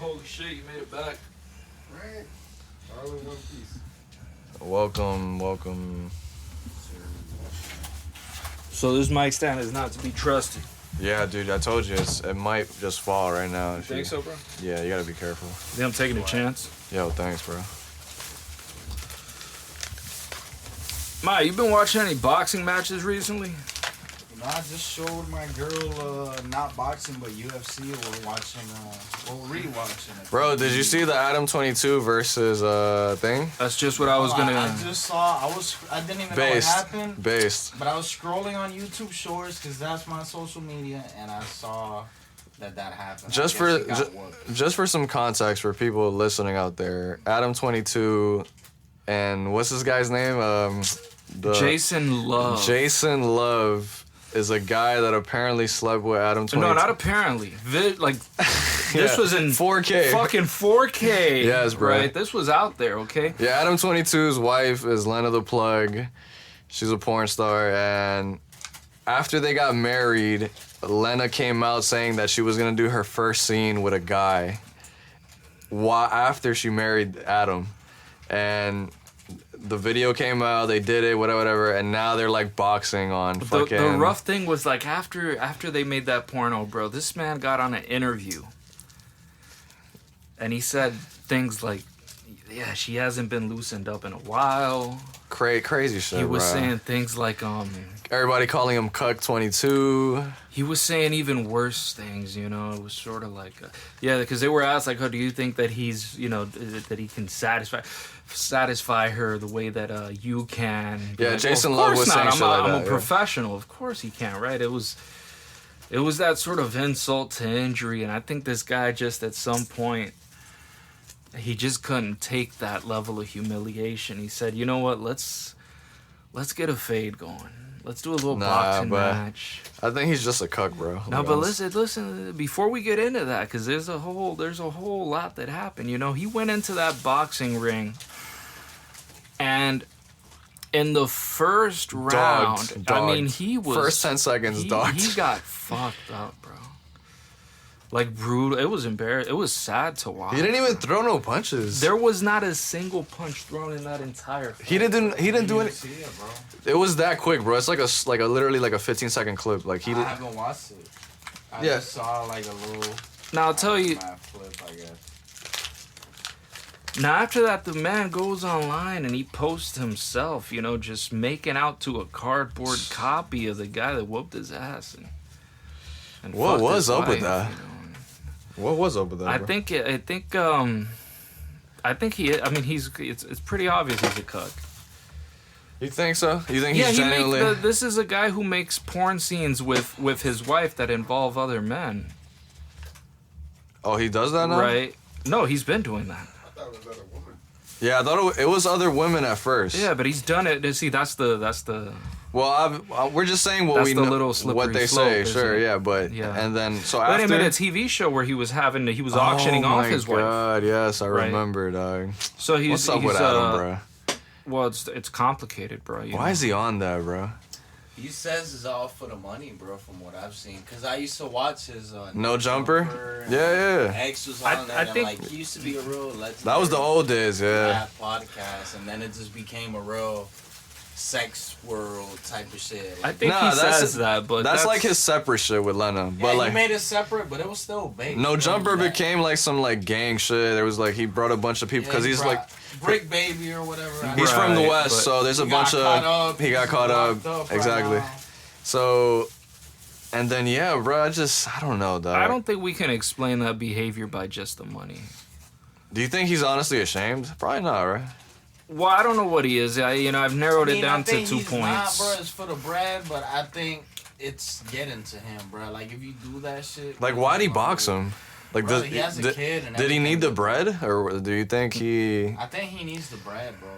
Holy shit, you made it back. Right. All in one piece. Welcome. So this mic stand is not to be trusted. Yeah, dude, I told you, it might just fall right now. You think so, bro? Yeah, you gotta be careful. Think I'm taking a chance? Yo, thanks, bro. Ma, you been watching any boxing matches recently? No, I just showed my girl not boxing but UFC. We're watching, rewatching it. Bro, did you see the Adam 22 versus thing? That's just what I was gonna. I just saw. I didn't even know what happened. Based. But I was scrolling on YouTube Shorts because that's my social media, and I saw that happened. Just for some context for people listening out there, Adam 22 and what's this guy's name? Jason Luv. Jason Luv is a guy that apparently slept with Adam 22. No, not apparently. This was in 4K. Fucking 4K. Yes, bro. Right? This was out there, okay? Yeah, Adam 22's wife is Lena the Plug. She's a porn star, and after they got married, Lena came out saying that she was gonna do her first scene with a guy after she married Adam. And the video came out, they did it, whatever, and now they're like boxing on fucking... The rough thing was like after they made that porno, bro, this man got on an interview and he said things like, yeah, she hasn't been loosened up in a while. Crazy shit, He was bro. saying things like, everybody calling him Cuck 22. He was saying even worse things, you know. It was sort of like, yeah, because they were asked like, oh, do you think that he's, you know, that he can satisfy her the way that you can? Yeah, like, Jason well, Luv was saying shit like I'm that, a professional. Of course he can, right? It was that sort of insult to injury, and I think this guy just at some point, he just couldn't take that level of humiliation. He said, you know what, let's get a fade going. Let's do a little boxing match. I think he's just a cuck, bro. No, but listen. Before we get into that, because there's a whole lot that happened. You know, he went into that boxing ring, and in the first round, I mean, he was first 10 seconds dogged. He got fucked up, bro. Like brutal. It was embarrassing. It was sad to watch. He didn't even throw no punches. There was not a single punch thrown in that entire fight. He didn't do any. It was that quick, bro. It's like a literally like a 15-second clip. Like I haven't watched it. I just saw like a little. Now I'll tell you. Flip, I guess. Now after that, the man goes online and he posts himself, you know, just making out to a cardboard copy of the guy that whooped his ass. And what was up with wife, that? you know? What was up with that? I bro? think he. I mean, it's pretty obvious he's a cuck. You think so? You think he's genuinely? This is a guy who makes porn scenes with his wife that involve other men. Oh, he does that now? Right? No, he's been doing that. I thought it was other woman. Yeah, I thought it was other women at first. Yeah, but he's done it. See, that's the. Well, we're just saying what we know, what they say. Sure, yeah, but and then so but after. But in a TV show where he was auctioning off his wife. Oh my God, yes, I remember, dog. So what's up with Adam, bro? Well, it's complicated, bro. Why is he on that, bro? He says it's all for the money, bro, from what I've seen. Because I used to watch his... No Jumper? Yeah. X was on that, and like, he used to be a real legendary... That was the old days, yeah. ...podcast, and then it just became a real sex world type of shit. Like, I think he says that, but that's like his separate shit with Lena. But like, he made it separate, but it was still big. No Jumper became like some like gang shit. There was like, he brought a bunch of people, because he's like... Brick Baby or whatever. He's from the West, so there's a bunch of... He got caught up. Exactly. Right, so, and then, yeah, bro, I don't know, dog. I don't think we can explain that behavior by just the money. Do you think he's honestly ashamed? Probably not, right? Well, I don't know what he is. I've narrowed it down to 2 points. Not, bro, it's for the bread, but I think it's getting to him, bro. Like, if you do that shit... Like, why'd he box him? Like, bro, he has a kid and did he need the bread, or do you think he? I think he needs the bread, bro.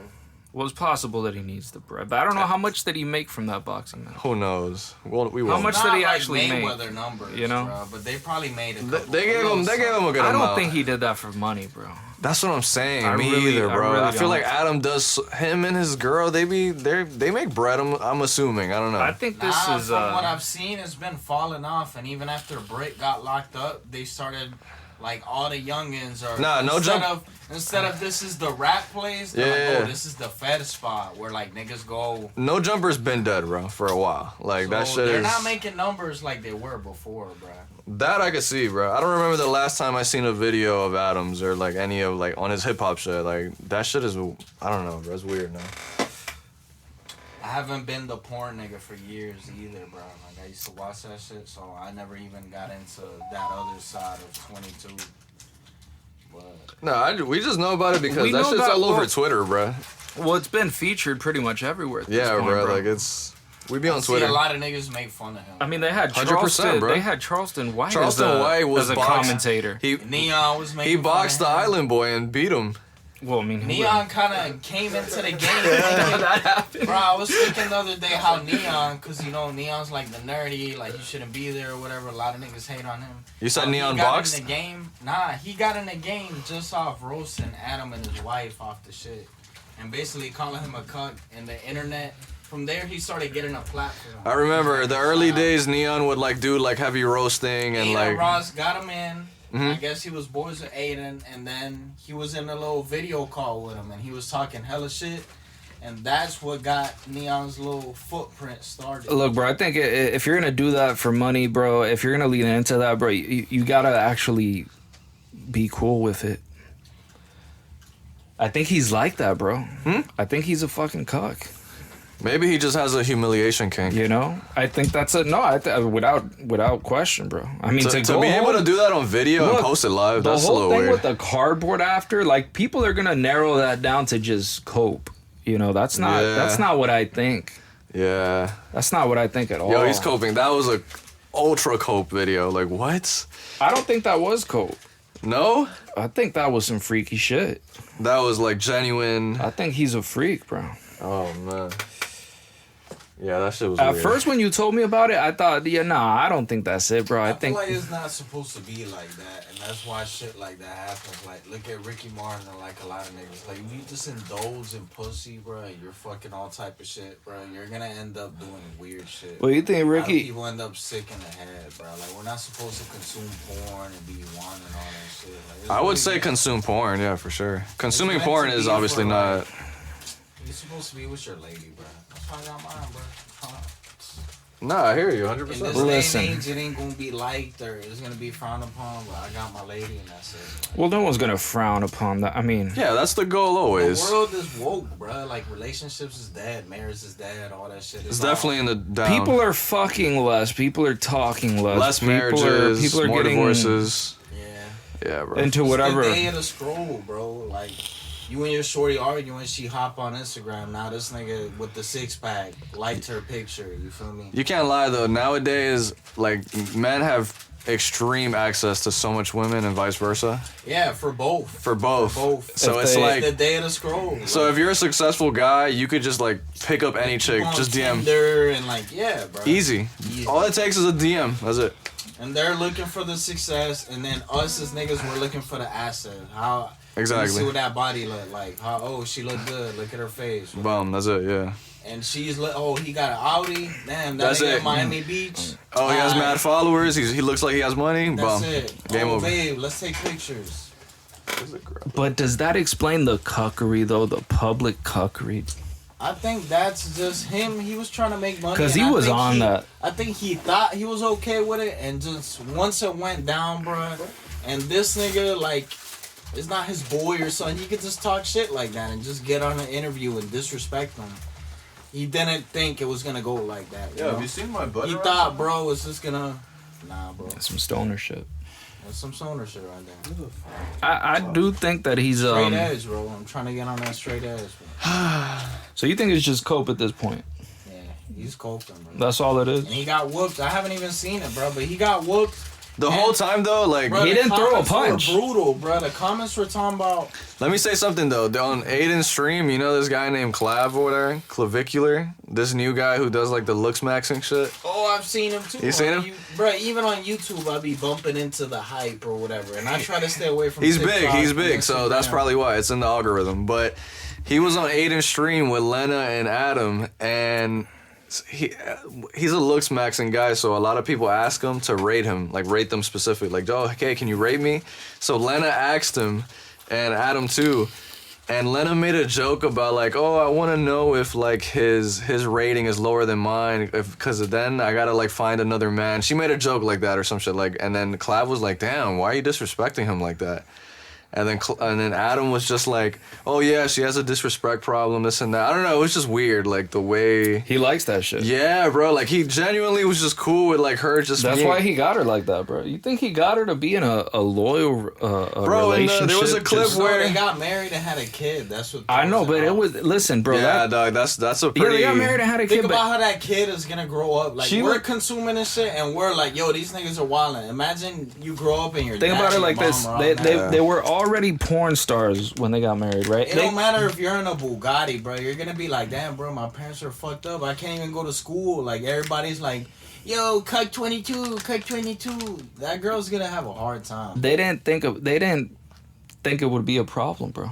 Well, it's possible that he needs the bread, but I don't know how much did he make from that boxing match. Who knows? Well, we won't. How much did he actually make? Numbers, you know, bro, but they probably made it. They gave him a good amount. I don't think he did that for money, bro. That's what I'm saying. Me either, bro. I feel like Adam does. Him and his girl, they make bread. I'm assuming. I don't know. I think this is. From what I've seen, it's been falling off, and even after Brick got locked up, they started Like all the youngins are. Nah, no jump. Instead of this is the rap place, they're like, oh, this is the Fed spot where like niggas go. No Jumper's been dead, bro, for a while. Like, So that shit they're is... not making numbers like they were before, bro. That I could see, bro. I don't remember the last time I seen a video of Adams or like any of like on his hip hop shit. Like, that shit is... I don't know, bro. It's weird now. I haven't been the porn nigga for years either, bro. Like, I used to watch that shit, so I never even got into that other side of 22. But No, we just know about it because We that know shit's about- all over well- Twitter, bro. Well, it's been featured pretty much everywhere. At this Yeah, point, bro. Like, it's... We be on see Twitter. a lot of niggas make fun of him. I mean, they had 100%, Charleston. bro. They had Charleston White. Charleston as a, White was as a boxed. commentator. Neon was making He fun boxed the of him. Island Boy and beat him. Well, I mean, who Neon kind of came into the game. that happened. Bro, I was thinking the other day how Neon, because, you know, Neon's like the nerdy, like you shouldn't be there or whatever. A lot of niggas hate on him. You said How he Neon got boxed? in the game. Nah, he got in the game just off roasting Adam and his wife off the shit. And basically calling him a cuck and the internet. From there, he started getting a platform. I remember the early days Neon would like do like heavy roasting and Aiden like... Ross got him in. Mhm. I guess he was boys with Aiden, and then he was in a little video call with him, and he was talking hella shit, and that's what got Neon's little footprint started. Look, bro, I think if you're gonna do that for money, bro, if you're gonna lean into that, bro, you gotta actually be cool with it. I think he's like that, bro. I think he's a fucking cuck. Maybe he just has a humiliation kink. You know, I think that's a no. Without question, bro. I mean, To go be able home- to do that on video Look, and post it live, the that's a whole little thing weird. with the cardboard after, like, people are gonna narrow that down to just cope. You know, that's not what I think. Yeah. That's not what I think at all. Yo, he's coping. That was a ultra cope video. Like, what? I don't think that was cope. No? I think that was some freaky shit. That was like genuine. I think he's a freak, bro. Oh, man. Yeah, that shit was At weird. first, when you told me about it, I thought, yeah, nah, I don't think that's it, bro. I feel think like it's not supposed to be like that, and that's why shit like that happens. Like, look at Ricky Martin and like a lot of niggas. Like, if you just indulge in pussy, bro, you're fucking all type of shit, bro. You're gonna end up doing weird shit. Well, you think A lot of Ricky? people end up sick in the head, bro. Like, we're not supposed to consume porn and be wanting all that shit. Like, it's I would really say meant- consume porn, yeah, for sure. Consuming meant porn to is be obviously for, not. like, You're supposed to be with your lady, bro. That's how I got mine, bro. Nah, I hear you, In 100%. this Listen. day and age, it ain't gonna be liked or it's gonna be frowned upon, but I got my lady and that's it. Well, no one's gonna frown upon that. I mean, Yeah, that's the goal always. The world is woke, bro. Like, relationships is dead, marriage is dead, all that shit. It's definitely in the down. people are fucking less. People are talking less. less people marriages, people are more getting divorces. Yeah. Yeah, bro. into It's whatever. the day of the scroll, bro. Like, you and your shorty arguing, she hop on Instagram. Now this nigga with the 6-pack liked her picture. You feel me? You can't lie though. Nowadays, like men have extreme access to so much women and vice versa. Yeah, for both. For both. both. So If it's they- like. The day of the scroll. So if you're a successful guy, you could just like pick up any chick, on just DM. Tinder and like, yeah, bro. Easy. Easy. All it takes is a DM. That's it. And they're looking for the success, and then us as niggas, we're looking for the asset. How Exactly. You see what that body look like. How she look good. Look at her face. Boom. That's it. Yeah. And she's he got an Audi. Damn, that That's nigga it. in Miami Beach. Oh, he has Alright, mad followers. He looks like he has money. That's Boom. it. Game over. Babe, let's take pictures. But does that explain the cuckery though? The public cuckery? I think that's just him. He was trying to make money. Because he and I was think on that. I think he thought he was okay with it, and just once it went down, bruh, and this nigga, like, it's not his boy or something. He could just talk shit like that and just get on an interview and disrespect him. He didn't think it was gonna go like that. You know? seen my butt? He thought, bro, it's just gonna. Nah, bro. Some stoner shit. That's some stoner shit right there. I do think that he's Straight edge, bro. I'm trying to get on that straight edge, bro. So you think it's just cope at this point? Yeah, he's coping, bro. That's all it is. And he got whooped. I haven't even seen it, bro, but he got whooped. The whole time though, like, Bro, He the didn't throw a comments were punch. brutal, bro. The comments were talking about. let me say something though. On Aiden's stream, you know this guy named Clav or whatever, Clavicular. This new guy who does like the looks maxing shit. Oh, I've seen him too. You seen him? Bro, even on YouTube, I be bumping into the hype or whatever, and I try to stay away from. He's TikTok big. He's and big. So that's Instagram. probably why it's in the algorithm. But he was on Aiden's stream with Lena and Adam, and he's a looks maxing guy, so a lot of people ask him to rate him, like rate them specifically. Like, oh, okay, can you rate me? So Lena asked him, and Adam too. And Lena made a joke about like, oh, I want to know if like his rating is lower than mine, because then I gotta like find another man. She made a joke like that or some shit like, and then Clav was like, damn, why are you disrespecting him like that? And then Adam was just like, oh yeah, she has a disrespect problem, this and that. I don't know, it was just weird, like the way He likes that shit. Yeah, bro, like he genuinely was just cool with like her just. That's why he got her like that, bro. You think he got her to be in a loyal bro, relationship? And, there was a clip So where they got married and had a kid. That's what I know, but it was listen, bro. Yeah, that, dog, that's a pretty. yeah, they got married and had a Think kid. about But how that kid is gonna grow up. Like, She we're would- consuming this shit, and we're like, yo, these niggas are wildin'. Imagine you grow up and your think dad about it and like your this: mom are they on that. they were already porn stars when they got married, right? It don't matter if you're in a Bugatti, bro. You're gonna be like, damn, bro, my parents are fucked up. I can't even go to school. Like, everybody's like, yo, Cuck 22, Cuck 22. That girl's gonna have a hard time. They didn't think it would be a problem, bro.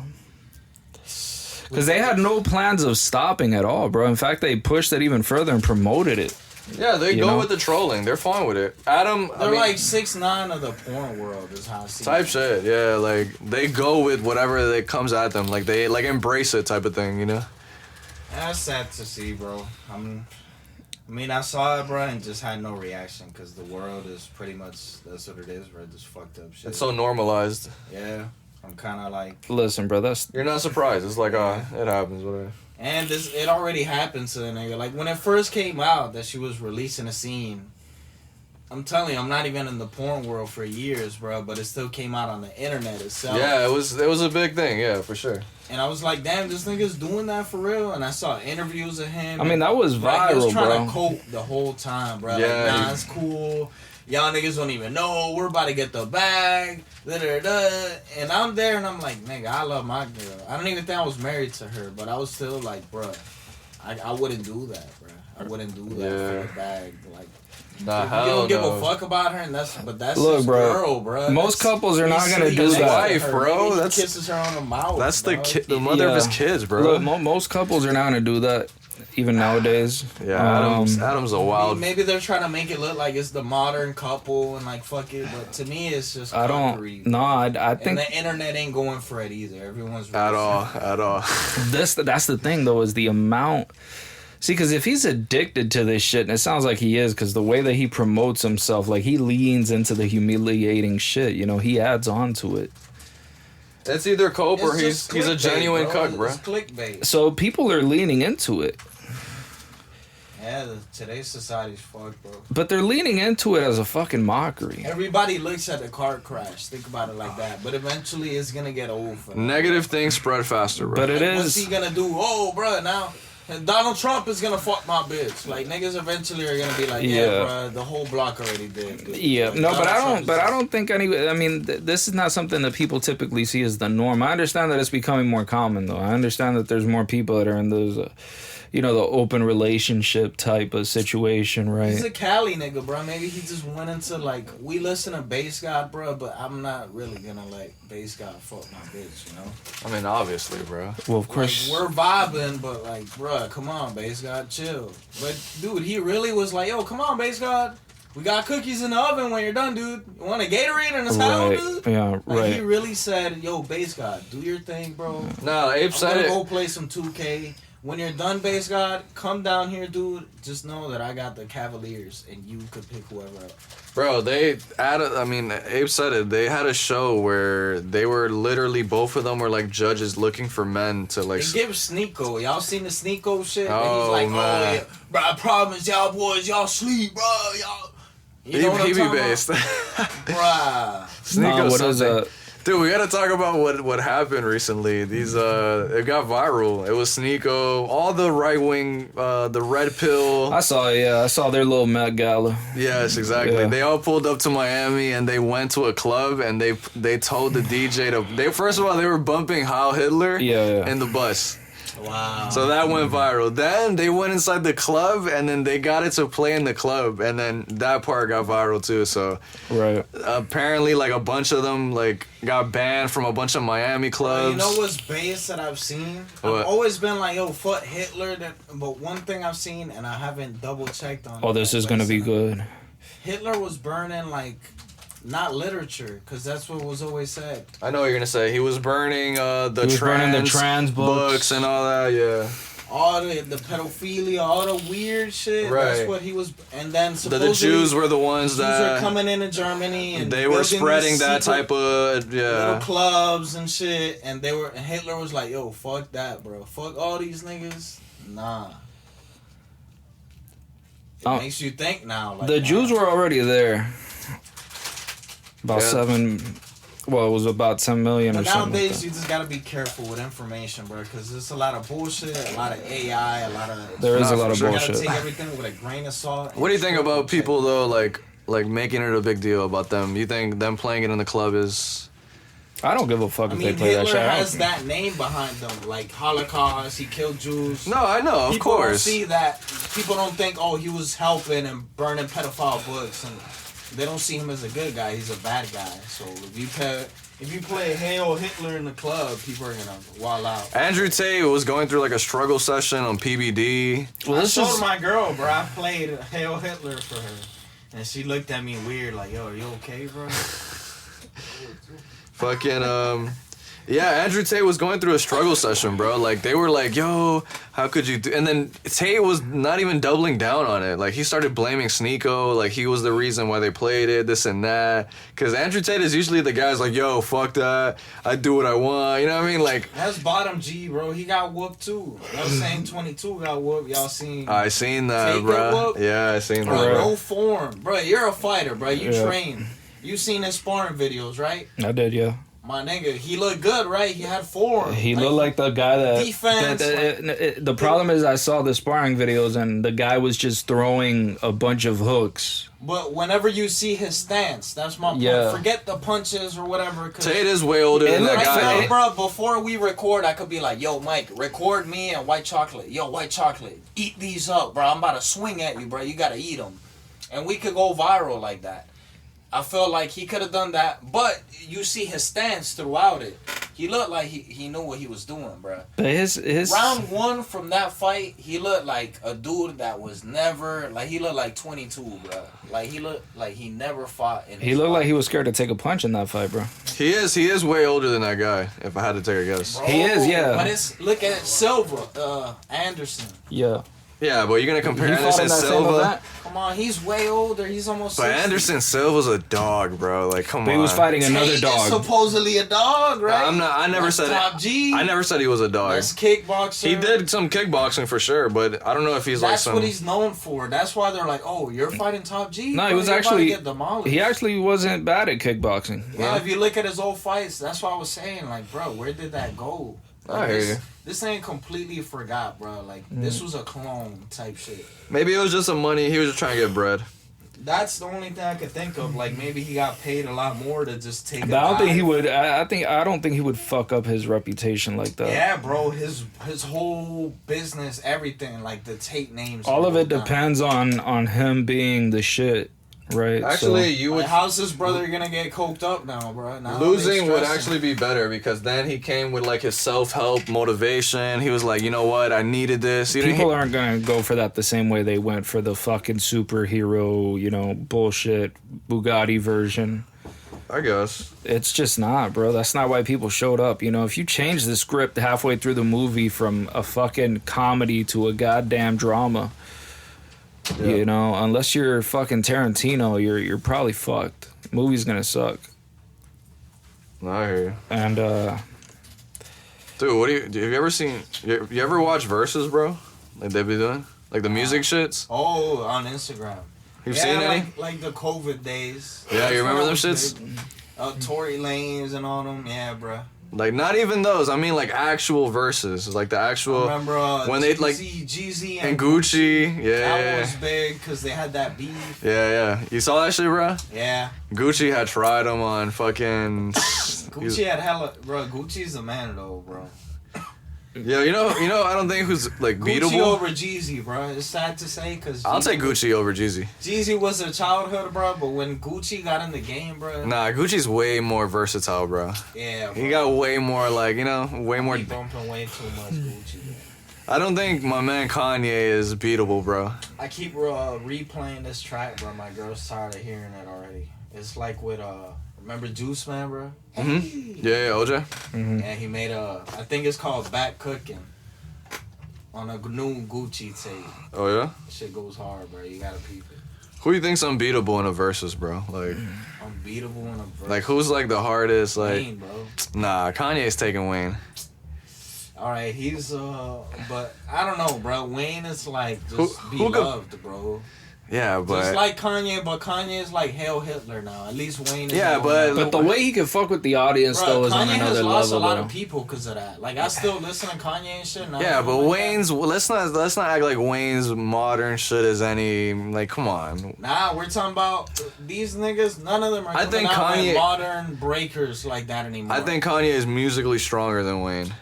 Because they had no plans of stopping at all, bro. In fact, they pushed it even further and promoted it. Yeah, they You go know? with the trolling. They're fine with it. Adam, They're I mean, like 6ix9ine of the porn world, is how I see type it. shit. Yeah, like they go with whatever that comes at them. Like they like embrace it, type of thing. You know. That's sad to see, bro. I mean, I saw it, bro, and just had no reaction because the world is pretty much, that's what it is, bro. Just fucked up shit. It's so normalized. Yeah, I'm kind of like, Listen, bro, that's You're not surprised. It's like, it happens. Whatever. and it already happened to the nigga. Like, when it first came out that she was releasing a scene, I'm telling you, I'm not even in the porn world for years, bro, but it still came out on the internet itself. Yeah, it was a big thing. Yeah, for sure. And I was like, damn, this nigga's doing that for real? And I saw interviews of him. I mean, that was Like, he was viral, trying bro. to cope the whole time, bro. Yeah, Like, nah, he- it's cool. Y'all niggas don't even know. We're about to get the bag. Da-da-da. And I'm there, and I'm like, nigga, I love my girl. I don't even think I was married to her, but I was still like, bro, I wouldn't do that, bro. I wouldn't do that for the bag. Like, Nah, you hell don't give no. a fuck about her, and that's Look, his bro, girl, bro. most couples are not he's gonna do sleeping that. next to her. Wife, bro. He That's- kisses her on the mouth. That's the bro. the mother of his Yeah. kids, bro. Look, most couples are not gonna do that, even nowadays. Yeah, Adam's a wild. Maybe they're trying to make it look like it's the modern couple and like fuck it, but to me it's just I don't. fuckery. No, I And think the internet ain't going for it either. Everyone's At all. that's the thing though, is the amount. See, because if he's addicted to this shit, and it sounds like he is, because the way that he promotes himself, like he leans into the humiliating shit. You know, he adds on to it. It's either cope or It's he's just a clickbait, genuine cuck, bro. It's clickbait. So people are leaning into it, Yeah, today's society's fucked, bro. but they're leaning into it as a fucking mockery. Everybody looks at the car crash. Think about it like that. But eventually it's gonna get old for them. Negative things spread faster, bro. But it Like, what's he is. gonna do? Oh, bro, now Donald Trump is gonna fuck my bitch. Like, niggas eventually are gonna be like, yeah, Yeah. bro, the whole block already did. Dude. Yeah, Like, no, but Donald I Trump don't. is But I just- don't think any. I mean, this is not something that people typically see as the norm. I understand that it's becoming more common, though. I understand that there's more people that are in those, the open relationship type of situation, He's a right? Cali nigga, bro. Maybe he just went into like, we listen to Bass God, bro, but I'm not really gonna let Bass God fuck my bitch, you know? I mean, obviously, bro. Well, of Like, course. we're vibing, but like, bro, come on, Bass God, chill. But dude, he really was like, yo, come on, Bass God. We got cookies in the oven when you're done, dude. You want a Gatorade in the towel, Right. dude? Yeah. Like, he Right. really said, yo, Bass God, do your thing, bro. No, Ape I'm said gonna it. go play some 2K. When you're done, Bass God, come down here, dude. Just know that I got the Cavaliers, and you could pick whoever up. Bro, Abe said it. They had a show where they were literally, both of them were like judges looking for men to like. They give Sneeko. Y'all seen the Sneeko shit? And Oh, he's like, man. oh, yeah. Bro, I promise y'all boys, y'all sleep, bro. Y'all. You know what I'm He be talking based. about? Bruh. Sneeko What is something. Dude, we gotta talk about what happened recently. These it got viral. It was Sneeko, all the right wing, the red pill. I saw. Yeah, I saw their little Met Gala. Yes, exactly. Yeah. They all pulled up to Miami and they went to a club and they told the DJ to. First of all, they were bumping Heil Hitler Yeah, yeah. in the bus. Wow. So that went viral. Then they went inside the club, and then they got it to play in the club, and then that part got viral too. So Right. apparently, like a bunch of them like got banned from a bunch of Miami clubs. You know what's base that I've seen? What? I've always been like, yo, fuck Hitler. But one thing I've seen, and I haven't double checked on. Oh, this is gonna be good. Hitler was burning like, not literature, because that's what was always said. I know what you're gonna say. He was burning burning the trans books and all that. Yeah. All the pedophilia, all the weird shit. Right. That's what he was. And then The supposedly Jews were the ones Jews were that coming into Germany and they were building spreading these that secret type of little clubs and shit. And Hitler was like, yo, fuck that, bro. Fuck all these niggas. Nah. It makes you think now. Like, The Jews were already there. About Yeah. 7. Well, it was about 10 million or But something. nowadays, Like you just gotta be careful with information, bro, because there's a lot of bullshit, a lot of AI, a lot of. there is Nah, a lot for of sure. You gotta bullshit. take everything with a grain of salt. What do you think about people though, like making it a big deal about them? You think them playing it in the club is? I don't give a fuck I if mean, they play that Hitler shit. I has don't- that name behind them, like Holocaust. He killed Jews. No, I know, of People don't course. see that. People don't think, oh, he was helping and burning pedophile books, and they don't see him as a good guy. He's a bad guy. So if you play Hail Hitler in the club, people are gonna wall out. Andrew Tate was going through like a struggle session on PBD. Well, I this showed is my girl, bro. I played Hail Hitler for her, and she looked at me weird, like, "Yo, are you okay, bro?" Fucking yeah, Andrew Tate was going through a struggle session, bro. Like they were like, "Yo, how could you do?" And then Tate was not even doubling down on it. Like he started blaming Sneeko, like he was the reason why they played it, this and that. Cause Andrew Tate is usually the guy's like, "Yo, fuck that, I do what I want." You know what I mean? Like That's Bottom G, bro. He got whooped too. Y'all saying 22 got whooped. Y'all seen? I seen that, Tate bro. got whooped? Yeah, I seen Bro, that. no form, bro. You're a fighter, bro. You Yeah. train. You seen his sparring videos, right? I did, yeah. My nigga, he looked good, right? He had form. He looked like the guy that. Defense, The problem is, I saw the sparring videos and the guy was just throwing a bunch of hooks. But whenever you see his stance, that's my point. Yeah. Forget the punches or whatever. Tate is way older It than that looks guy. like- though. Bro, before we record, I could be like, yo, Mike, record me and white chocolate. Yo, white chocolate, eat these up, bro. I'm about to swing at you, bro. You gotta eat them. And we could go viral like that. I feel like he could have done that, but you see his stance throughout it. He looked like he knew what he was doing, bro. But his Round 1 from that fight, he looked like a dude that was never, like, he looked like 22, bro. Like, he looked like he never fought in his he looked like life. he was scared to take a punch in that fight, bro. He is way older than that guy. If I had to take a guess. Bro, He is, yeah. But it's, look at Silva, Anderson. Yeah. Yeah, but you're gonna compare He fought Anderson in that same Silva. event. Come on, he's way older. He's almost But 60. Anderson Silva's a dog, bro. Like, come But on. he was fighting another Tate is dog. supposedly a dog, right? I never That's said top it. G. I never said he was a dog. That's kickboxer. He did some kickboxing for sure, but I don't know if he's like That's some. what he's known for. That's why they're like, oh, you're fighting top G? No, he Bro, was you're about to actually get demolished. he actually wasn't bad at kickboxing. Yeah, if you look at his old fights, that's what I was saying. Like, bro, where did that go? I Like, hear this, you. this ain't completely forgot, bro. Like, this was a clone type shit. Maybe it was just some money. He was just trying to get bread. That's the only thing I could think of. Like, maybe he got paid a lot more to just take. But I don't think he would. I don't think he would fuck up his reputation like that. Yeah, bro. His whole business, everything, like the Tate names. All of it down. depends on him being the shit, right? Actually, So- you would. Like, how's this brother gonna get coked up now, bro? Now Losing they would stressing. actually be better because then he came with like his self-help motivation. He was like, you know what, I needed this. You people didn't aren't gonna go for that the same way they went for the fucking superhero, bullshit Bugatti version. I guess. It's just not, bro. That's not why people showed up. If you change the script halfway through the movie from a fucking comedy to a goddamn drama, Yeah. unless you're fucking Tarantino, you're probably fucked. Movie's gonna suck. No, I hear you. And Dude, have you ever seen? You ever watch VERZUZ, bro? Like they be doing, like the music shits. Oh, on Instagram. You've Yeah, seen any? like the COVID days. Yeah, you remember them shits? Tory Lanez and all them. Yeah, bro. Like not even those. I mean like actual verses, like the actual Remember when they like Jeezy and Gucci. That Yeah, was big because they had that beef. yeah. You saw that shit, bro? Yeah. Gucci had tried him on fucking. Gucci had hella, bro. Gucci's the man though, bro. Yeah, you know, I don't think who's like Gucci beatable. over Jeezy, bro. It's sad to say because I'll take Gucci over Jeezy. Jeezy was a childhood, bro. But when Gucci got in the game, bro. Nah, Gucci's way more versatile, bro. Yeah, bro. He got way more, like, you know, way more. He bumping way too much Gucci, bro. I don't think my man Kanye is beatable, bro. I keep replaying this track, bro. My girl's tired of hearing it already. It's like with remember Juice Man, bro? Mm-hmm. Yeah, OJ. Mm-hmm. And he made I think it's called Back Cooking on a new Gucci tape. Oh yeah. Shit goes hard, bro. You gotta peep it. Who do you think's unbeatable in a versus, bro? Like, Unbeatable in a verse. like who's like the hardest? Like, Wayne, bro. nah, Kanye's taking Wayne. All right, he's but I don't know, bro. Wayne is like just Who could- beloved, bro. Yeah, but Just like Kanye, but Kanye is like Hail Hitler now. At least Wayne is. Yeah, Hail but- Hitler. But the way he can fuck with the audience Bro, though is on Kanye has another lost level. a lot Though. of people because of that. Like I still listen to Kanye and shit. And I yeah, don't but like Wayne's. Well, let's not act like Wayne's modern shit is any. Like, come on. that. Nah, we're talking about these niggas. None of them are I coming think out Kanye- like modern breakers like that anymore. I think Kanye is musically stronger than Wayne.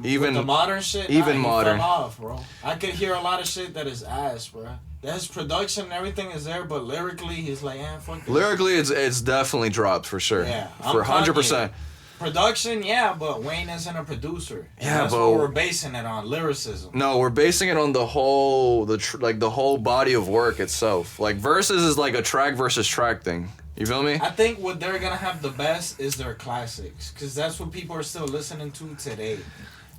Even With the modern shit, even he modern. fell off, bro. I could hear a lot of shit that is ass, bro. His production and everything is there, but lyrically, he's like, fuck this. lyrically, it's definitely dropped for sure. Yeah, for I'm 100%. Production, yeah, but Wayne isn't a producer. And Yeah, that's but- what we're basing it on, lyricism. No, we're basing it on the whole the whole body of work itself. Like versus is like a track versus track thing. You feel me? I think what they're gonna have the best is their classics, because that's what people are still listening to today.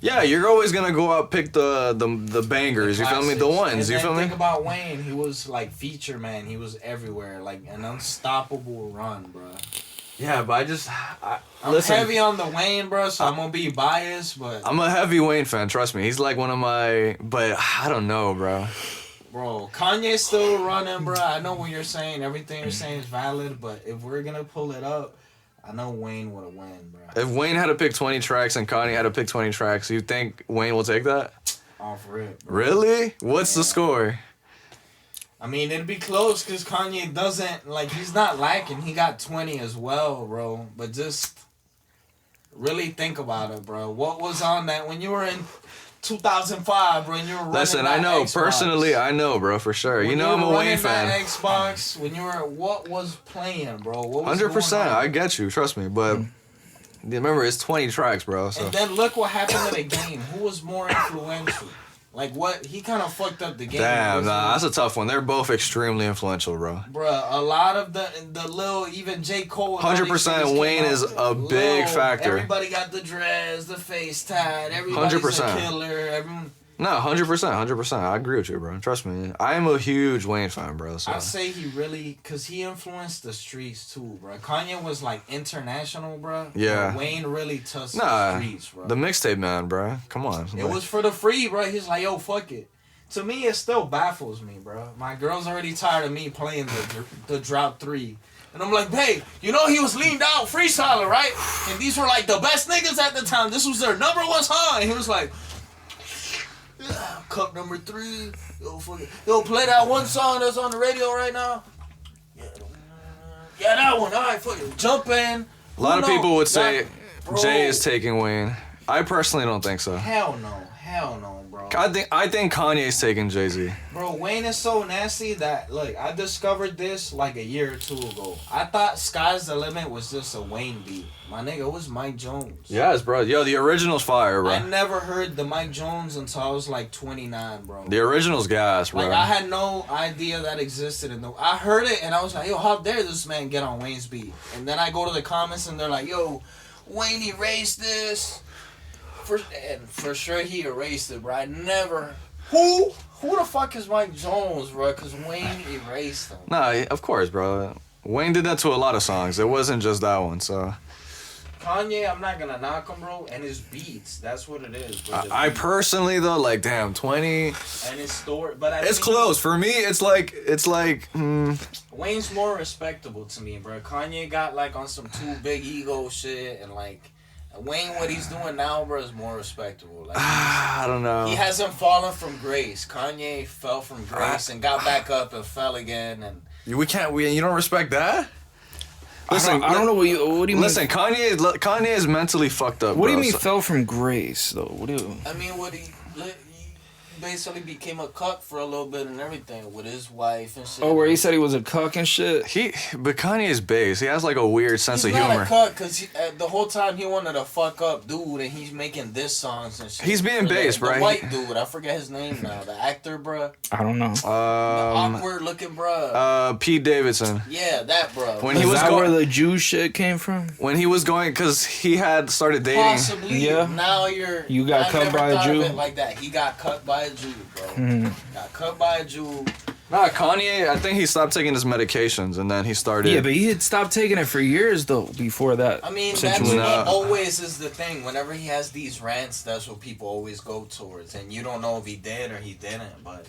Yeah, you're always gonna go out pick the bangers. You feel me? The Classics. ones. And You then feel me? think about Wayne. He was like feature man. He was everywhere, like an unstoppable run, bro. Yeah, but I'm heavy on the Wayne, bro, so I'm gonna be biased, but I'm a heavy Wayne fan. Trust me, he's like one of my. But I don't know, bro. bro, Kanye's still running, bro. I know what you're saying. Everything you're saying is valid, but if we're gonna pull it up, I know Wayne would have won, bro. If Wayne had to pick 20 tracks and Kanye had to pick 20 tracks, you think Wayne will take that? Off rip, bro. Really? What's the score? I mean, it'd be close because Kanye doesn't, like, he's not lacking. He got 20 as well, bro. But just really think about it, bro. What was on that when you were in 2005, bro? And you were running Listen, that I know Xbox. personally, I know, bro, for sure. When You know, I'm were a running Wayne fan. that Xbox, when you were, what was playing, bro? What was 100%. going on? I get you. Trust me, but remember, it's 20 tracks, bro. So And then look what happened to the game. Who was more influential? Like, what? He kind of fucked up the game. damn, nah, that's a tough one. They're both extremely influential, bro. Bruh, a lot of the little, even J. Cole. and all these 100% niggas Wayne came is out a big low. factor. Everybody got the dreads, the face tat. Everybody's 100%. a killer. Everyone. No, 100%. I agree with you, bro. Trust me. I am a huge Wayne fan, bro. So I say he really, cause he influenced the streets too, bro. Kanye was like international, bro. Yeah. But Wayne really touched Nah, the streets, bro. the mixtape man, bro. Come on. It was for the free, bro. He's like, yo, fuck it. To me, it still baffles me, bro. My girl's already tired of me playing the Drought 3. And I'm like, babe, you know he was leaned out freestyler, right? And these were like the best niggas at the time. This was their number one song. And he was like, yeah, Cuck number 3. Yo, fuck it. Yo, play that one song that's on the radio right now. Yeah, that one. All right, fuck it. Jump in. A lot of people would say Bro. Jay is taking Wayne. I personally don't think so. Hell no, bro. I think Kanye's taking Jay-Z. Bro, Wayne is so nasty that, look, I discovered this like a year or two ago. I thought Sky's the Limit was just a Wayne beat. My nigga, it was Mike Jones. Yes, bro. Yo, the original's fire, I bro. never heard the Mike Jones until I was like 29, bro. The original's gas, bro. Like, I had no idea that existed. I heard it and I was like, yo, how dare this man get on Wayne's beat? And then I go to the comments and they're like, yo, Wayne erased this. For sure he erased it, bro. I never... Who the fuck is Mike Jones, bro? Because Wayne erased him. Nah, of course, bro. Wayne did that to a lot of songs. It wasn't just that one, so... Kanye, I'm not gonna knock him, bro, and his beats. That's what it is, bro. I personally, though, like, damn, 20... And his story, but It's close. For me, it's like... Wayne's more respectable to me, bro. Kanye got, like, on some too big ego shit, and, like... Wayne, what he's doing now, bro, is more respectable. Like, I don't know. he hasn't fallen from grace. Kanye fell from grace and got back up and fell again. And You don't respect that? Listen, I don't know what do you mean. Listen, Kanye is mentally fucked up. What do you bro. mean So- fell from grace though? What do you? I mean, he basically became a cuck for a little bit and everything with his wife and shit. Oh, where he said he was a cuck and shit. But Kanye's base. He has like a weird sense He's of humor. not a cuck because the whole time he wanted to fuck up dude, and he's making diss songs and shit. He's being base, the bro. white dude, I forget his name now. The actor, bruh. I don't know. The awkward looking, bruh. Pete Davidson. Yeah, that bruh. When Is he was that going, where the Jew shit came from? when he was going, because he had started dating. Possibly. Yeah. Now You got I've cut never by a thought of Jew? it like that. He got cut by a Jew, bro. Got cut by a Jew. Nah, Kanye. I think he stopped taking his medications, and then he started. Yeah, but he had stopped taking it for years though. Before that, I mean, situation. that's what always is the thing. Whenever he has these rants, that's what people always go towards, and you don't know if he did or he didn't. But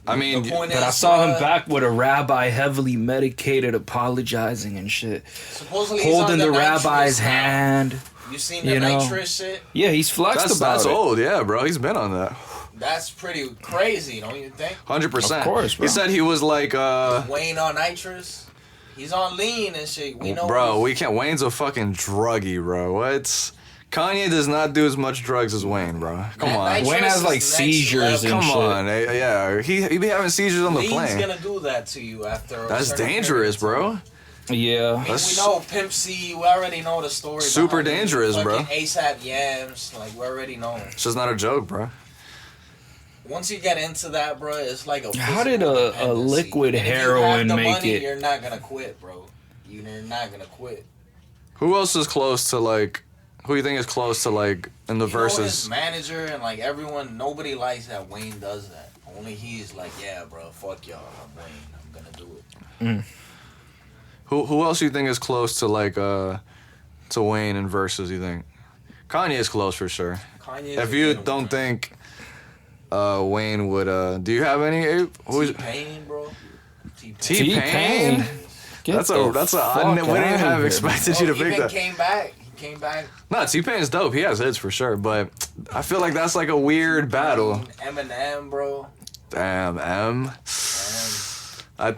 I mean, the point But I is, saw him bruh, back with a rabbi, heavily medicated, apologizing and shit, supposedly he's holding on the nitrous rabbi's now. hand. You seen the you know. nitrous shit? Yeah, he's flexed about that's it. old. Yeah, bro. He's been on that. That's pretty crazy, don't you think? 100%. Of course, bro. He said he was like, Wayne on nitrous. He's on lean and shit. We know. bro, we can't. Wayne's a fucking druggie, bro. What? Kanye does not do as much drugs as Wayne, bro. Come on. nitrous Wayne has is like next seizures level. and Come shit. on. Yeah, he be having seizures on the Lean's plane. gonna do that to you after. A That's certain dangerous, period of time. bro. Yeah. I mean, That's we know Pimp C. We already know the story. Super behind it. dangerous, bro. Fucking ASAP Yams, like we already know. It's just not a joke, bro. Once you get into that, bro, it's like a. How did physical a dependency. liquid And if you have heroin the make money, it? You're not gonna quit, bro. You're not gonna quit. Who else is close to like? Who you think is close to like in the You know, his verses? manager and like everyone, nobody likes that Wayne does that. Only he's like, yeah, bro, fuck y'all. I'm Wayne. I'm gonna do it. Who else you think is close to like to Wayne and verses? You think Kanye is close for sure. Kanye. If you don't think Wayne would, do you have any? Ape? Who's T-Pain, bro. T-Pain. T-Pain? Get That's the a fuck we didn't outta have here, expected you to pick Even that. came back. He came back. No, T-Pain's dope. He has hits for sure, but I feel like that's like a weird battle. Eminem, bro. Damn, M. You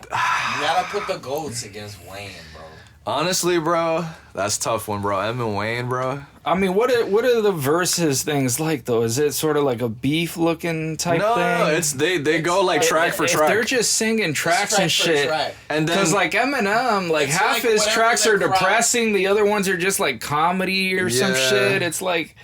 gotta put the goats against Wayne, bro. Honestly, bro, that's a tough one, bro. M and Wayne, bro. I mean, what are the verses things like though? Is it sort of like a beef looking type thing? No, it's they go like track for If track. they're just singing tracks track and for shit. track. And then Because like Eminem, like It's half like his whatever tracks the are crowd- depressing, the other ones are just like comedy or some Yeah. shit. It's like,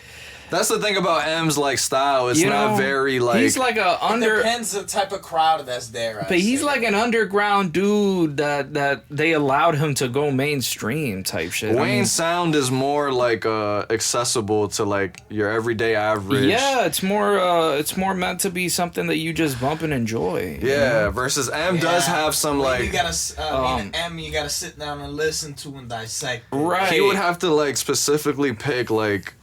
that's the thing about M's like style. It's you not know, very like. he's like a under, Depends the type of crowd that's there. but he's like an underground dude that they allowed him to go mainstream type shit. I Wayne's mean, sound is more like accessible to like your everyday average. yeah, it's more meant to be something that you just bump and enjoy. you Yeah. know? Versus M does have some you like. gotta M. You gotta sit down and listen to and dissect. it. Right. He would have to like specifically pick like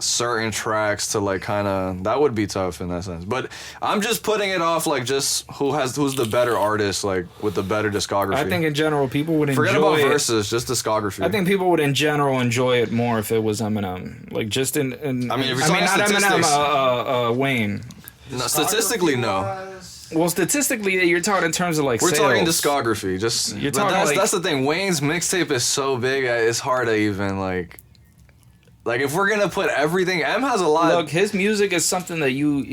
certain tracks to like kind of that would be tough in that sense. But I'm just putting it off like just who's the better artist like with the better discography. I think in general people would Forget enjoy about it. verses, just discography. I think people would in general enjoy it more if it was Eminem. Like just in I mean, if you're I mean talking not Eminem, statistics- Wayne. no, statistically no. Well, statistically, you're talking in terms of like We're sales. talking discography. Just You're but talking that's like- the thing. Wayne's mixtape is so big, it's hard to even like if we're gonna put everything. M has a lot. Look, his music is something that you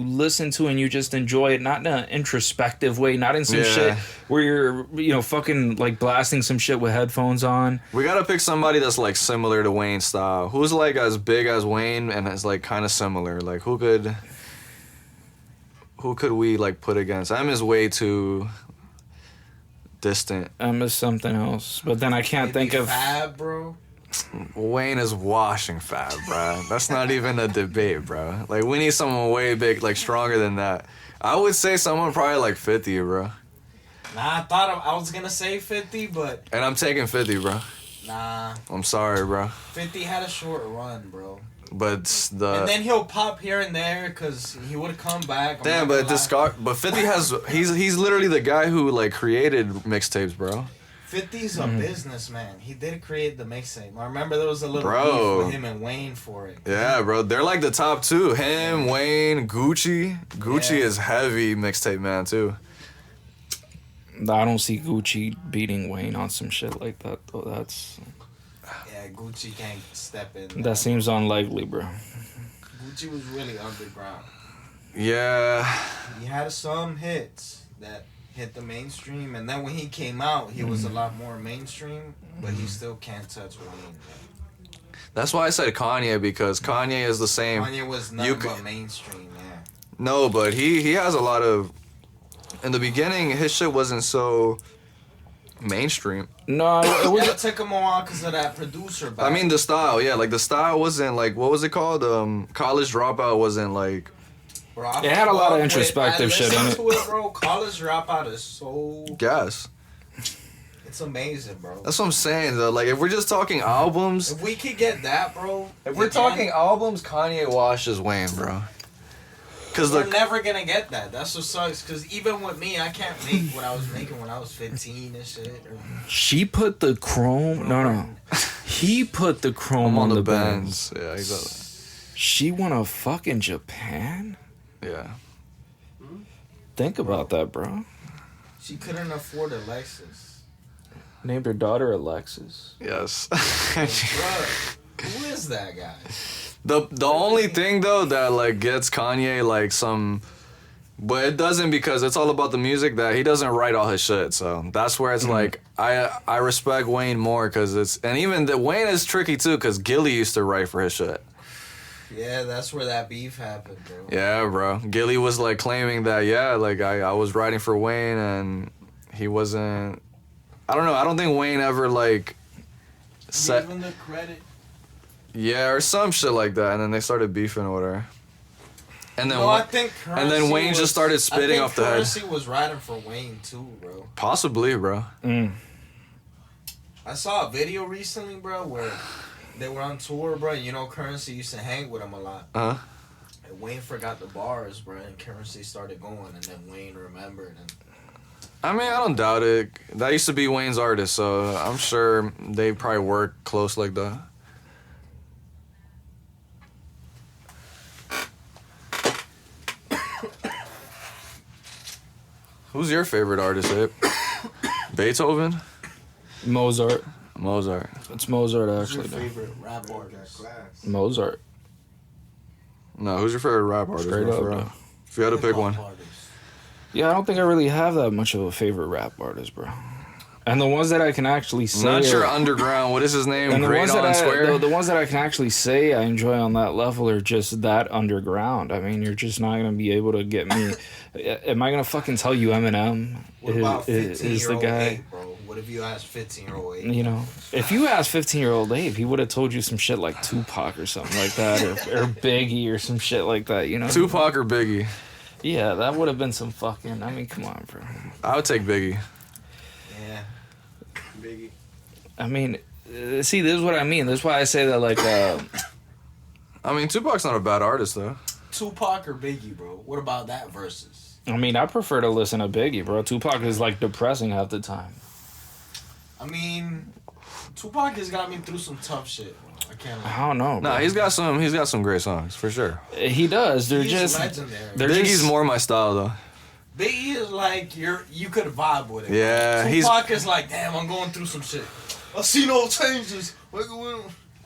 listen to and you just enjoy it, not in an introspective way, not in some Yeah. shit where you're fucking like blasting some shit with headphones on. We gotta pick somebody that's like similar to Wayne's style. Who's like as big as Wayne and is like kind of similar. Like who could we like put against? M is way too distant. Is something else, but then I can't think of. Fab, bro. Wayne is washing Fab, bro. That's not even a debate, bro. Like we need someone way big, like stronger than that. I would say someone probably like 50, bro. Nah, I was gonna say 50, but And I'm taking 50, bro. nah, I'm sorry, bro. 50 had a short run, bro. But And then he'll pop here and there because he would come back. I'm damn, not but gonna lie. but 50 has he's literally the guy who like created mixtapes, bro. 50's a businessman. He did create the mixtape. I remember there was a little Bro. beef with him and Wayne for it. Yeah, bro. They're like the top two. Him, Wayne, Gucci. Gucci Yeah. is heavy mixtape man too. I don't see Gucci beating Wayne on some shit like that though. Yeah, Gucci can't step in. That seems unlikely, bro. Gucci was really underground. Yeah. He had some hits that hit the mainstream, and then when he came out, he was a lot more mainstream, but he still can't touch Wayne. That's why I said Kanye, because Kanye is the same. Kanye was nothing but mainstream, yeah. No, but he has a lot of... In the beginning, his shit wasn't so mainstream. No, it was. It took him a while because of that producer. I mean, the style, yeah. Like, the style wasn't, like... What was it called? College Dropout wasn't, like... Bro, It had a lot of introspective shit in it. Bro. College Dropout is so... Gas. It's amazing, bro. That's what I'm saying, though. Like, if we're just talking albums... If we could get that, bro... If we're talking albums, Kanye washes Wayne, bro. Cause we're never gonna get that. That's what sucks. Cause even with me, I can't make what I was making when I was 15 and shit. She put the chrome. No. He put the chrome on the Benz. Yeah, exactly. She went to fucking Japan? Yeah. Think about that, bro. She couldn't afford a Lexus. Named her daughter Alexis. Yes. Bro, who is that guy? The only thing though that like gets Kanye like some, but it doesn't, because it's all about the music, that he doesn't write all his shit. So that's where it's like I respect Wayne more, because it's, and even the Wayne is tricky too, because Gilly used to write for his shit. Yeah, that's where that beef happened, bro. Yeah, bro. Gilly was like claiming that, yeah, like I was writing for Wayne and he wasn't. I don't know. I don't think Wayne ever like Give him the credit. Yeah, or some shit like that, and then they started beefing or whatever. And then I think Wayne just started spitting off the head. Currency was writing for Wayne too, bro. Possibly, bro. I saw a video recently, bro, where they were on tour, bro. You know, Currency used to hang with him a lot. And Wayne forgot the bars, bro, and Currency started going, and then Wayne remembered. And I mean, I don't doubt it. That used to be Wayne's artist, so I'm sure they probably work close like that. Who's your favorite artist, Ape? Beethoven? Mozart. Mozart. It's Mozart, who's your actually. favorite rap artist? Mozart. No, who's your favorite rap artist? Straight bro, up, for real? bro. If you had to pick one. Yeah, I don't think I really have that much of a favorite rap artist, bro. And the ones that I can actually say... Not your underground. What is his name? And the Great ones on that Square? the ones that I can actually say I enjoy on that level are just that underground. I mean, you're just not going to be able to get me... Am I going to fucking tell you Eminem What about is the guy? Ape, bro? What if you asked 15-year-old Ape? You know, if you asked 15-year-old Abe, he would have told you some shit like Tupac or something like that, or Biggie or some shit like that, you know? Tupac or Biggie? Yeah, that would have been some fucking... I mean, come on, bro. I would take Biggie. Yeah. Biggie. I mean, see, this is what I mean. This is why I say that, like... I mean, Tupac's not a bad artist, though. Tupac or Biggie, bro? What about that versus? I mean, I prefer to listen to Biggie, bro. Tupac is, like, depressing half the time. I mean, Tupac has got me through some tough shit, bro. I don't know, bro. Nah, he's got some great songs, for sure. He does. They're He's just... legendary. Biggie's more my style, though. Biggie is like, you could vibe with it. Yeah, Tupac is like, damn, I'm going through some shit. I see no changes.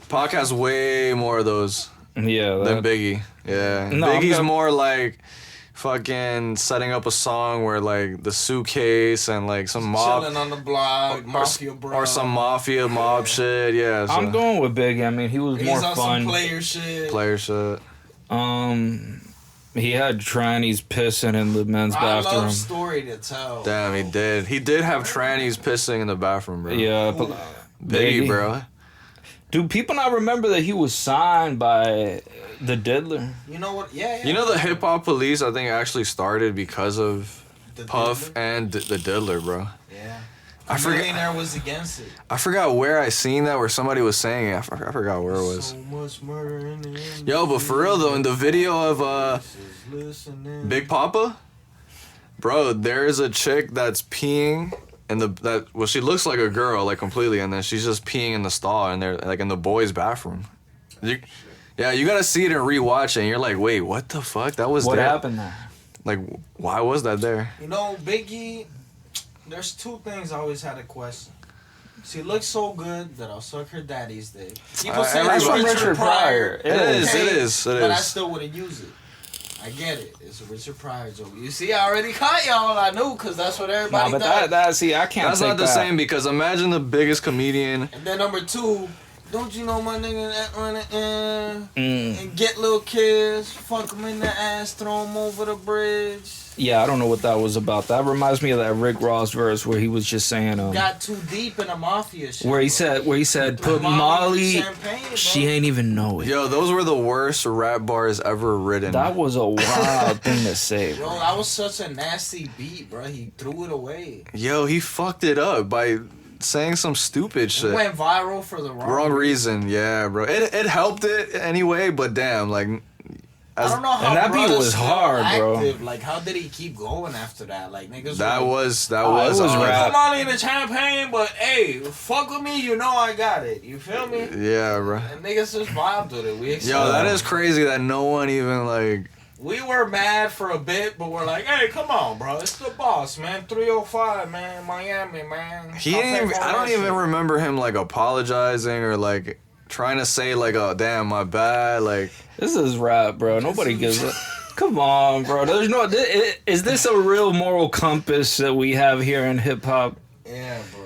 Pac has way more of those than Biggie. Yeah. No, Biggie's more like fucking setting up a song where like the suitcase and like some mob chilling on the block, mafia bro, or some mafia mob shit. Yeah. So. I'm going with Biggie. I mean, he was more He's on fun. some player shit. He had trannies pissing in the men's bathroom. I love story to tell. Damn, he did. He did have trannies pissing in the bathroom, bro. Yeah, Biggie, bro. Do people not remember that he was signed by the Diddler? You know what? Yeah. You know the Hip Hop Police, I think, actually started because of The Puff Diddler? and the Diddler, bro. Yeah. I forget. Millionaire was against it. I forgot where I seen that, where somebody was saying it. I forgot where it was. So much murder in the Yo, but for real though, in the video of Big Papa, bro, there is a chick that's peeing well, she looks like a girl, like completely, and then she's just peeing in the stall, and they're like in the boys' bathroom. You gotta see it and rewatch it, and you're like, wait, what the fuck? That was What there? happened there? Like, why was that there? You know, Biggie, there's two things I always had a question. She looks so good that I'll suck her daddy's dick. People say that's from Richard Pryor. It is. But I still wouldn't use it. I get it. It's a Richard Pryor joke. You see, I already caught y'all. I knew because that's what everybody but does. see, I can't. That's not the same because imagine the biggest comedian. And then number two, don't you know my nigga that run it and get little kids, fuck them in the ass, throw them over the bridge. Yeah, I don't know what that was about. That reminds me of that Rick Ross verse where he was just saying, got too deep in the mafia shit. Where he said, put Molly, she ain't even know it. Yo, those were the worst rap bars ever written. That was a wild thing to say, bro. That was such a nasty beat, bro. He threw it away. Yo, he fucked it up by saying some stupid shit. It went viral for the wrong reason. Yeah, bro. It helped it anyway, but damn, like. I don't know how. And that beat was hard, active. Bro. Like, how did he keep going after that? Like, niggas. That was rap. Put Molly in the champagne, but hey, fuck with me, you know I got it. You feel me? Yeah, bro. And niggas just vibed with it. Yo, that is crazy that no one even like. We were mad for a bit, but we're like, hey, come on, bro. It's the boss, man. 305, man. Miami, man. I don't even remember him like apologizing or like trying to say like, oh damn, my bad. Like this is rap, bro. Nobody gives a. Come on, bro. There's no. Is this a real moral compass that we have here in hip hop? Yeah, bro.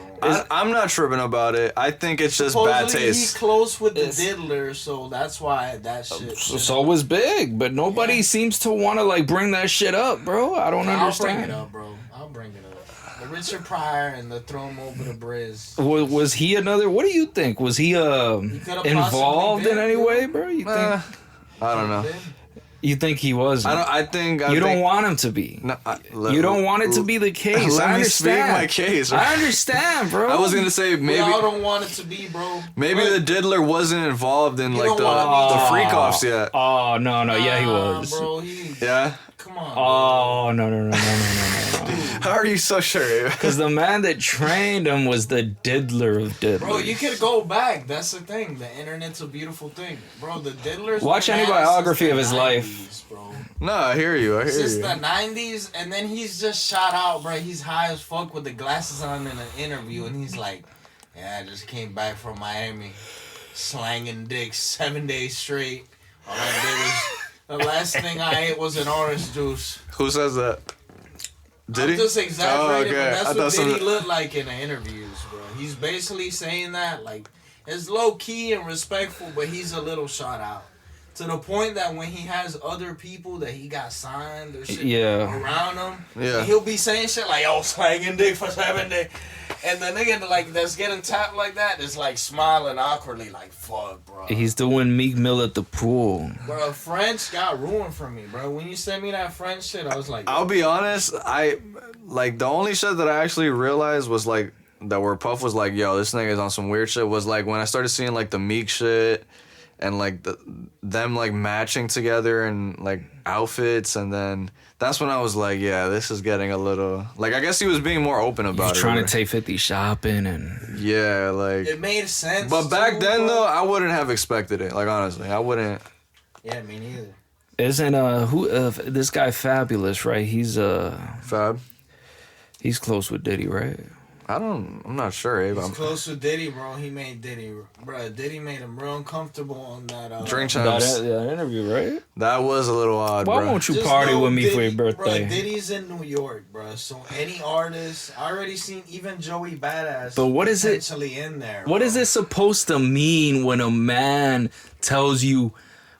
I'm not tripping about it. I think it's just supposedly bad taste. He's close with the diddler, so that's why that shit. So was Big, but nobody seems to want to like bring that shit up, bro. I don't understand. I'll bring it up, bro. I'll bring it up. The Richard Pryor and the throw him over the bridge. Was he another? What do you think? Was he involved in any way, bro? You think? I don't know. You think he wasn't? I think you don't want him to be. No, you don't want it to be the case. Let I me understand. speak my case. Right? I understand, bro. I was gonna say maybe. We all don't want it to be, bro. Maybe the diddler wasn't involved in like the freak offs yet. Oh no, yeah, he was. Bro, yeah. Come on. Oh no. How are you so sure? Because the man that trained him was the diddler of diddlers. Bro, you could go back. That's the thing. The internet's a beautiful thing, bro. The diddlers. Watch any biography of his life, bro. No, I hear you. Since the 90s, and then he's just shot out, bro. He's high as fuck with the glasses on in an interview, and he's like, "Yeah, I just came back from Miami, slanging dicks 7 days straight. All I did was the last thing I ate was an orange juice." Who says that? Did I'm just exaggerating, but that's what Diddy something... looked like in the interviews, bro. He's basically saying that, like, it's low key and respectful, but he's a little shot out. To the point that when he has other people that he got signed or shit around him, he'll be saying shit like, "Yo, slanging dick for 7 days." And the nigga like that's getting tapped like that is like smiling awkwardly, like, fuck, bro. He's doing Meek Mill at the pool. Bro, French got ruined for me, bro. When you sent me that French shit, I was like, I'll be honest, the only shit that I actually realized was like that where Puff was like, yo, this nigga's on some weird shit was like when I started seeing like the Meek shit and like them like matching together and like outfits, and then that's when I was like, yeah, this is getting a little like I guess he was being more open about it. He's trying to take 50 shopping and yeah, like it made sense. But back then though, I wouldn't have expected it. Like honestly, I wouldn't. Yeah, me neither. Isn't this guy Fabulous, right? He's Fab. He's close with Diddy, right? I'm not sure, Abe. He's close with Diddy, bro. He made Diddy, bro. Diddy made him real uncomfortable on that Drink Champs. That interview, right? That was a little odd, Why bro. won't you party with me for your birthday? Bro, Diddy's in New York, bro. So any artist, I already seen even Joey Badass. But what is it? In there. What is it supposed to mean when a man tells you,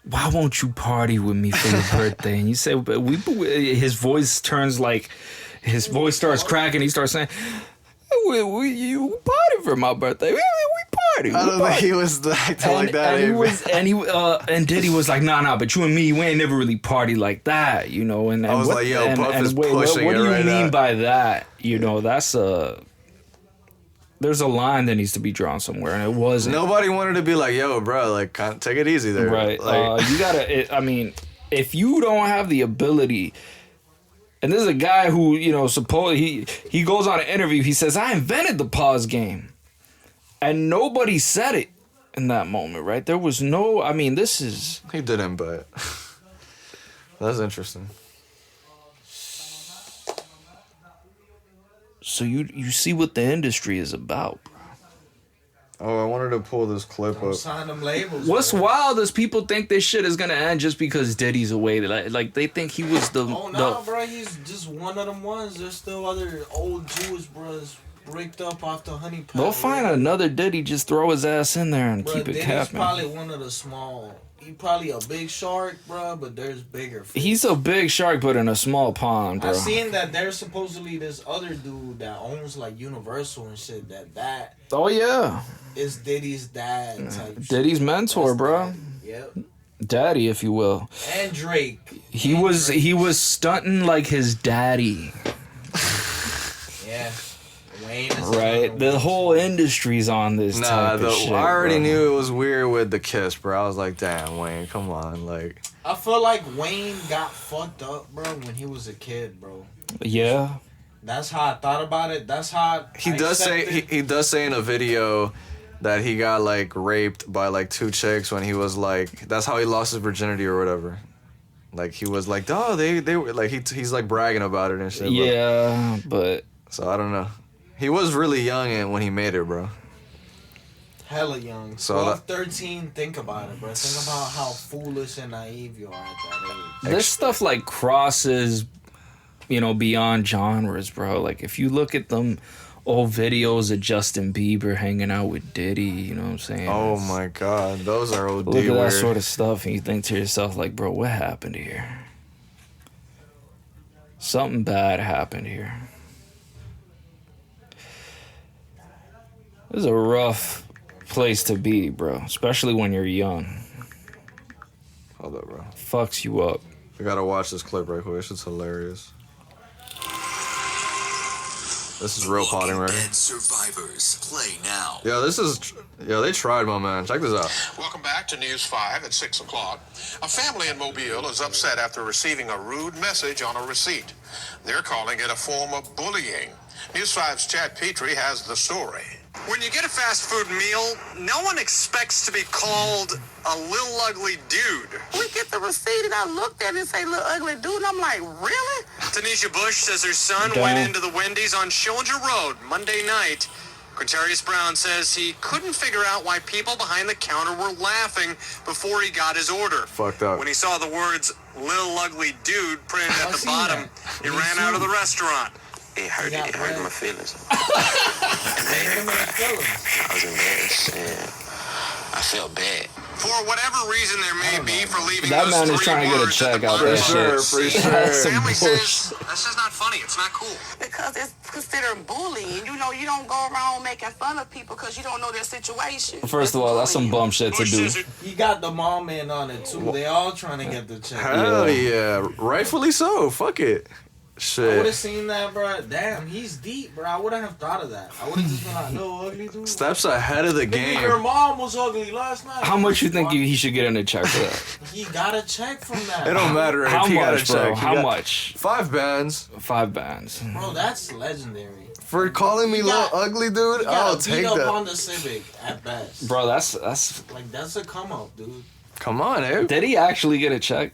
"Why won't you party with me for your birthday?" And you say, "But his voice turns like, his voice starts cracking. He starts saying, you party for my birthday. We party. I don't think he was acting like that. And Diddy was like, nah, but you and me, we ain't never really party like that, you know. And I was like, yo, Puff is pushing what it do you right mean now. by that? You know, that's there's a line that needs to be drawn somewhere, and it wasn't. Nobody wanted to be like, yo, bro, like, take it easy there. Right. Like, you gotta. I mean, if you don't have the ability. And this is a guy who, you know, he goes on an interview. He says, "I invented the pause game." And nobody said it in that moment, right? There was no, I mean, this is... He didn't, but that's interesting. So you see what the industry is about, bro. Oh, I wanted to pull this clip Don't up. sign them labels. What's bro. wild is people think this shit is gonna end just because Diddy's away. Like they think he was the. Oh no, bro, he's just one of them ones. There's still other old Jewish bros rigged up off the honey pot. They'll find another Diddy, just throw his ass in there and Bro, keep it Diddy's capping. probably one of the small. He probably a big shark, bro, but there's bigger fish. He's a big shark, but in a small pond, bro. I seen that there's supposedly this other dude that owns like Universal and shit. That Oh yeah, is Diddy's dad type. shit. Diddy's mentor, That's bro. Daddy. Yep. Daddy, if you will. And Drake. He was stunting like his daddy, Yeah. Wayne is right? another The one. whole industry's on this Nah, type of shit. I already bro. knew it was weird with the kiss, bro. I was like, damn, Wayne, come on, like. I feel like Wayne got fucked up, bro, when he was a kid, bro. Yeah, That's how I thought about it. That's how He I does say accepted- he does say in a video that he got like raped by like 2 chicks when he was like, that's how he lost his virginity or whatever. Like he was like, oh, they were like he's like bragging about it and shit. yeah, but So I don't know. He was really young and when he made it, bro. hella young. So 12, 13, think about it, bro. Think about how foolish and naive you are at that age. this stuff like crosses, beyond genres, bro. Like if you look at them old videos of Justin Bieber hanging out with Diddy, you know what I'm saying? Oh It's- my god, those are OD Look at that weird. sort of stuff, and you think to yourself, like, bro, what happened here? Something bad happened here. This is a rough place to be, bro, especially when you're young. Hold up, bro. Fucks you up. We gotta watch this clip right quick. This is hilarious. This is real potting right here. Dead survivors play now. Yeah, they tried, my man. Check this out. Welcome back to News 5 at 6 o'clock. A family in Mobile is upset after receiving a rude message on a receipt. They're calling it a form of bullying. News 5's Chad Petrie has the story. When you get a fast food meal, no one expects to be called a little ugly dude. We get the receipt and I looked at it and say, "Little ugly dude," and I'm like, really? Tanisha Bush says her son Damn. went into the Wendy's on Schillinger Road Monday night. Quintarius Brown says he couldn't figure out why people behind the counter were laughing before he got his order. Fucked up. When he saw the words "little ugly dude" printed I at the seen bottom, that. he Me ran too. out of the restaurant. It hurt. got It hurt red. my feelings. Him and his feelings. I was embarrassed. And I felt bad. For whatever reason there may be for leaving That those man is 3 trying to get a words at check the out bottom that of For the sure, shit. for receipt. sure. Some Family bullshit. says that's just not funny. It's not cool. Because it's considered bullying. You know, you don't go around making fun of people because you don't know their situation. First of all, that's some bum shit to Bush do. says He got the mom in on it too. They all trying to get the check. Hell yeah. Rightfully so. Fuck it. I would have Shit. seen that, bro. Damn, he's deep, bro. I wouldn't have thought of that. I would have just been like, "No, ugly dude." Steps ahead of the Nigga, your game. mom was ugly last night. How much you think he should get in a check for that? He got a check from that. It don't matter if How he got a much, bro? check. He How got much? 5 bands. 5 bands. Bro, that's legendary. For calling me He little got- ugly dude, He got I'll beat take up that. on the Civic at best. Bro, that's. Like that's a come up, dude. Come on, eh? Did he actually get a check?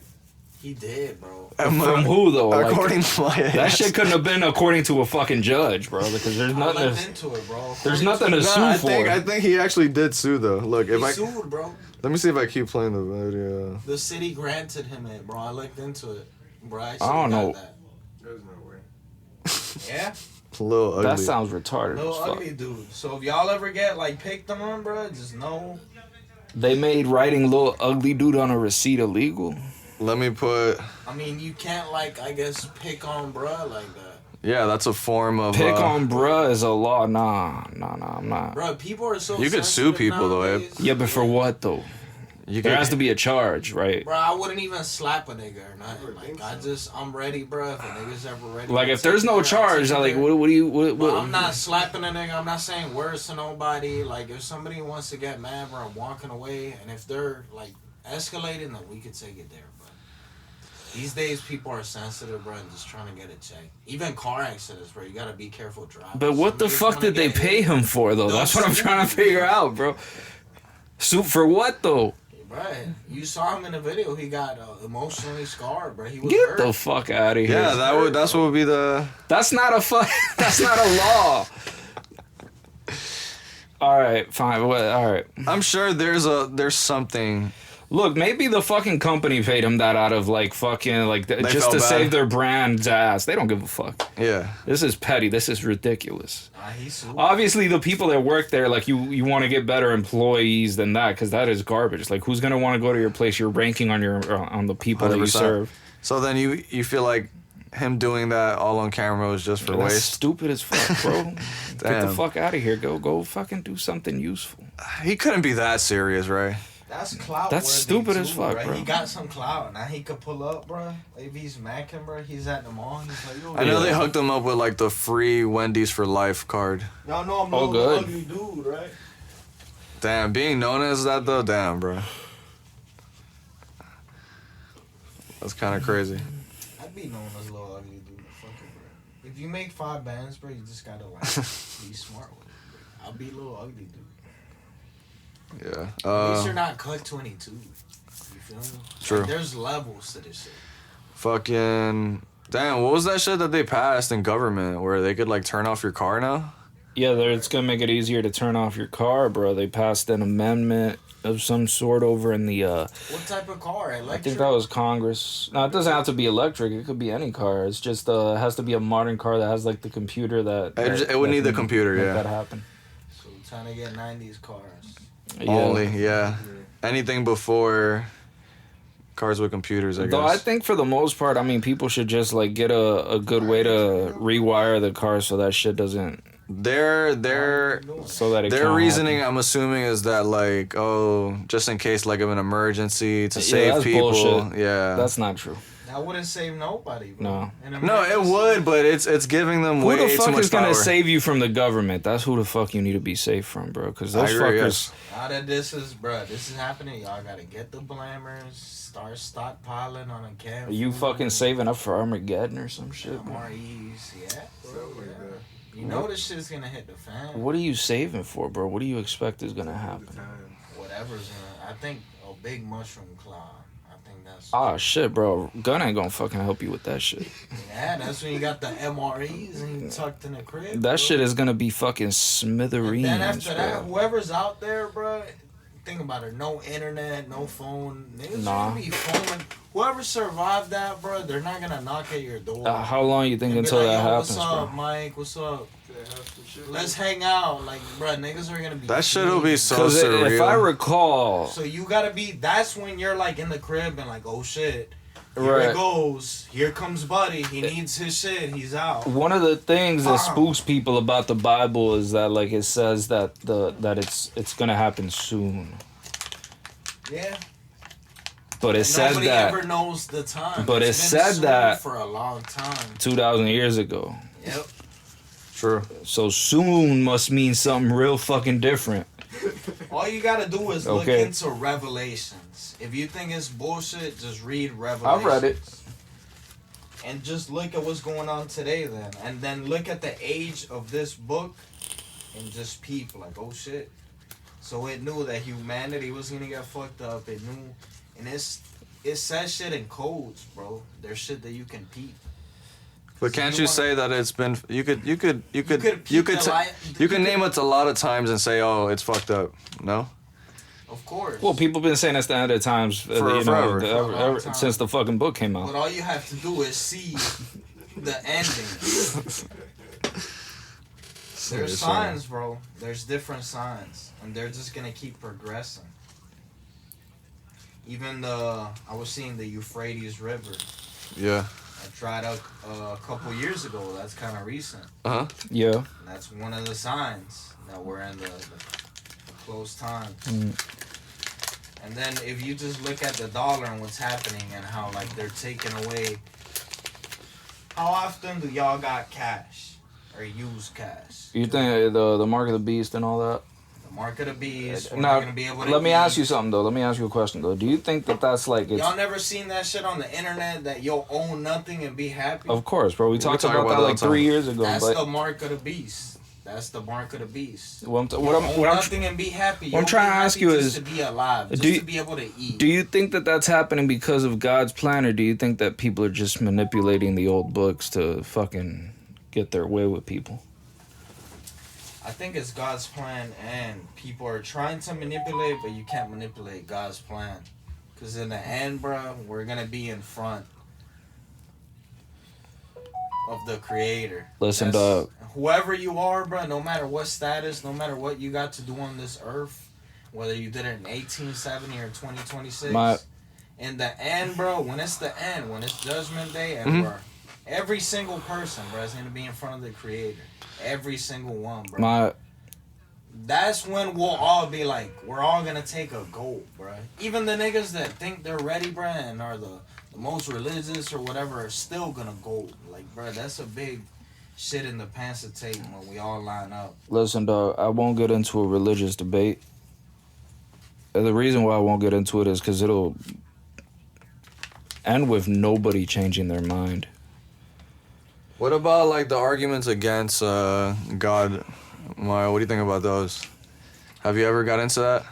He did, bro. From who though? Like, According to my that ass. shit couldn't have been according to a fucking judge, bro. Because there's I nothing. looked To, into it, bro. there's nothing to Nah, sue I for. think he actually did sue though. Look, if He I sued, bro. let me see if I keep playing the video. The city granted him it, bro. I looked into it, bro. I don't know. That. Yeah, Little ugly. That sounds retarded. little as fuck. ugly dude. So if y'all ever get like picked on, bro, just know. They made writing little ugly dude on a receipt illegal. Let me put. I mean, you can't like I guess pick on bruh like that, Yeah, that's a form of. Pick on bruh is a law. Nah, I'm not. bro. People are so. You could sue sensitive people, though, Abe. nowadays. Yeah, but for what though? You There could- has to be a charge, right? Bro, I wouldn't even slap a nigga or nothing. Like, I'm ready, bro. If a nigga's ever ready. Like to if there's take no it, I'll charge, take like it. what do you? What? Bro, I'm not slapping a nigga. I'm not saying words to nobody. Like, if somebody wants to get mad, bro, I'm walking away. And if they're, like, escalating, then we could take it there, bro. These days, people are sensitive, bro, and just trying to get a check. Even car accidents, bro, you gotta be careful driving. But what the Some niggas fuck wanna did they get pay hit. him for though? No, That's what I'm sue trying to you, figure bro. out, bro. Suit for what though? Bruh, you saw him in the video. He got emotionally scarred, bro. He was Get hurt. the fuck out of here. Yeah, that's what would be the. That's not a That's not a law. All right, fine. All right. I'm sure there's something. Look, maybe the fucking company paid him that out of like fucking like just felt to bad. save their brand's ass. They don't give a fuck. Yeah. This is petty. This is ridiculous. He's sued. Obviously, the people that work there, like you want to get better employees than that because that is garbage. Like, who's gonna want to go to your place? You're ranking on the people that you 100%. serve. So then you feel like him doing that all on camera was just for That's waste. stupid as fuck, bro. Get the Damn. fuck out of here. Go fucking do something useful. He couldn't be that serious, right? That's clout. That's worthy stupid too, as fuck, bro. He got some clout. Now he could pull up, bro. If he's macking, bro, he's at the mall. He's like, yo, I know they hooked him up with like the free Wendy's for life card. y'all know I'm Oh, no good. ugly dude, right? Damn, being known as that though, damn, bro. That's kind of crazy. I'd be known as a little ugly dude. Fuck it, bro. If you make 5 bands, bro, you just gotta like be smart with it, bro. I'll be a little ugly dude. Yeah. At least you're not Cuck 22. You feel me? True. Like, there's levels to this shit. Fucking. Damn, what was that shit that they passed in government where they could like turn off your car now? Yeah, it's gonna make it easier to turn off your car, bro. They passed an amendment of some sort over in the. What type of car? Electric? I think that was Congress. No, it doesn't have to be electric. It could be any car. It's just it has to be a modern car that has like the computer that. It would need the can computer, make yeah. that happen. So we're trying to get 90s cars. Yeah. Only, yeah. Anything before cars with computers, I guess. Though I think for the most part, I mean, people should just like get a good way to rewire the car so that shit doesn't. Their So that it their can't reasoning, happen. I'm assuming, is that like, oh, just in case like of an emergency to save that's people. bullshit. Yeah. That's not true. That wouldn't save nobody, bro. No. No, it would, but it's giving them Who way the too fuck much is gonna power. save you from the government? That's who the fuck you need to be safe from, bro. Because those I agree, fuckers. yes. Now that this is happening, y'all gotta get the blammers, start stockpiling on a camp. Are you fucking saving up for Armageddon or some shit, bro? MREs, yeah, bro, yeah. You know this shit's gonna hit the fan. What are you saving for, bro? What do you expect is gonna happen? Whatever's gonna, I think a big mushroom cloud. I think that's. Ah, shit, bro. Gun ain't gonna fucking help you with that shit. Yeah, that's when you got the MREs and you tucked in the crib. That bro. shit is gonna be fucking And smithereens, then after that, bro. whoever's out there, bro, think about it. No internet, no phone. Niggas Nah. gonna be phoning. Whoever survived that, bro, they're not gonna knock at your door. How long you think And be until like, that "Yo, happens, what's up, bro? Mike? What's up? Let's hang out." Like, bro, niggas are gonna be. That shit'll be so Because surreal. if I recall, So you gotta be. That's when you're like in the crib and like, oh shit. Here Right. it goes. Here comes Buddy. He needs his shit. He's out. one of the things that spooks people about the Bible is that like it says that it's gonna happen soon, Yeah. but it says Nobody that ever knows the time. But It's it been said soon that- for a long time. 2,000 years ago. Yep. True. So soon must mean something real fucking different. All you gotta do is look Okay. into Revelations. If you think it's bullshit, just read Revelations. I've read it. And just look at what's going on today then. And then look at the age of this book and just peep like, oh shit. So it knew that humanity was gonna get fucked up. It knew, and it says shit in codes, bro. There's shit that you can peep. But So can't you you wanna- say that it's been? You could peep the light- you could name it a lot of times and say, oh, it's fucked up. No. Of course. Well, people been saying this the other times, Forever. ever, For a long time. since the fucking book came out. But all you have to do is see the ending. There's signs, bro. There's different signs, and they're just gonna keep progressing. Even I was seeing the Euphrates River. Yeah. I tried out a couple years ago. That's kind of recent. Uh huh. Yeah. And that's one of the signs that we're in the close time. And then if you just look at the dollar and what's happening and how like they're taking away. How often do y'all got cash or use cash? You think the mark of the beast and all that? The mark of the beast. We're Now, not gonna be able to. let me eat. ask you something though. Let me ask you a question though. Do you think that that's like it's? Y'all never seen that shit on the internet that you'll own nothing and be happy? Of course, bro. We talked talk about about that that like all the time. 3 years ago. That's But the mark of the beast. That's the mark of the beast. What Own nothing and be happy. What I'm trying to ask you is, to be alive, just to be able to eat. Do you think that that's happening because of God's plan, or do you think that people are just manipulating the old books to fucking get their way with people? I think it's God's plan, and people are trying to manipulate, but you can't manipulate God's plan. Because in the end, bro, we're going to be in front of the Creator. Listen, dog. Whoever you are, bro, no matter what status, no matter what you got to do on this earth, whether you did it in 1870 or 2026, in the end, bro, when it's the end, when it's Judgment Day, and bro, every single person, bro, is going to be in front of the Creator. Every single one, bro. That's when we'll all be like, we're all going to take a gold, bro. Even the niggas that think they're ready, bro, and are the most religious or whatever are still going to go. Like, bro, that's a big shit in the pants to take when we all line up. Listen, dog, I won't get into a religious debate. And the reason why I won't get into it is because it'll end with nobody changing their mind. What about like the arguments against God? Mario, what do you think about those? Have you ever got into that?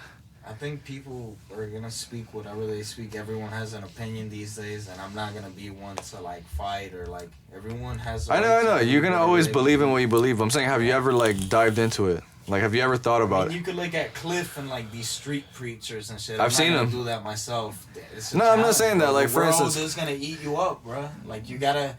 I think people are gonna speak whatever they speak. Everyone has an opinion these days, and I'm not gonna be one to like fight or like everyone has. I know. You're gonna always believe in what you believe. I'm saying, have you ever like dived into it? Like, have you ever thought about it? You could look at Cliff and like these street preachers and shit. I've seen them do that myself. No, I'm not saying that. Like, for instance, the world is gonna eat you up, bro. Like you gotta.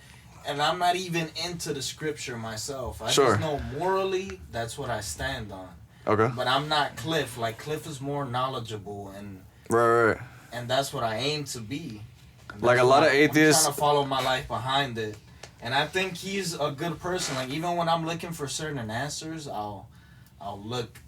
And I'm not even into the scripture myself. I just know morally, that's what I stand on. Okay. But I'm not Cliff. Like, Cliff is more knowledgeable, and right. And that's what I aim to be. Like, a lot of atheists... I'm trying to follow my life behind it. And I think he's a good person. Like, even when I'm looking for certain answers, I'll look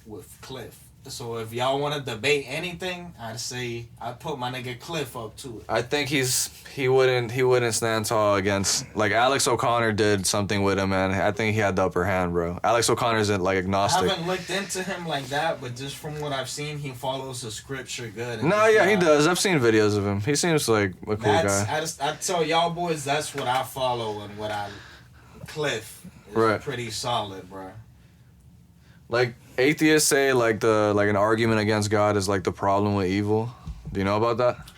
with Cliff. So if y'all want to debate anything, I'd say I'd put my nigga Cliff up to it. I think he wouldn't stand tall against, like, Alex O'Connor did something with him, and I think he had the upper hand, bro. Alex O'Connor's like agnostic. I haven't looked into him like that, but just from what I've seen, he follows the scripture good. No, yeah, he does. I've seen videos of him. He seems like a cool guy. I tell y'all boys, that's what I follow, and what Cliff is pretty solid, bro. Like, atheists say like an argument against God is like the problem with evil. Do you know about that?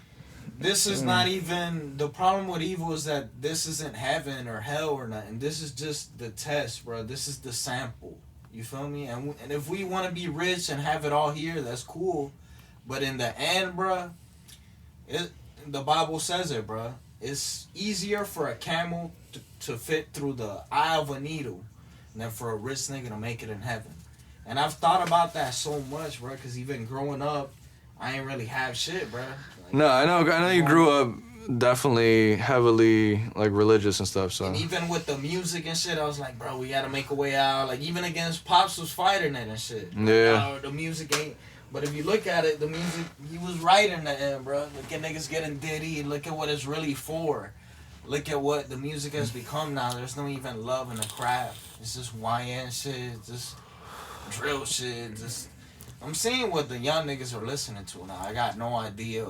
This is not even the problem with evil. Is that this isn't heaven or hell or nothing. This is just the test, bro. This is the sample. You feel me? And if we want to be rich and have it all here, that's cool. But in the end, bro, the Bible says it, bro. It's easier for a camel to fit through the eye of a needle than for a rich nigga to make it in heaven. And I've thought about that so much, bro, because even growing up, I ain't really have shit, bro. Like, no, I know you grew up definitely heavily, like, religious and stuff, so. And even with the music and shit, I was like, bro, we gotta make a way out. Like, even against Pops was fighting it and shit. Yeah. The music ain't... But if you look at it, the music, he was right in the end, bro. Look at niggas getting Diddy. Look at what it's really for. Look at what the music has become now. There's no even love in the craft. It's just YN shit, just... drill shit, just I'm seeing what the young niggas are listening to now. I got no idea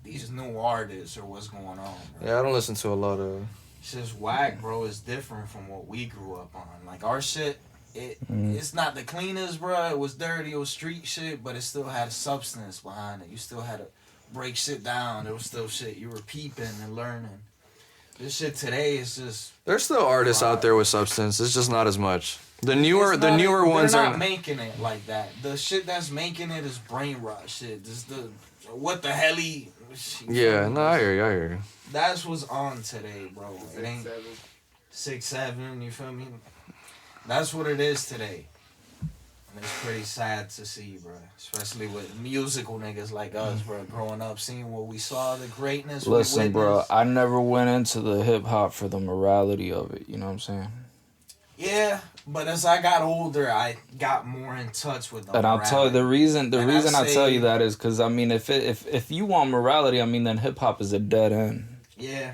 these new artists or what's going on, bro. Yeah, I don't listen to a lot of... It's just whack, bro. It's different from what we grew up on. Like, our shit, it's not the cleanest, bro. It was dirty, it was street shit, but it still had substance behind it. You still had to break shit down. There was still shit you were peeping and learning. This shit today is just... There's still artists out there with substance. It's just not as much. The newer ones they're are not making it like that. The shit that's making it is brain rot shit. Just what the hell he... Yeah, no, I hear you. That's what's on today, bro. It ain't 6'7", you feel me? That's what it is today. And it's pretty sad to see, bro. Especially with musical niggas like us, bro. Growing up, seeing what we saw, the greatness. Listen, bro, I never went into the hip hop for the morality of it. You know what I'm saying? Yeah, but as I got older, I got more in touch with them. And I'll tell you the reason I tell you that is because I mean, if you want morality, I mean, then hip hop is a dead end. Yeah.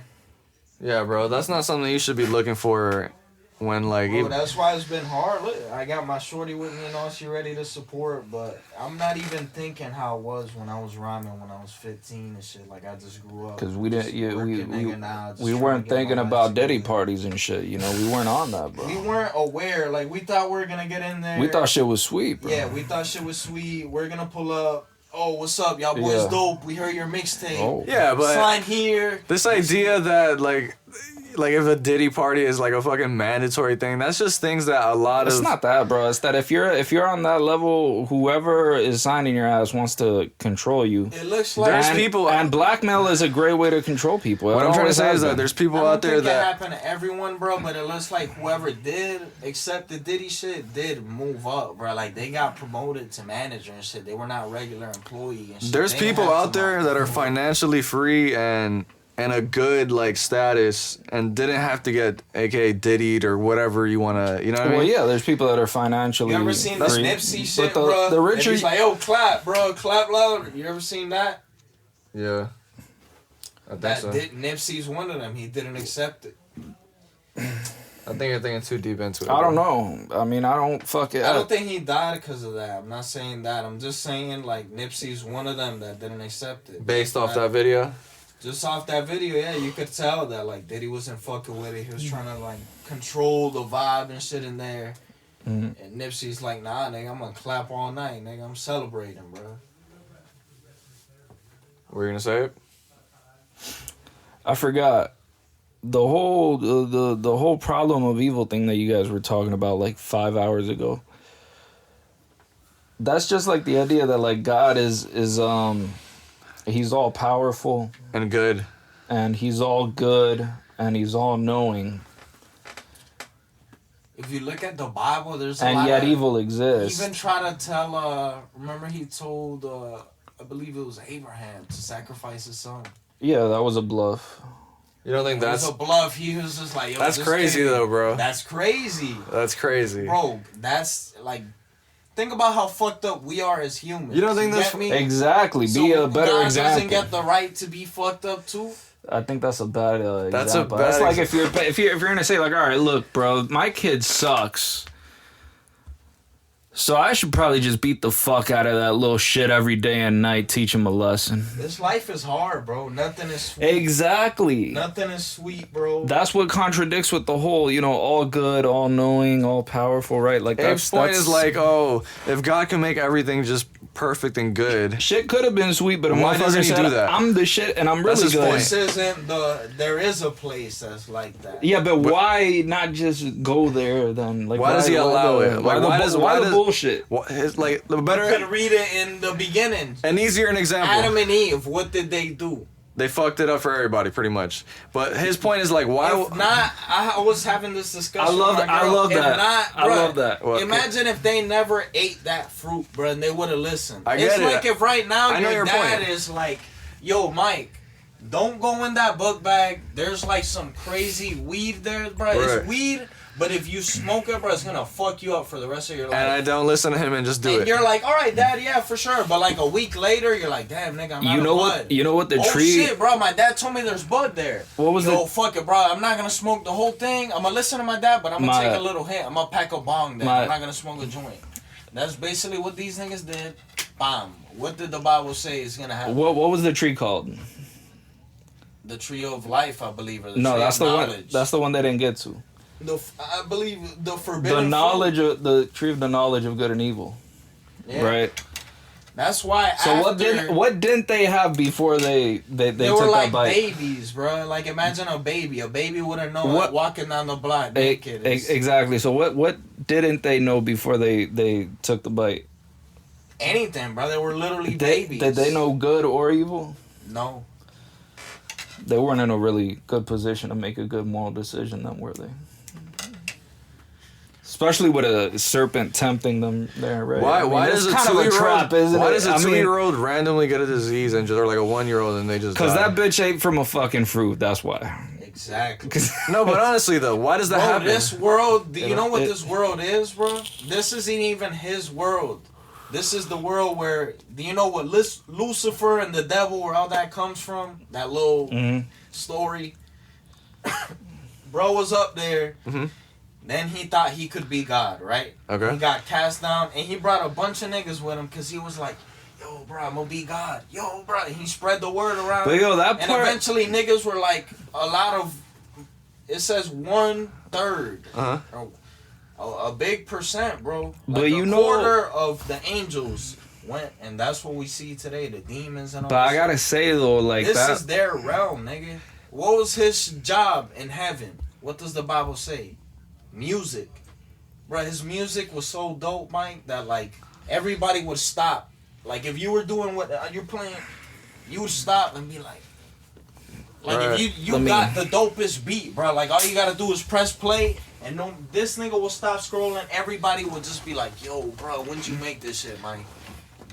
Yeah, bro, that's not something you should be looking for when like Bro, even, that's why it's been hard. Look, I got my shorty with me and all. She ready to support, but I'm not even thinking how it was when I was rhyming when I was 15 and shit. Like I just grew up. Because we didn't, yeah, we we weren't thinking about Diddy parties and shit. You know, we weren't on that, bro. We weren't aware. Like we thought we were gonna get in there. We thought shit was sweet, bro. Yeah, we thought shit was sweet. We're gonna pull up. Oh, what's up, y'all boys? Yeah. Dope. We heard your mixtape. Oh. yeah, but Sign here. this idea that like if a Diddy party is like a fucking mandatory thing, that's just things that a lot It's of not that, bro. It's that if you're on that level, whoever is signing your ass wants to control you. It looks like There's and, people- and blackmail is a great way to control people. what I'm trying to say is that there's there's people I don't out there think it that happened to everyone, bro, but it looks like whoever did accept the Diddy shit did move up, bro. Like they got promoted to manager and shit. They were not regular employee and shit. there's They people had out to there that are financially free and a good like status and didn't have to get aka Diddy'd or whatever you want to, you know what I well, mean? yeah, there's people that are financially. You ever seen this free. Nipsey shit, But bro? the And richer, he's like, yo, clap, bro, clap loud. You ever seen that? Yeah. I think That so. Nipsey's one of them. He didn't accept it. I think you're thinking too deep into it. I don't bro. know. I mean, I don't fuck it. I don't think he died because of that. I'm not saying that. I'm just saying like Nipsey's one of them that didn't accept it. Based off that video? Just off that video, yeah, you could tell that like Diddy wasn't fucking with it. He was trying to like control the vibe and shit in there. Mhm. And Nipsey's like, nah, nigga, I'm gonna clap all night, nigga. I'm celebrating, bro. Were you gonna say it? I forgot the whole the whole problem of evil thing that you guys were talking about like 5 hours ago. That's just like the idea that like God is he's all powerful And good. and he's all good and he's all knowing, If you look at the Bible, there's a and lot yet of, evil exists. even try to tell. Remember he told, I believe it was Abraham to sacrifice his son. Yeah, that was a bluff. You don't think It was that's a bluff. He was just like, yo, that's this crazy nigga- though, bro? That's crazy. That's crazy. Bro, that's like, think about how fucked up we are as humans. You don't think this- get me? Exactly. So Be a better God example. doesn't get the right to be fucked up too. I think that's a bad That's a example. bad That's like if you're gonna say like, all right, look, bro, my kid sucks, so I should probably just beat the fuck out of that little shit every day and night, teach him a lesson. This life is hard, bro. Nothing is sweet. Exactly. Nothing is sweet, bro. That's what contradicts with the whole, all good, all knowing, all powerful, right? Like Abe's point is like, oh, if God can make everything just perfect and good, shit could have been sweet, but a Why motherfucker doesn't he said, do that? I'm the shit and I'm That's really his good. point. This isn't there is a place that's like that. Yeah, but why not just go there then? Like, Why does he allow it? Why, Like, why the does- bullshit? it's like the You better could read it in the beginning. an easier an example. Adam and Eve, what did they do? They fucked it up for everybody, pretty much. But his point is like, why? If not, I was having this discussion. I love with my that. I girl. love If that. Not, I bruh, love that. Well, imagine if they never ate that fruit, bro, and they would have listened. I It's get it. like if right now I know your your dad point. is like, "Yo, Mike, don't go in that book bag. There's like some crazy weed there, bro. Right. It's weed, but if you smoke it, bro, it's gonna fuck you up for the rest of your life." and I don't listen to him and just do And it. you're like, all right, Dad, yeah, for sure. But like a week later, you're like, damn, nigga, I'm out You know of what? bud. You know what the Oh tree? shit, bro, my dad told me there's bud there. What was Yo, the? fuck it, bro. I'm not gonna smoke the whole thing. I'm gonna listen to my dad, but I'm gonna take a little hit. I'm gonna pack a bong then. I'm not gonna smoke a joint. That's basically what these niggas did. Bam. What did the Bible say is gonna happen? What was the tree called? The tree of life, I believe, or the No, tree that's of the one. knowledge. That's the one they didn't get to. I believe the forbidden The knowledge of the tree of the knowledge of good and evil. fruit. Yeah. Right. That's why. So after, what didn't they have before they They took were that like bite? babies, bro. Like imagine a baby. A baby wouldn't know What- walking down the block naked. Exactly. So what didn't they know before they took the bite? Anything, bro. They were literally They, babies. did they know good or evil? No. They weren't in a really good position to make a good moral decision, then, were they? Especially with a serpent tempting them there, right? Why? I mean, Why it's does a kind of a 2-year-old? trap, isn't Why it? does a I mean, 2-year-old randomly get a disease and just, or like a 1-year-old and they just? Because die? that bitch ate from a fucking fruit. That's why. Exactly. No, but honestly though, why does that Bro, happen? this world, do you know what It- this world is, bro? This isn't even his world. This is the world where, do you know what Lucifer and the devil, where all that comes from? That little Mhm. story. Bro was up there, Then he thought he could be God, right? Okay. He got cast down, and he brought a bunch of niggas with him because he was like, yo, bro, I'm gonna be God. Yo, bro. And he spread the word around. But yo, that and part... eventually niggas were like, a lot of, it says 1/3. Uh-huh. A big percent, bro. Like but you know... quarter of the angels went, and that's what we see today, the demons and all But I this gotta say, though, like this that... is their realm, nigga. What was his job in heaven? What does the Bible say? Music. Bro, his music was so dope, Mike, that, like, everybody would stop. Like, if you were doing what you're playing, you would stop and be like... Like, right. if you got the dopest beat, bro, like, all you gotta do is press play, and this nigga will stop scrolling, everybody would just be like, yo, bro, when did you make this shit, Mike?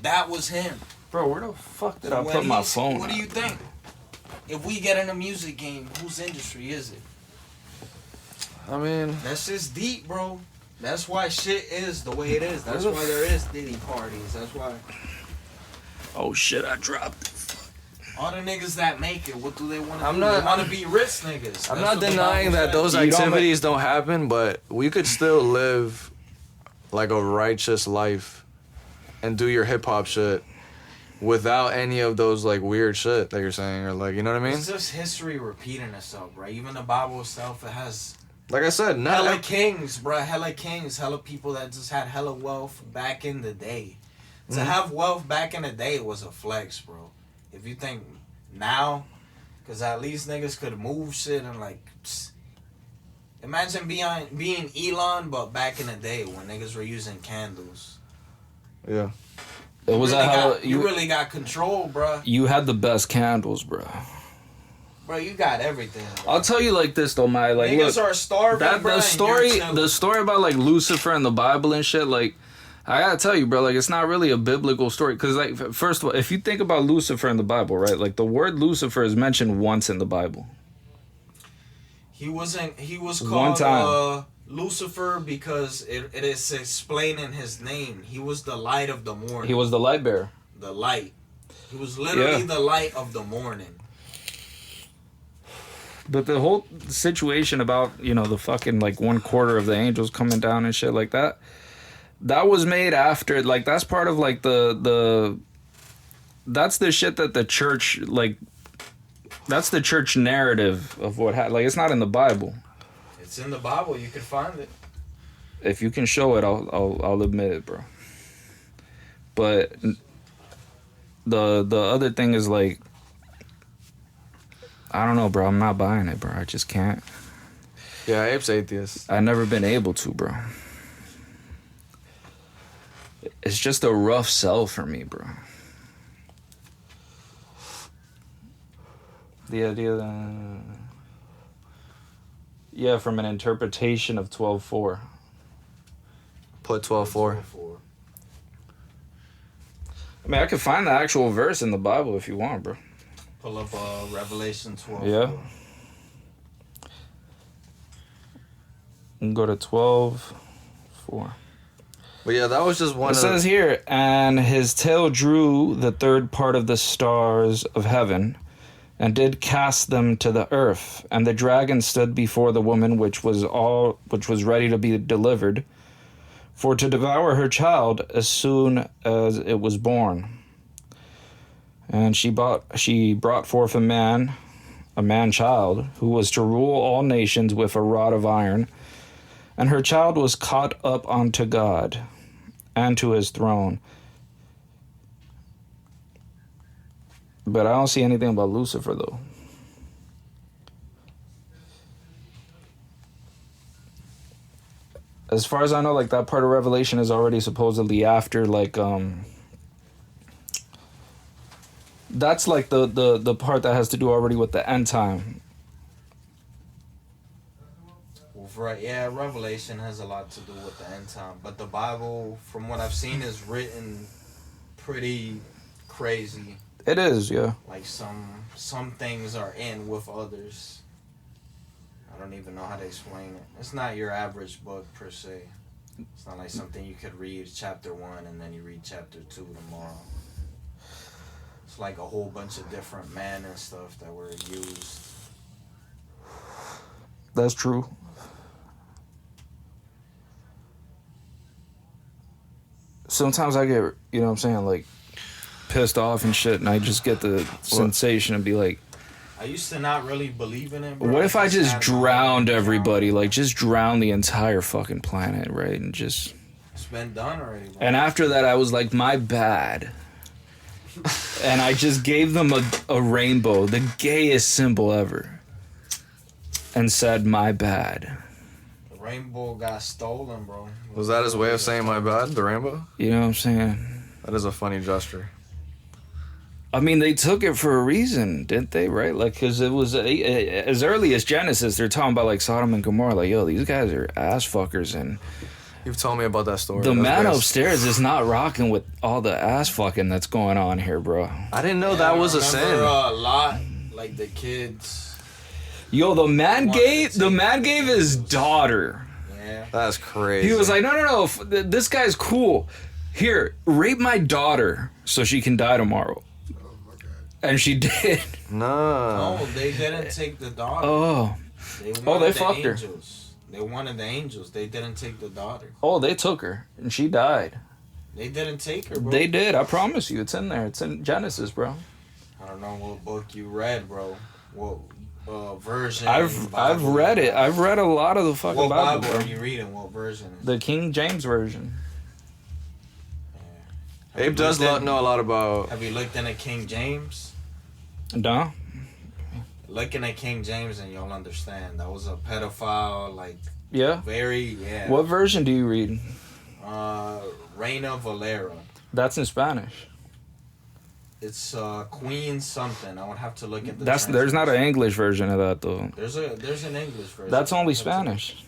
That was him. Bro, where the fuck did I put my phone? What do you think? If we get in a music game, whose industry is it? I mean, that's just deep, bro. That's why shit is the way it is. That's why there is Diddy parties. That's why. Oh shit! I dropped it. All the niggas that make it, what do they want to do? not- They want to be rich niggas. I'm That's not what the denying Bible that said. those You don't activities don't happen, but we could still live like a righteous life and do your hip hop shit without any of those like weird shit that you're saying, or like, you know what I mean? It's just history repeating itself, right? Even the Bible itself, it has Like I said, not hella kings, bro. Hella kings, hella people that just had hella wealth back in the day. To have wealth back in the day was a flex, bro. If you think now, because at least niggas could move shit and like, imagine being Elon, but back in the day when niggas were using candles. Yeah. It was you really got control, bro. You had the best candles, bro. Bro, you got everything. Bro. I'll tell you like this though, my like niggas look, are starving. that bro, the story about like Lucifer and the Bible and shit, like I gotta tell you, bro, like it's not really a biblical story. Cause like first of all, if you think about Lucifer in the Bible, right, like the word Lucifer is mentioned once in the Bible. He was One called time. Lucifer because it is explained in his name. He was the light of the morning. He was the light bearer. The light. He was literally the light of the morning. But the whole situation about, you know, the fucking like 1/4 of the angels coming down and shit like that, that was made after, like that's part of like that's the shit that the church, like that's the church narrative of what happened. Like it's not in the Bible. It's in the Bible. You can find it. If you can show it, I'll admit it, bro. But the other thing is like, I don't know, bro. I'm not buying it, bro. I just can't. Yeah, Ape's atheist. I've never been able to, bro. It's just a rough sell for me, bro. The idea that... Yeah, from an interpretation of 12:4. Put 12:4. I mean, I could find the actual verse in the Bible if you want, bro. Pull up Revelation 12. Yeah. And go to 12:4. But yeah, that was just one It says here, and his tail drew the third part of the stars of heaven, and did cast them to the earth. And the dragon stood before the woman, which was ready to be delivered, for to devour her child as soon as it was born. And she brought forth a man child, who was to rule all nations with a rod of iron. And her child was caught up unto God, and to his throne. But I don't see anything about Lucifer, though. As far as I know, like, that part of Revelation is already supposedly after, like, that's, like, the part that has to do already with the end time. Right, yeah, Revelation has a lot to do with the end time. But the Bible, from what I've seen, is written pretty crazy. It is, yeah. Like some things are in with others. I don't even know how to explain it. It's not your average book per se. It's not like something you could read chapter 1 and then you read chapter 2 tomorrow. It's like a whole bunch of different men and stuff that were used. That's true. sometimes I get, you know what I'm saying, like, pissed off and shit, and I just get the sensation and be like, I used to not really believe in it, bro. what if I just had drowned my own everybody? trauma. Like, just drown the entire fucking planet, right? And just... It's been done already, bro. And after that, I was like, my bad. And I just gave them a rainbow, the gayest symbol ever. And said, my bad. The rainbow got stolen, bro. Was that his way of saying my bad, the rainbow? You know what I'm saying? That is a funny gesture. I mean, they took it for a reason, didn't they? Right? Like, because it was as early as Genesis, they're talking about like Sodom and Gomorrah. Like, yo, these guys are ass fuckers, and You've told me about that story. the That's man great. upstairs is not rocking with all the ass fucking that's going on here, bro. I didn't know that was a sin. A lot, like the kids. Yo, the man Wanted gave to the take man gave his daughter. Yeah. That's crazy. He was like, no, this guy's cool. Here, rape my daughter so she can die tomorrow. And she did. no. No, they didn't take the daughter. Oh. They They wanted the fucked her. angels. They wanted the angels. They didn't take the daughter. Oh, they took her. And she died. They didn't take her, bro. They did. I promise you. It's in there. It's in Genesis, bro. I don't know what book you read, bro. What version? I've Bible read you it. I've read a lot of the fucking What Bible, Bible bro. are you reading? What version? Is it? The King James version. Have you Abe does looked in- know a lot about. Have you looked into King James? No? Looking at King James and you'll understand. That was a pedophile, like, Yeah? yeah. What version do you read? Reina Valera. That's in Spanish. It's Queen something. I would have to look at the There's not an English version of that, though. There's an English version. That's only I'd have to- Spanish.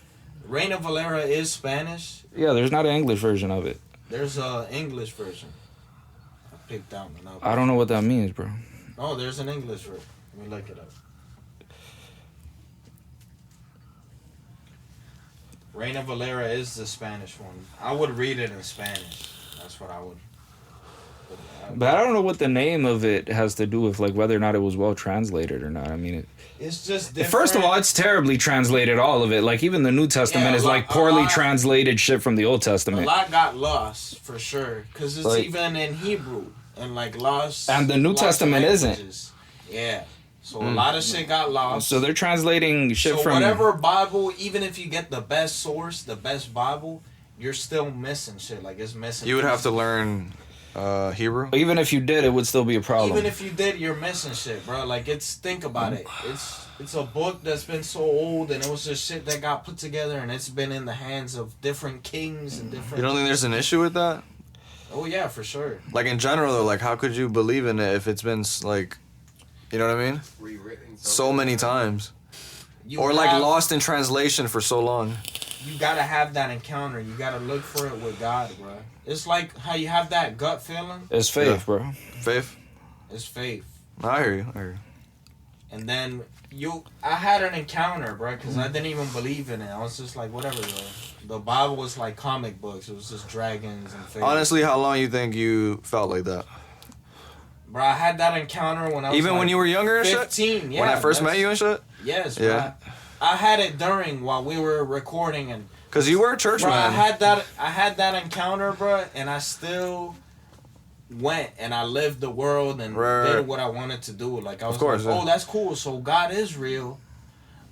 Reina Valera is Spanish. Yeah, there's not an English version of it. There's a English version. I picked that one up. I don't know what that means, bro. Oh, there's an English version. Let me look it up. Reina Valera is the Spanish one. I would read it in Spanish. That's what I would. But I don't know what the name of it has to do with, like, whether or not it was well translated or not. I mean, It's just different. first of all, it's terribly translated, all of it. Like, even the New Testament Yeah, is, a like, lot- poorly a lot- translated shit from the Old a Testament. lot got lost for sure, because it's Like- even in Hebrew and like lost. And the New lots of Testament isn't. languages. Yeah, so a lot of shit got lost. So they're translating shit So from... whatever Bible, even if you get the best source, the best Bible, you're still missing shit. Like it's missing. You would have to pieces. learn Hebrew. Even if you did, it would still be a problem. Even if you did, you're missing shit, bro. Like think about it. It's a book that's been so old, and it was just shit that got put together, and it's been in the hands of different kings and different. You don't think there's an issue with that? Oh yeah, for sure. Like in general, though, like how could you believe in it if it's been like, you know what I mean? Rewritten So many times, You or like have- lost in translation for so long. You gotta have that encounter. You gotta look for it with God, bro. It's like how you have that gut feeling. It's faith, Yeah. bro. Faith. It's faith. I hear you. I hear you. And then I had an encounter, bro, because I didn't even believe in it. I was just like, whatever, bro. The Bible was like comic books. It was just dragons and faith. Honestly, how long you think you felt like that? Bro, I had that encounter when I was Even when like you were younger and shit? 15, yeah. When I first met that's- you and shit? Yes, Yeah. bro. I had it while we were recording and Cause you were a church bro, man. I had that encounter, bro, and I still went and I lived the world and Right. did what I wanted to do. Like I was course, like, yeah. oh, that's cool. So God is real,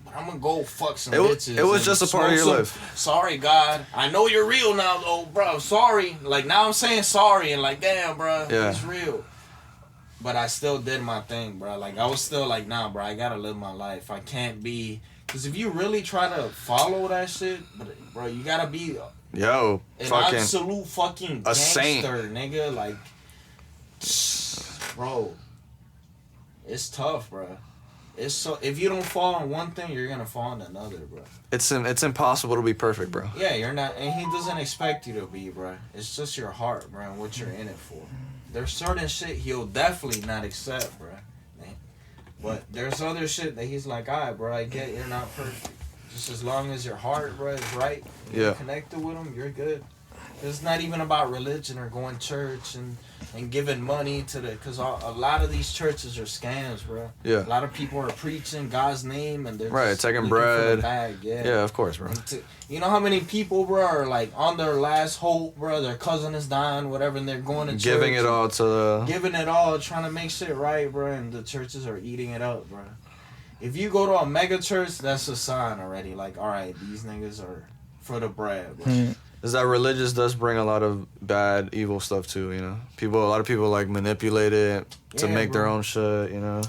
but I'm gonna go fuck some It wa- bitches. it was and just a part of smoke your some- life. Sorry, God. I know you're real now, though, bro. Sorry. Like now I'm saying sorry and like, damn, bro, Yeah. it's real. But I still did my thing, bro. Like I was still like, nah, bro. I gotta live my life. I can't be. Cause if you really try to follow that shit, bro, you gotta be Yo, an fucking. absolute fucking a saint. gangster, nigga. Like, bro, it's tough, bro. It's so if you don't fall on one thing, you're gonna fall on another, bro. It's impossible to be perfect, bro. Yeah, you're not, and he doesn't expect you to be, bro. It's just your heart, bro, and what you're in it for. There's certain shit he'll definitely not accept, bro. But there's other shit that he's like, alright, bro, I get you're not perfect. Just as long as your heart, bro, is right, and you're Yeah. connected with him, you're good. It's not even about religion or going to church and and giving money to because a lot of these churches are scams, bro. Yeah. A lot of people are preaching God's name and they're Right, just taking looking for the bread. bag, Yeah, of course, bro. You know how many people, bro, are like on their last hope, bro? Their cousin is dying, whatever, and they're going to church. Giving it all to the... Giving it all, trying to make shit right, bro, and the churches are eating it up, bro. If you go to a mega church, that's a sign already. Like, all right, these niggas are for the bread, bro. Is that religious does bring a lot of bad, evil stuff too, you know? A lot of people like manipulate it to make their own shit, you know?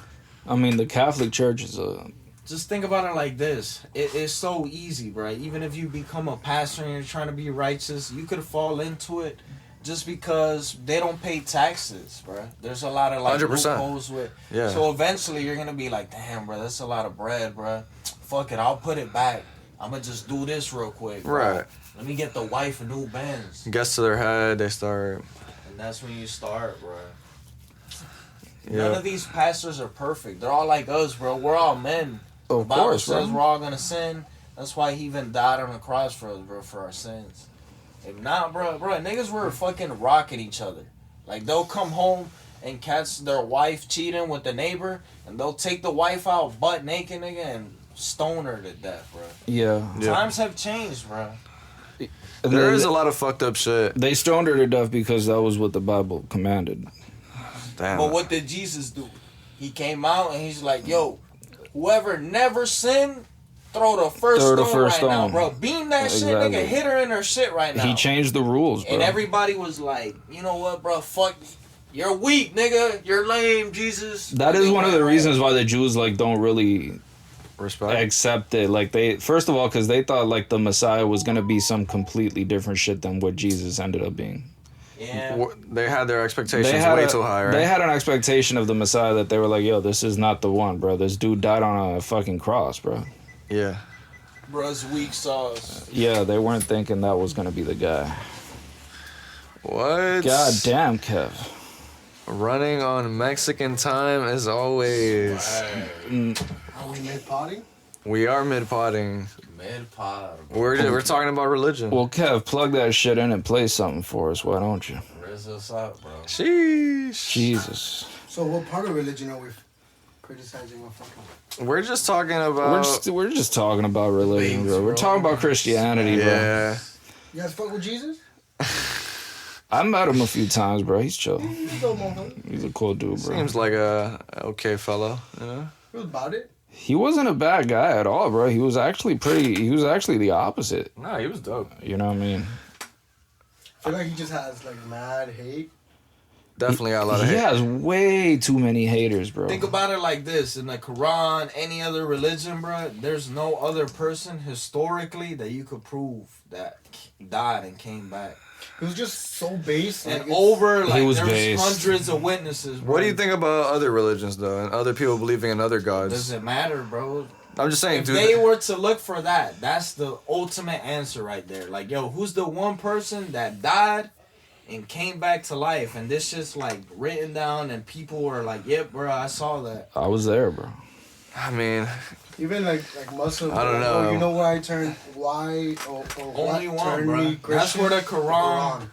I mean, the Catholic Church is a... Just think about it like this. It's so easy, bro. Even if you become a pastor and you're trying to be righteous, you could fall into it just because they don't pay taxes, bro. There's a lot of like 100%. loopholes with. Yeah. So eventually you're gonna be like, damn, bro, that's a lot of bread, bro. Fuck it, I'll put it back. I'm gonna just do this real quick, bro. Right. Let me get the wife a new Benz. Gets to their head, they start... And that's when you start, bro. Yeah. None of these pastors are perfect. They're all like us, bro. We're all men. Of The Bible course, says bro. we're all gonna sin. That's why he even died on the cross for us, bro, for our sins. If not, bro, niggas were fucking rocking each other. Like, they'll come home and catch their wife cheating with the neighbor, and they'll take the wife out butt naked, nigga, and stone her to death, bro. Yeah. Times have changed, bro. There is a lot of fucked up shit. They stoned her to death because that was what the Bible commanded. Damn. But what did Jesus do? He came out and he's like, yo, whoever never sinned, throw the first stone now, bro. Beam that shit, nigga. Hit her in her shit right now. He changed the rules, bro. And everybody was like, you know what, bro? Fuck, you're weak, nigga. You're lame, Jesus. That is one of the reasons why the Jews like don't really respect accept it. Like they, first of all, because they thought like the Messiah was gonna be some completely different shit than what Jesus ended up being. Yeah. They had their expectations way too high, right? They had an expectation of the Messiah that they were like, yo, this is not the one, bro. This dude died on a fucking cross, bro. Yeah. Bruh's weak sauce. Yeah, they weren't thinking that was gonna be the guy. What? God damn, Kev. Running on Mexican time as always. Are we mid-potting? We are mid-potting. Mid-pod. We're talking about religion. Well, Kev, plug that shit in and play something for us. Why don't you? VERZUZ out, bro. Sheesh. Jesus. So what part of religion are we criticizing or fucking? We're just talking about... We're just talking about religion, bro. We're talking about Christianity, bro. Yeah. You guys fuck with Jesus? I met him a few times, bro. He's chill. He's no motherfucker. He's a cool dude, bro. Seems like a okay fellow, you know? It was about it. He wasn't a bad guy at all, bro. He was actually the opposite. Nah, he was dope. You know what I mean? I feel like he just has like mad hate. Definitely got a lot of He hate. has way too many haters, bro. Think about it like this. In the Quran, any other religion, bro, there's no other person historically that you could prove that died and came back. It was just so base. And like, over, like, was there's based. hundreds of witnesses, bro. What do you think about other religions, though, and other people believing in other gods? Doesn't matter, bro. I'm just saying, If dude. they were to look for that, that's the ultimate answer right there. Like, yo, who's the one person that died and came back to life? And this just, like, written down, and people were like, yep, bro, I saw that. I was there, bro. I mean, even like Muslims. I don't like, know. Oh, you know why I turned white or Only what one, turned bro. me That's Christian? where the Quran.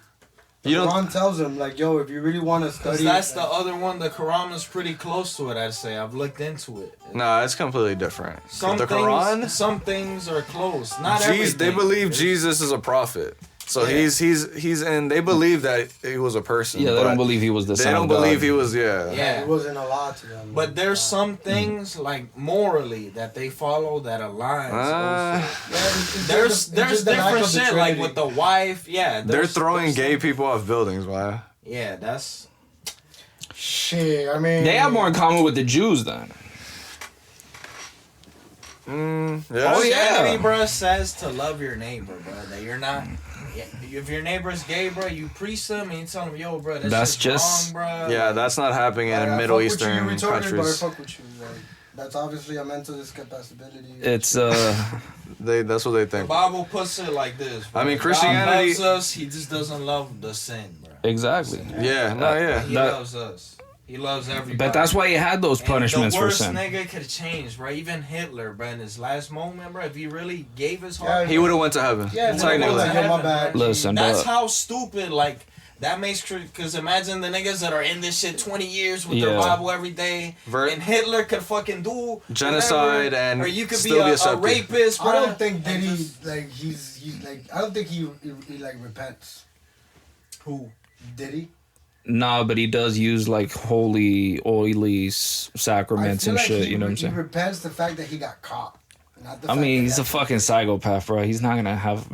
The Quran tells them, like, yo, if you really want to Because study... that's the other one. The Quran is pretty close to it, I'd say. I've looked into it. nah, it's completely different. Some the things, Quran? Some things are close. Not Jeez, everything. they believe Jesus is a prophet. So Yeah. he's and they believe that he was a person. Yeah, they but don't believe he was the They son don't of God. believe he was, yeah. Yeah. It wasn't a lot to them. But there's some things, like, morally that they follow that aligns. also. There's different shit, like, with the wife. Yeah. They're throwing gay people off buildings, wow. Yeah, that's... Shit, I mean... They have more in common with the Jews, then. Yeah. Christianity, bro, says to love your neighbor, bro. That you're not... Yeah, if your neighbor's gay, bro, you preach them and you tell them, yo, bro, That's just- wrong, bro. Yeah, that's not happening in I Middle fuck with Eastern you, retarded, countries. But I fuck with you. Like, that's obviously a mental discapacity. It's That's what they The think. Bible puts it like this, bro. I mean, God Christianity- loves us, he just doesn't love the sin, bro. exactly. Yeah, no, yeah. He That- loves us. He loves everybody. But that's why he had those punishments and for the worst sin. nigga could have changed, bro. Even Hitler, bro, in his last moment, bro, if he really gave his heart, He would have went to heaven. yeah, Technically. My bad. Listen, that's bro. how stupid, like, that makes, because imagine the niggas that are in this shit 20 years with their Yeah. Bible every day, and Hitler could fucking do genocide whatever, and or you could still be be a accepted. rapist, bro. I don't think Diddy like he's like I don't think he like repents. Who? Diddy? Nah, but he does use like holy, oily sacraments and like shit. You know what I'm He saying? repents the fact that he got caught. Not the I fact mean, that he's a fucking psychopath, bro. He's not gonna have.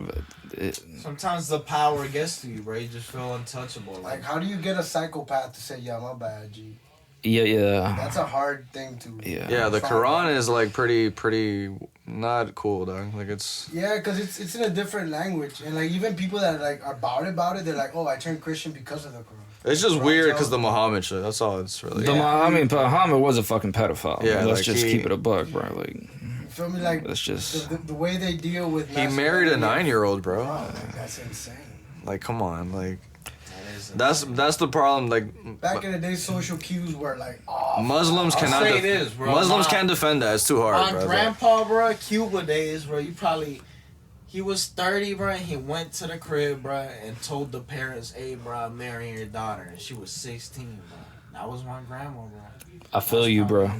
Sometimes the power gets to you, bro. You just feel untouchable. Like, how do you get a psychopath to say, "Yeah, my bad, G"? Yeah. That's a hard thing to. Yeah, the Quran is like pretty not cool, dog. Like it's. Yeah, because it's in a different language, and like even people that like are about it, they're like, "Oh, I turned Christian because of the Quran." It's just weird because the Muhammad shit. That's all it's really. I mean, Muhammad was a fucking pedophile. Yeah, Let's like just keep it a buck, bro. Like, You feel me? Like let's just. the way they deal with. He married a 9-year-old, bro. Like, that's insane. Like, come on, like. That's the problem. Like Back in the day, social cues were like, oh, Muslims I'll cannot. say this, bro. Muslims can't defend that. It's too hard, My bro. grandpa, bro, Cuba days, bro, he was 30, bro, and he went to the crib, bro, and told the parents, hey, bro, I'm marrying your daughter. And she was 16, bro. That was my grandma, bro. I feel you, bro.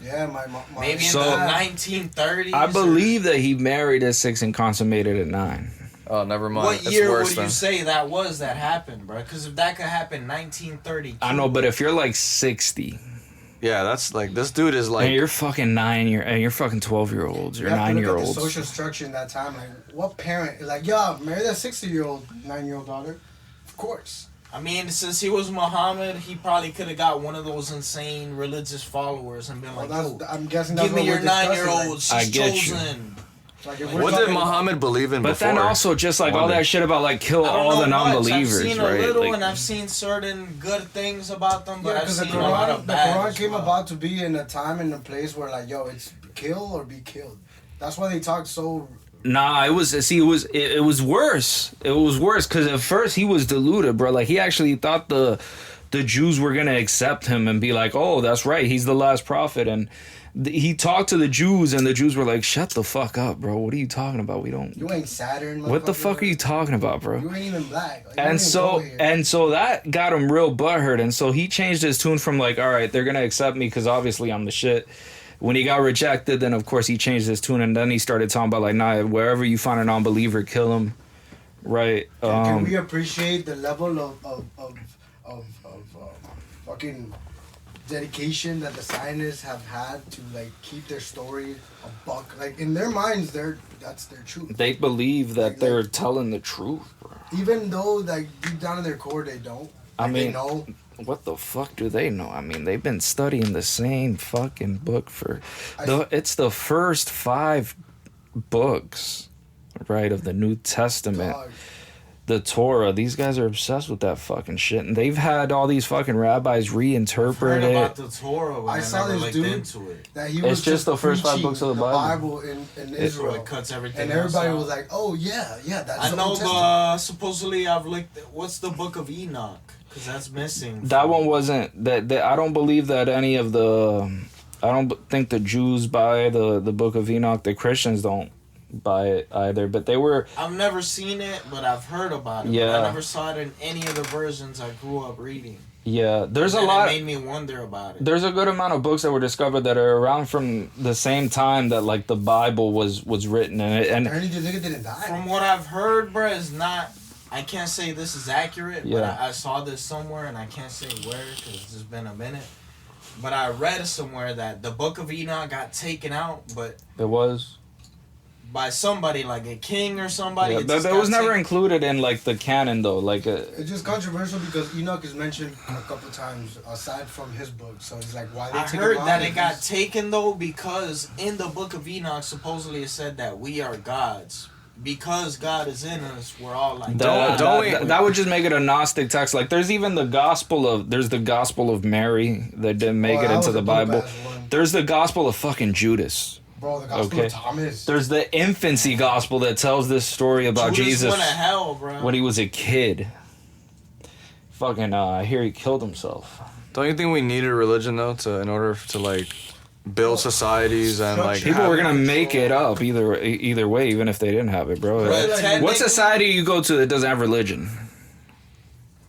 Yeah, my Maybe So, in the 1930s. I believe that he married at 6 and consummated at 9. Oh, never mind. What It's year worse would then. you say that happened, bro? Because if that could happen 1930. I know, but if you're like 60 Yeah, that's like this dude is like. and you're fucking 12-year-olds, You or have to look at the 9-year-olds. social structure in that time. Like, what parent is like, "Yeah, marry that 60-year-old, 9-year-old daughter"? Of course. I mean, since he was Muhammad, he probably could have got one of those insane religious followers and been like, yo, I'm guessing that's give me what your we're discussing, 9-year-old. like- She's I get you. chosen. Like, if we're What did talking- Muhammad believe in But before? then also just like all that shit about like kill I don't all know the non-believers, much. I've seen right? a little Like, and I've seen certain good things about them, but Yeah, I've because the seen a lot Quran, of the bad Quran as came well. about to be in a time and a place where like, yo, it's kill or be killed. That's why they talk so. Nah, it was worse. It was worse because at first he was deluded, bro. Like he actually thought the Jews were gonna accept him and be like, "Oh, that's right, he's the last prophet." And he talked to the Jews, and the Jews were like, "Shut the fuck up, bro. What are you talking about? We don't." You ain't Saturn. What the fuck are you talking about, bro? You ain't even black. Like, you And don't even go here. so that got him real butthurt, and so he changed his tune from like, all right, they're gonna accept me because obviously I'm the shit. When he got rejected, then of course he changed his tune, and then he started talking about like, nah, wherever you find a non-believer, kill him, right? Can we appreciate the level of fucking dedication that the Zionists have had to like keep their story a buck? Like in their minds, that's their truth. They believe that they're telling the truth, bro. Even though like deep down in their core they don't. I Like, they mean, know. what the fuck do they know? I mean, they've been studying the same fucking book it's the first 5 books, right, of the New Testament. Dog. The Torah. These guys are obsessed with that fucking shit, and they've had all these fucking rabbis reinterpret Heard it. about the Torah, but I saw never this looked dude into it. that he It's was just the first 5 preaching books of the Bible. in So Israel. it cuts everything. And everybody else out. was like, "Oh yeah, that's I the know Old Testament." supposedly I've looked. What's the book of Enoch? Because that's missing. That one wasn't that. I don't believe that any of the. I don't think the Jews buy the Book of Enoch. The Christians don't buy it either. But they were. I've never seen it, but I've heard about it. Yeah. But I never saw it in any of the versions I grew up reading. Yeah, there's a And lot. It made me wonder about it. There's a good amount of books that were discovered that are around from the same time that like the Bible was written, and Ernie, the nigga didn't die. From what I've heard, bruh, is not. I can't say this is accurate, Yeah. but I saw this somewhere, and I can't say where because it's been a minute. But I read somewhere that the Book of Enoch got taken out, but it was. by somebody like a king or somebody. Yeah, it but just it got was never taken- included in like the canon though. Like It's just controversial because Enoch is mentioned a couple times aside from his book. So it's like, why they I take heard him out that if it got he's- taken though because in the Book of Enoch supposedly it said that we are gods. Because God is in us, we're all like that would just make it a Gnostic text. Like there's even the Gospel of Mary that didn't make Oh, it that into was the a Bible. dope-ass one. There's the Gospel of fucking Judas. Bro, the Gospel Okay. of Thomas. There's the infancy gospel that tells this story about Judas Jesus went to hell, bro. when he was a kid. Fucking, I hear he killed himself. Don't you think we needed religion though in order to like build societies and like People were gonna make it up either way, even if they didn't have it, bro. What society you go to that doesn't have religion?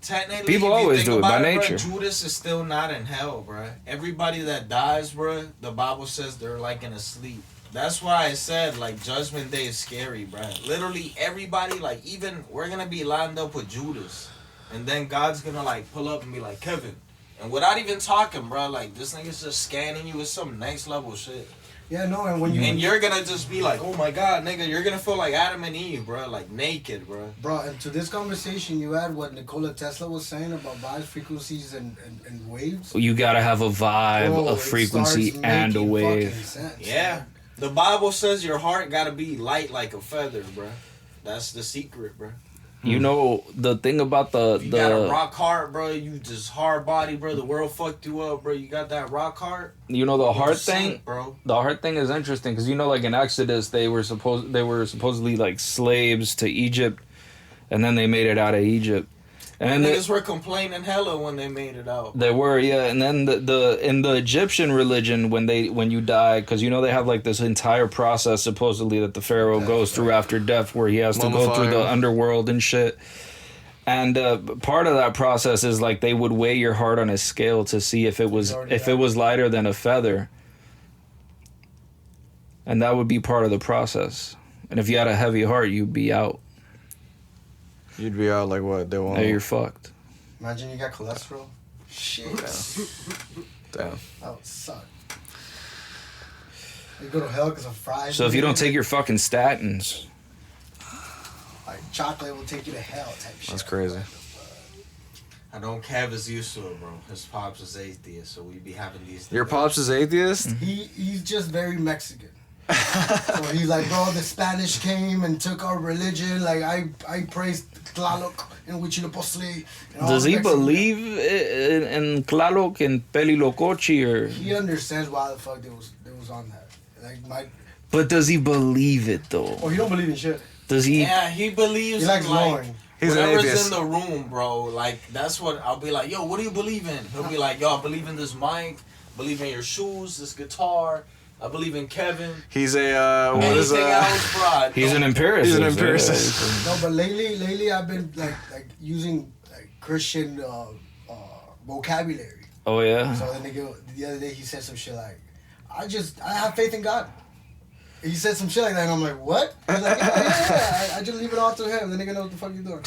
Technically, People if you always think do it about by bro, nature. Judas is still not in hell, bro. Everybody that dies, bro, the Bible says they're like in a sleep. That's why I said like Judgment Day is scary, bro. Literally everybody, like even we're gonna be lined up with Judas, and then God's gonna like pull up and be like Kevin, and without even talking, bro, like this nigga's just scanning you with some next level shit. Yeah, no, and when you're gonna just be like, oh my god, nigga, you're gonna feel like Adam and Eve, bro, like naked, bro. Bro, and to this conversation, you had what Nikola Tesla was saying about vibes, frequencies, and waves. You gotta have a vibe, Bro, a frequency, and a wave. Yeah. The Bible says your heart gotta be light like a feather, bro. That's the secret, bro. You know the thing about you got a rock heart, bro. You just hard body, bro. The world fucked you up, bro. You got that rock heart. You know the heart thing, sink, bro. The heart thing is interesting because you know, like in Exodus, they were supposedly like slaves to Egypt, and then they made it out of Egypt. And niggas were complaining hella when they made it out. They were, yeah. And then in the Egyptian religion, when you die, because you know they have like this entire process supposedly that the pharaoh goes through after death, where he has to go through the underworld and shit. And part of that process is like they would weigh your heart on a scale to see if it was lighter than a feather, and that would be part of the process. And if you had a heavy heart, you'd be out. You'd be out like what? They won't. Yeah, you're fucked. Imagine you got cholesterol. Shit. Damn. That would suck. You go to hell because of fries. So if you don't take your fucking statins, like chocolate will take you to hell type shit. That's crazy. I don't. Kev is used to it, bro. His pops is atheist, so we be having these. Your pops is atheist? He's just very Mexican. So he's like, bro, the Spanish came and took our religion. Like I praise Tlaloc and Huitzilopochtli. Does he believe in Tlaloc and Pelilocochi or? He understands why the fuck they was on that. Like But does he believe it though? Oh, he don't believe in shit. Does he? Yeah, he believes. He likes like, He's whatever's in the room, bro. Like that's what I'll be like. Yo, what do you believe in? He'll be like, yo, I believe in this mic. Believe in your shoes, this guitar. I believe in Kevin. He's a what is He's an empiricist. He's an empiricist. No, but lately I've been like using like Christian vocabulary. Oh yeah. So the other day he said some shit like, I have faith in God. He said some shit like that, and I'm like, what? He's like, yeah. I just leave it all to him. The nigga know what the fuck you doing.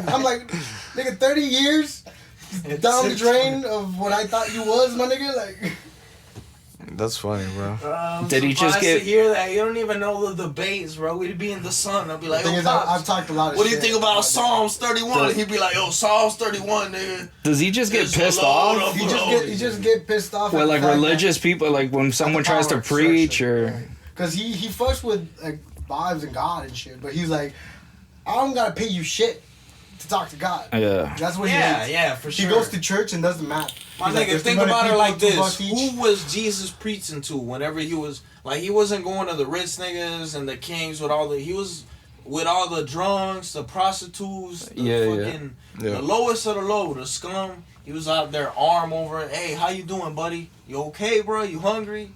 I'm like, nigga, 30 years down the drain of what I thought you was, my nigga. Like, that's funny, bro. Did he just get? To hear that? You don't even know the debates, bro. We'd be in the sun. I'd be like, the thing is, I've talked a lot of what shit. do you think about Psalms 31? He'd be like, yo, Psalms 31, nigga. Does he just get pissed off? He just get pissed off. Well, like religious people, like when someone tries to preach or. Because he fucks with like vibes and God and shit, but he's like, I don't gotta pay you shit to talk to God. Yeah. That's what he hates. Yeah, for sure. He goes to church and does the math. My nigga, think about it like this. Who was Jesus preaching to whenever he was, like, he wasn't going to the rich niggas and the kings he was with all the drunks, the prostitutes, the the lowest of the low, the scum. He was out there arm over it. Hey, how you doing, buddy? You okay, bro? You hungry?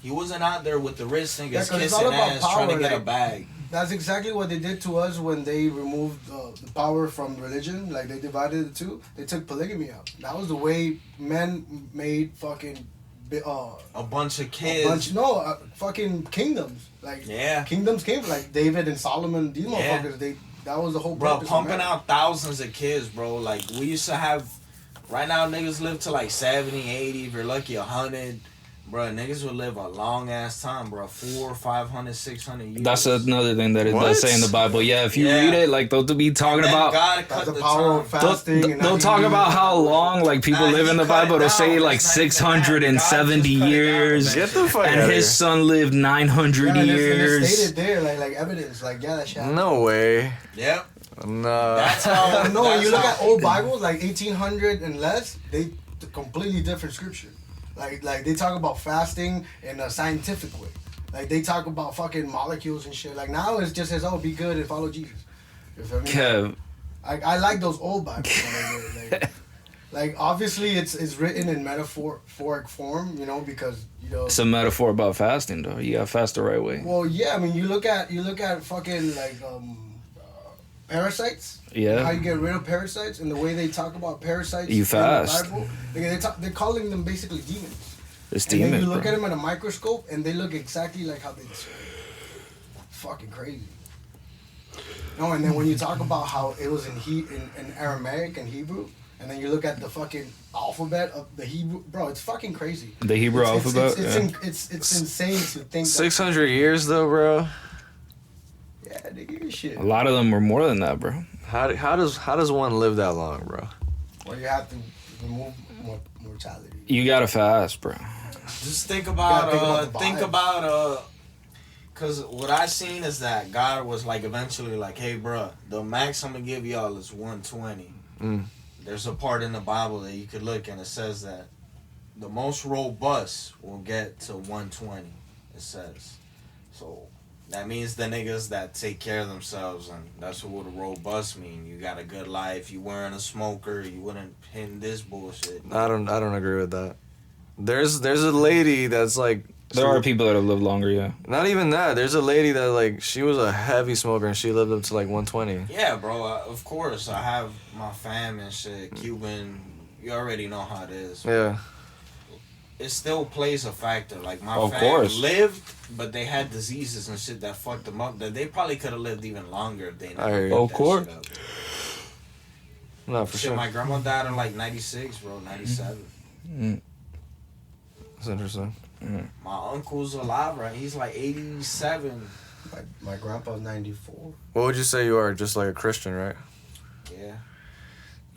He wasn't out there with the rich niggas kissing ass trying to get a bag. That's exactly what they did to us when they removed the power from religion. Like, they divided the two. They took polygamy out. That was the way men made fucking... a bunch of kids. Fucking kingdoms. Like, yeah. Kingdoms came, like David and Solomon, these motherfuckers, that was the whole purpose. Bro, pumping out thousands of kids, bro. Like, we used to have... Right now, niggas live to like 70, 80, if you're lucky, 100. Bro, niggas would live a long ass time, bro. 400, 500, 600 years. That's another thing that it does say in the Bible. Yeah, if you read it, like they'll be talking about the power of fasting. They'll talk about how long like people live in the Bible. They'll say like 670 years, and his son lived 900 years. It's stated there, like evidence, like that shit. No way. Yep. No. That's how. No, when you look at old Bibles, like 1800 and less, they completely different scripture. Like they talk about fasting in a scientific way. Like they talk about fucking molecules and shit. Like now it just says, oh, be good and follow Jesus. You feel me? Kev. I like those old Bibles. like obviously it's written in metaphoric form, you know, because you know It's a metaphor about fasting, though. You gotta fast the right way. Well, yeah, I mean, you look at fucking like parasites. Yeah. How you get rid of parasites and the way they talk about parasites. You fast. In the Bible, they're calling them basically demons. It's And then demons, you look bro. at them at a microscope and they look exactly like how they describe. Fucking crazy. No, and then when you talk about how it was in Aramaic and Hebrew, and then you look at the fucking alphabet of the Hebrew, bro, it's fucking crazy. The Hebrew alphabet? It's insane to think. 600 years though, bro. Yeah, nigga, your shit. A lot of them were more than that, bro. How does one live that long, bro? Well, you have to remove mortality. You gotta fast, bro. Just think about about, the cause what I seen is that God was like eventually like, hey, bro, the max I'm gonna give y'all is 120. There's a part in the Bible that you could look and it says that the most robust will get to 120. It says, so that means the niggas that take care of themselves, and that's what a robust mean. You got a good life. You weren't a smoker. You wouldn't pin this bullshit. I don't agree with that. There's a lady that's like. There are people that have lived longer, yeah. Not even that. There's a lady that like she was a heavy smoker and she lived up to like 120. Yeah, bro. Of course, I have my fam and shit. Cuban, you already know how it is. Yeah. It still plays a factor. Like my Of fam course. lived, but they had diseases and shit that fucked them up. That they probably could have lived even longer if they I hear never. you. fucked Of that course. shit up. No, for Shit, sure. my grandma died in like 96, bro. 97. That's interesting. My uncle's alive, right? He's like 87. My grandpa's 94. What would you say you are? Just like a Christian, right? Yeah.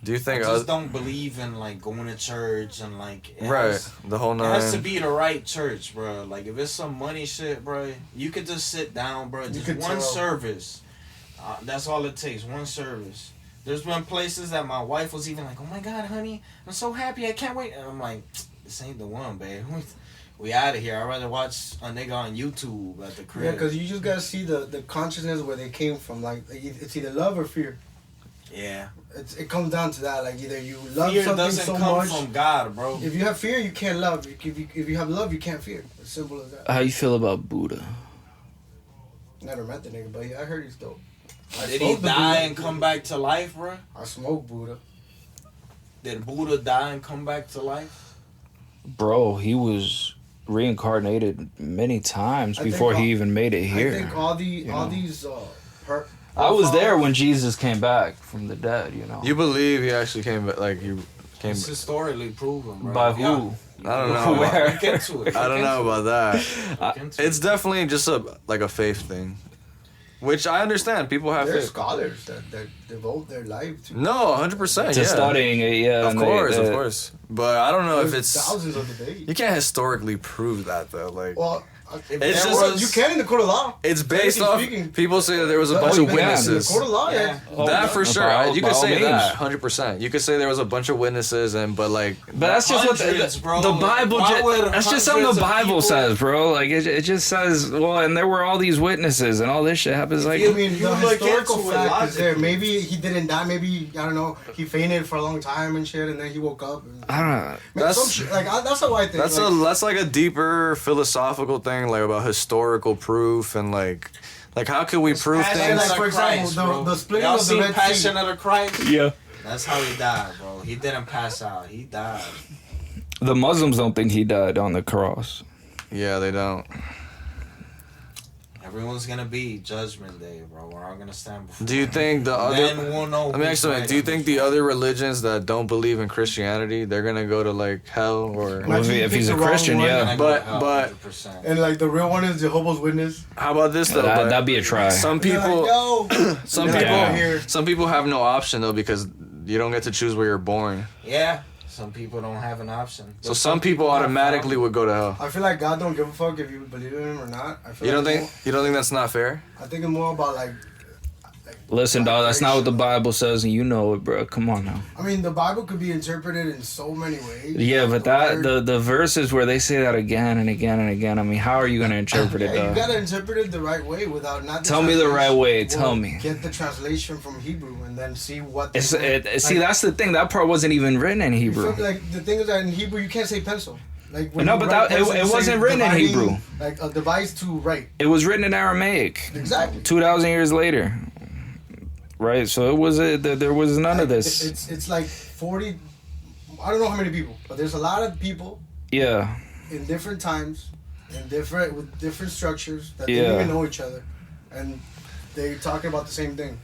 Do you I think just don't believe in like going to church and like it right has- the whole It has to nine? be the right church, bro. Like if it's some money shit, bro, you could just sit down, bro. Just could one tell. service. That's all it takes. One service. There's been places that my wife was even like, "Oh my God, honey, I'm so happy. I can't wait." And I'm like, "This ain't the one, babe. We out of here. I'd rather watch a nigga on YouTube at the crib." Yeah, because you just gotta see the consciousness where they came from. Like it's either love or fear. Yeah. It comes down to that. Like either you love Fear something doesn't so come much. from God, bro. If you have fear, you can't love. If you have love, you can't fear. As simple as that. How you feel about Buddha? Never met the nigga, but yeah, I heard he's dope. I Did he smoked the die Buddha. and come back to life, bro? I smoked Buddha. Did Buddha die and come back to life? Bro, he was reincarnated many times I think before he all- even made it here. I think all know. these I was there when Jesus came back from the dead, you know. You believe he actually came back? Like he came? It's historically proven, bro. By who? I don't know. Where? Look into it. I don't know about that. Look into It's definitely just a faith thing, which I understand. People have There's faith. scholars that devote their life to. No, 100%. To Yeah. studying it, yeah. Of and course, they- of course. But I don't know if There's it's. thousands of debates. You can't historically prove that though. Like Well, If It's there just- was- you can in the court of law. it's based Technically off. speaking. People say that there was a Oh, bunch you of can. In the witnesses. court of law, Yeah. yeah. That for by sure. all- You by could all say means. that 100%. You could say there was a bunch of witnesses but like But that's just what Hundreds, bro. the Bible. Why would That's just something the hundreds of Bible people- says, bro. Like it just says, well, and there were all these witnesses, and all this shit happens. Like, I mean, You the look historical into it fact is there. logically. Maybe he didn't die. Maybe I don't know. He fainted for a long time and shit, and then he woke up. And, I don't know. Man, That's- some shit, like that's how I think. that's like, that's like a deeper philosophical thing, like about historical proof and like how could we prove Passion things? Like, of for example, Christ, the- bro. the splitting Y'all of the seen Red Sea. Passion of the Christ? Yeah. That's how he died, bro. He didn't pass out. He died. The Muslims don't think he died on the cross. Yeah, they don't. Everyone's gonna be Judgment Day, bro. We're all gonna stand before. Do you think the Then other? we'll know. Let me ask you something. Do you think the other religions that don't believe in Christianity, they're gonna go to like hell or? Well, if he's a Christian, yeah. But- and like the real one is Jehovah's Witness. How about this though? But That'd be a try. some They're like, people, yo, some they're like, people, "Oh, here." some people have no option though because you don't get to choose where you're born. Yeah. Some people don't have an option. So some people have automatically would go to hell. I feel like God don't give a fuck if you believe in him or not. I feel You don't like think? You don't think that's not fair? I think it's more about like Listen, dog, that's not what the Bible says, and you know it, bro. Come on now. I mean, the Bible could be interpreted in so many ways. Yeah, but the verses where they say that again and again and again. I mean, how are you gonna interpret it, Yeah, dog? you gotta interpret it the right way without not. Tell me the right way. Tell me. Get the translation from Hebrew and then see what. See, that's the thing. That part wasn't even written in Hebrew. Like the thing is that in Hebrew you can't say pencil. Like when No, you but write that- pencil, it you say wasn't written in dividing, Hebrew. Like a device to write. It was written in Aramaic. Exactly. 2,000 years later. Right, so it was there was none of this. It's like 40. I don't know how many people, but there's a lot of people Yeah, in different times, with different structures that Yeah. don't even know each other, and they're talking about the same thing.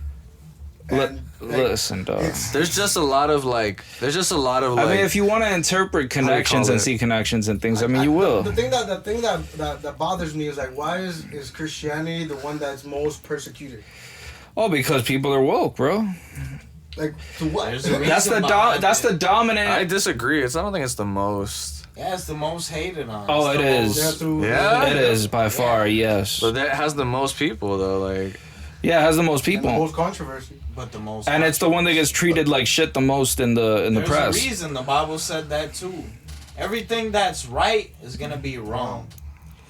And, listen, dog. There's just a lot of like. I mean, if you want to interpret connections and see connections and things, I mean, you will. The thing that bothers me is like, why is Christianity the one that's most persecuted? Oh, because people are woke, bro. Like to what? That's the dominant. I disagree. I don't think it's the most. Yeah, it's the most hated on. Oh, it is. Yeah, it is by far. Yes. But that has the most people though. Like, yeah, it has the most people. And the most controversy. But the most. And it's the one that gets treated like shit the most in the There's press. a reason the Bible said that too. Everything that's right is gonna be wrong.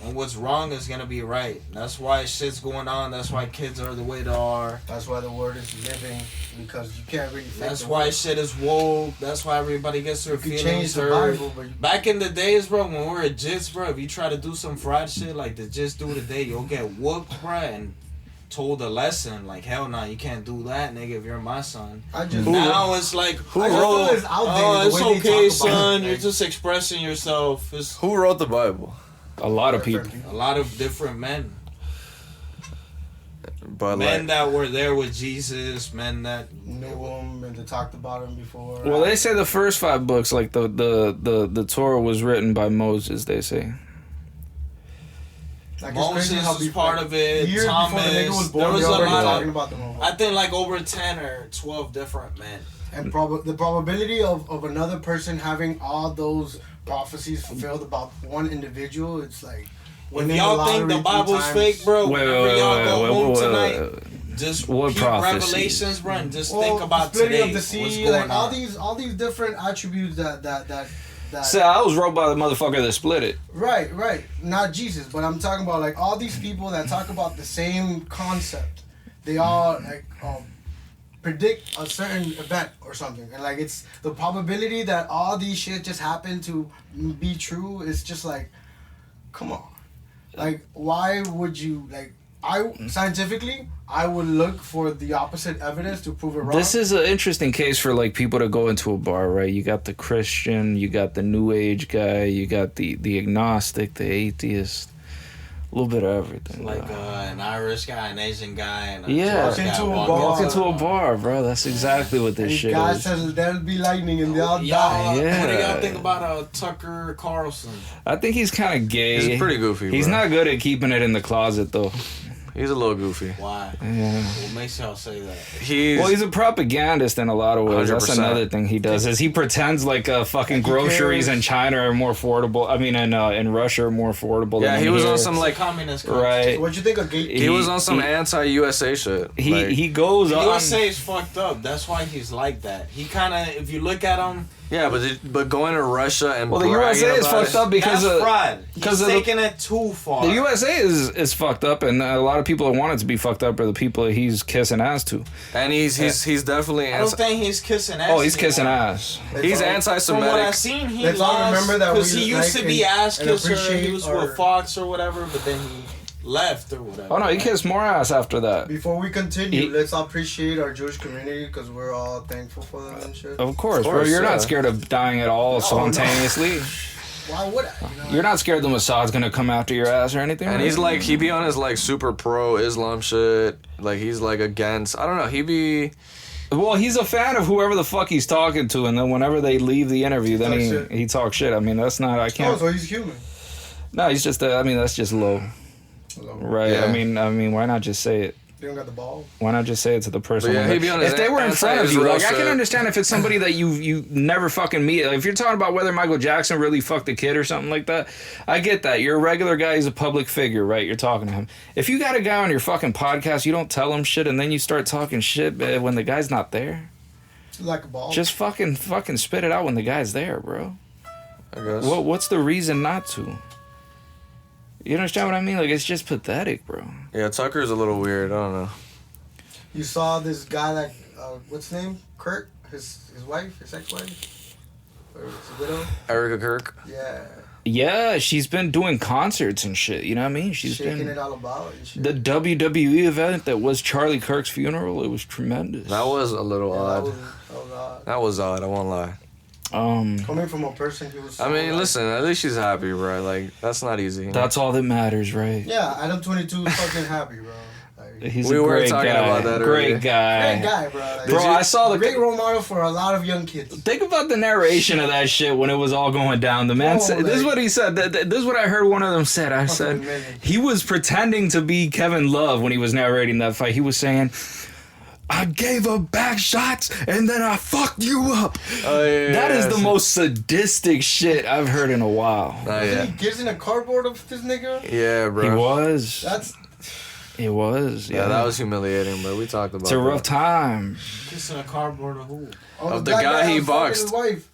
And what's wrong is gonna be right. That's why shit's going on. That's why kids are the way they are. That's why the word is living, because you can't really. That's why shit is woke. That's why everybody gets their You can feelings change the hurt. Bible, but Back in the days, bro, when we were jits, bro, if you try to do some fried shit like the jits do today, you'll get whooped, bro, and told a lesson. Like, hell no, you can't do that, nigga, if you're my son. Now it's like, who wrote? It's okay, son. You're just expressing yourself. Who wrote the Bible? A lot of people. A lot of different men. But men like, that were there with Jesus, men that knew him and they talked about him before. Well, they say the first 5 books, like the Torah, was written by Moses. They say. Like Moses was part of it. Years Thomas. before the nigga was born, There was they a already lot talking of. about them. I think like over 10 or 12 different men. And the probability of another person having all those prophecies fulfilled about one individual, it's like. When y'all think the Bible's fake, bro, whenever y'all go home tonight, just what keep Revelations, bro, and just think about splitting today. of the sea, What's going like on. all these different attributes that. So I was wrote by the motherfucker that split it. Right. Not Jesus, but I'm talking about like all these people that talk about the same concept. They all like predict a certain event or something, and like it's the probability that all these shit just happen to be true is just like, come on. Like, why would you, like, scientifically, I would look for the opposite evidence to prove it wrong. This is an interesting case for, like, people to go into a bar, right? You got the Christian, you got the New Age guy, you got the agnostic, the atheist. A little bit of everything. Like an Irish guy, an Asian guy, and a yeah, Jewish guy walk into a bar, bro. That's exactly what this shit God is. says there'll be lightning and they all die. Yeah. What do y'all think about Tucker Carlson? I think he's kind of gay. he's pretty goofy. He's bro. not good at keeping it in the closet, though. He's a little goofy. Why? Yeah. What makes y'all say that? He's a propagandist in a lot of ways. 100%. That's another thing he does. Is he pretends like fucking groceries in China are more affordable. I mean, in Russia are more affordable. Yeah, than he was here. on some like communist. Right. What you think of gay? He was on some anti-USA shit. He goes on. USA is fucked up. That's why he's like that. He kind of, if you look at him. Yeah, but going to Russia and the USA is fucked up because that's of fraud. He's taking it too far. The USA is fucked up, and a lot of people that want it to be fucked up are the people that he's kissing ass to. And he's definitely. I don't think he's kissing ass. Oh, he's kissing ass. He's anti-Semitic. From what I've seen, he lost because he used to be ass kisser. He was with Fox or whatever, but then he left or whatever. Oh no, he kissed more ass after that. Before we continue, let's appreciate our Jewish community because we're all thankful for them and shit. Of course, bro. You're not scared of dying at all spontaneously. Why would I? You're not scared the Mossad's gonna come after your ass or anything. And he's like, he be on his like super pro Islam shit. Like he's like against. I don't know. He be. Well, he's a fan of whoever the fuck he's talking to, and then whenever they leave the interview, then he talks shit. I mean, that's not. I can't. Oh, so he's human. No, he's just. I mean, that's just low. Right. Yeah. I mean, why not just say it? They don't got the ball. Why not just say it to the person? But yeah, he'd be on his if they were in front of you, like I can shit. understand if it's somebody that you never fucking meet. Like, if you're talking about whether Michael Jackson really fucked a kid or something like that, I get that. You're a regular guy. He's a public figure, right? You're talking to him. If you got a guy on your fucking podcast, you don't tell him shit, and then you start talking shit when the guy's not there. Like a ball. Just fucking spit it out when the guy's there, bro. I guess. What's the reason not to? You understand what I mean? Like, it's just pathetic, bro. Yeah, Tucker's a little weird. I don't know. You saw this guy that what's his name? Kirk, his wife, his ex-wife, or his widow. Erica Kirk. Yeah. Yeah, she's been doing concerts and shit. You know what I mean? She's shaking been it all about and shit. the WWE event that was Charlie Kirk's funeral. It was tremendous. That was a little odd. That was odd. That was odd. I won't lie. Coming from a person who was. I mean, listen. At least she's happy, bro. Like that's not easy. You know? That's all that matters, right? Yeah, Adam 22 is fucking happy, bro. Like, He's we a were great talking guy. about that earlier. Great guy. great guy, bro. Like, Bro, I saw the great role model for a lot of young kids. Think about the narration of that shit when it was all going down. The man said, "This is what he said. This is what I heard one of them said." I said he was pretending to be Kevin Love when he was narrating that fight. He was saying, "I gave her back shots and then I fucked you up." Oh, yeah, that is the so- most sadistic shit I've heard in a while. Oh, yeah. He gives in a cardboard of this nigga. Yeah, bro. He was. That's. It was. Yeah, that was humiliating, bro. We talked about. It's a rough time. Kissing a cardboard of who? Of the guy he was fucking boxed. His wife.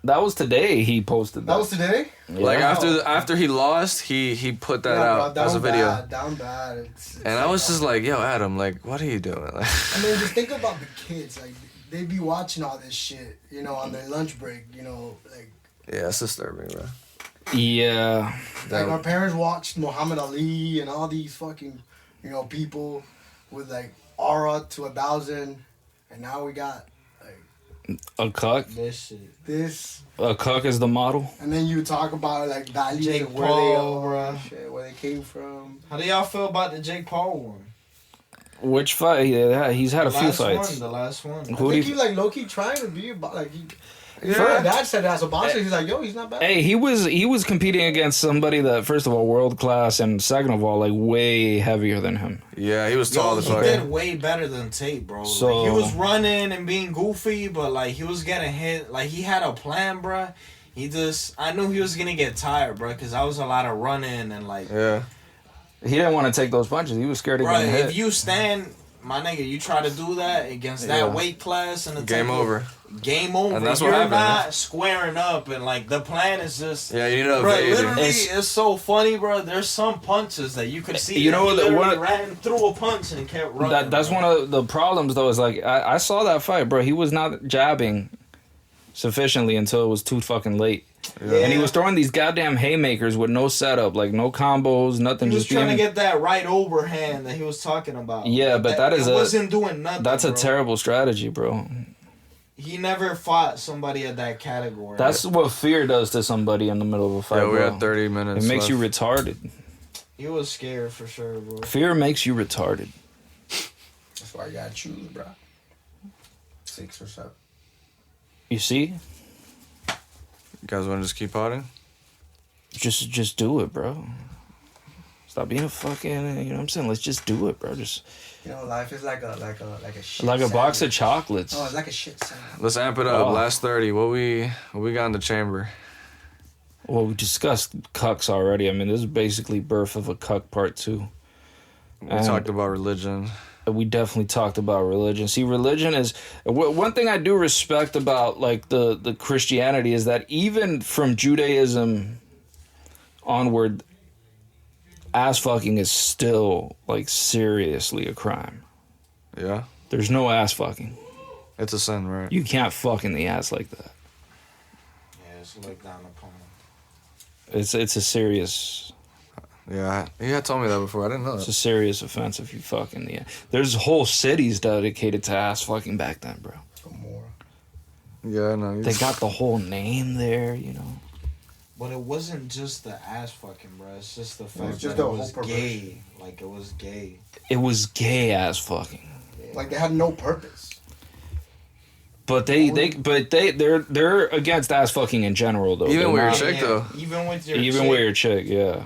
That was today. He posted that. That was today. Like Yeah. after he lost, he put that Yeah, out bro, as a down video. bad, down bad. It's And I was just like, yo, Adam, like, what are you doing? Like, I mean, just think about the kids. Like, they be watching all this shit, you know, on their lunch break. You know, like. yeah, it's disturbing, bro. Yeah. Like our parents watched Muhammad Ali and all these fucking, you know, people with like aura to 1,000, and now we got like A cuck. This shit. this, A cuck is the model. and then you talk about like values Jake and where Paul, they are, bruh. and shit, where they came from. How do y'all feel about the Jake Paul one? Which fight? Yeah, he's had a few fights. The last one. I Who do think you? he like low key trying to be about like he. Yeah. My dad said that as a boxer. He's like, yo, he's not bad. Hey, he was competing against somebody that, first of all, world class, and second of all, like way heavier than him. Yeah, he was tall Yo, as he fuck. did way better than Tate, bro. So- Like, he was running and being goofy, but like he was getting hit. Like he had a plan, bro. I knew he was gonna get tired, bro, because that was a lot of running and like. Yeah. He didn't want to take those punches. He was scared of Bro, getting hit. if you stand, my nigga, you try to do that against that Yeah. weight class and the Game type of- over. Game over. And that's You're what happened, not squaring up, and like the plan is just. Yeah, you need to Bro, evade it. literally, it's so funny, bro. There's some punches that you could see. You that know he the- literally what- ran through a punch and kept running. That's bro. one of the problems, though. Is like I saw that fight, bro. He was not jabbing sufficiently until it was too fucking late. Yeah. And he was throwing these goddamn haymakers with no setup, like no combos, nothing. He was Just trying being, to get that right overhand that he was talking about. Yeah, but that is it a- wasn't doing nothing. That's a bro. terrible strategy, bro. He never fought somebody at that category. That's what fear does to somebody in the middle of a fight. Yeah, we bro. had 30 minutes. It makes left. you retarded. He was scared for sure, bro. Fear makes you retarded. That's why you gotta choose, bro. 6 or 7. You see? You guys want to just keep potting? Just do it, bro. Stop being a fucking, you know what I'm saying? Let's just do it, bro. Just You know, life is like a shit. like a box of sandwich. chocolates. Oh, it's like a shit sandwich. Let's amp it up. Oh. Last 30. What we got in the chamber? Well, we discussed cucks already. I mean, this is basically Birth of a Cuck Part 2. We And- talked about religion. We definitely talked about religion. See, religion is one thing I do respect about like the Christianity is that even from Judaism onward, ass fucking is still like seriously a crime. Yeah, There's no ass fucking. it's a sin, right? You can't fuck in the ass like that. Yeah, it's looked down upon. It's a serious Yeah, you had told me that before. I didn't know it's a that. serious offense if you fuck in the ass. There's whole cities dedicated to ass fucking back then, bro. Yeah, I know. They got the whole name there, you know. But it wasn't just the ass fucking, bro. It's just the fact just that the it whole was perversion. gay. Like, it was gay. It was gay ass fucking. Like they had no purpose. But they're against ass fucking in general though. Even They're with your not- chick though. Even with your Even chick. with your chick, yeah.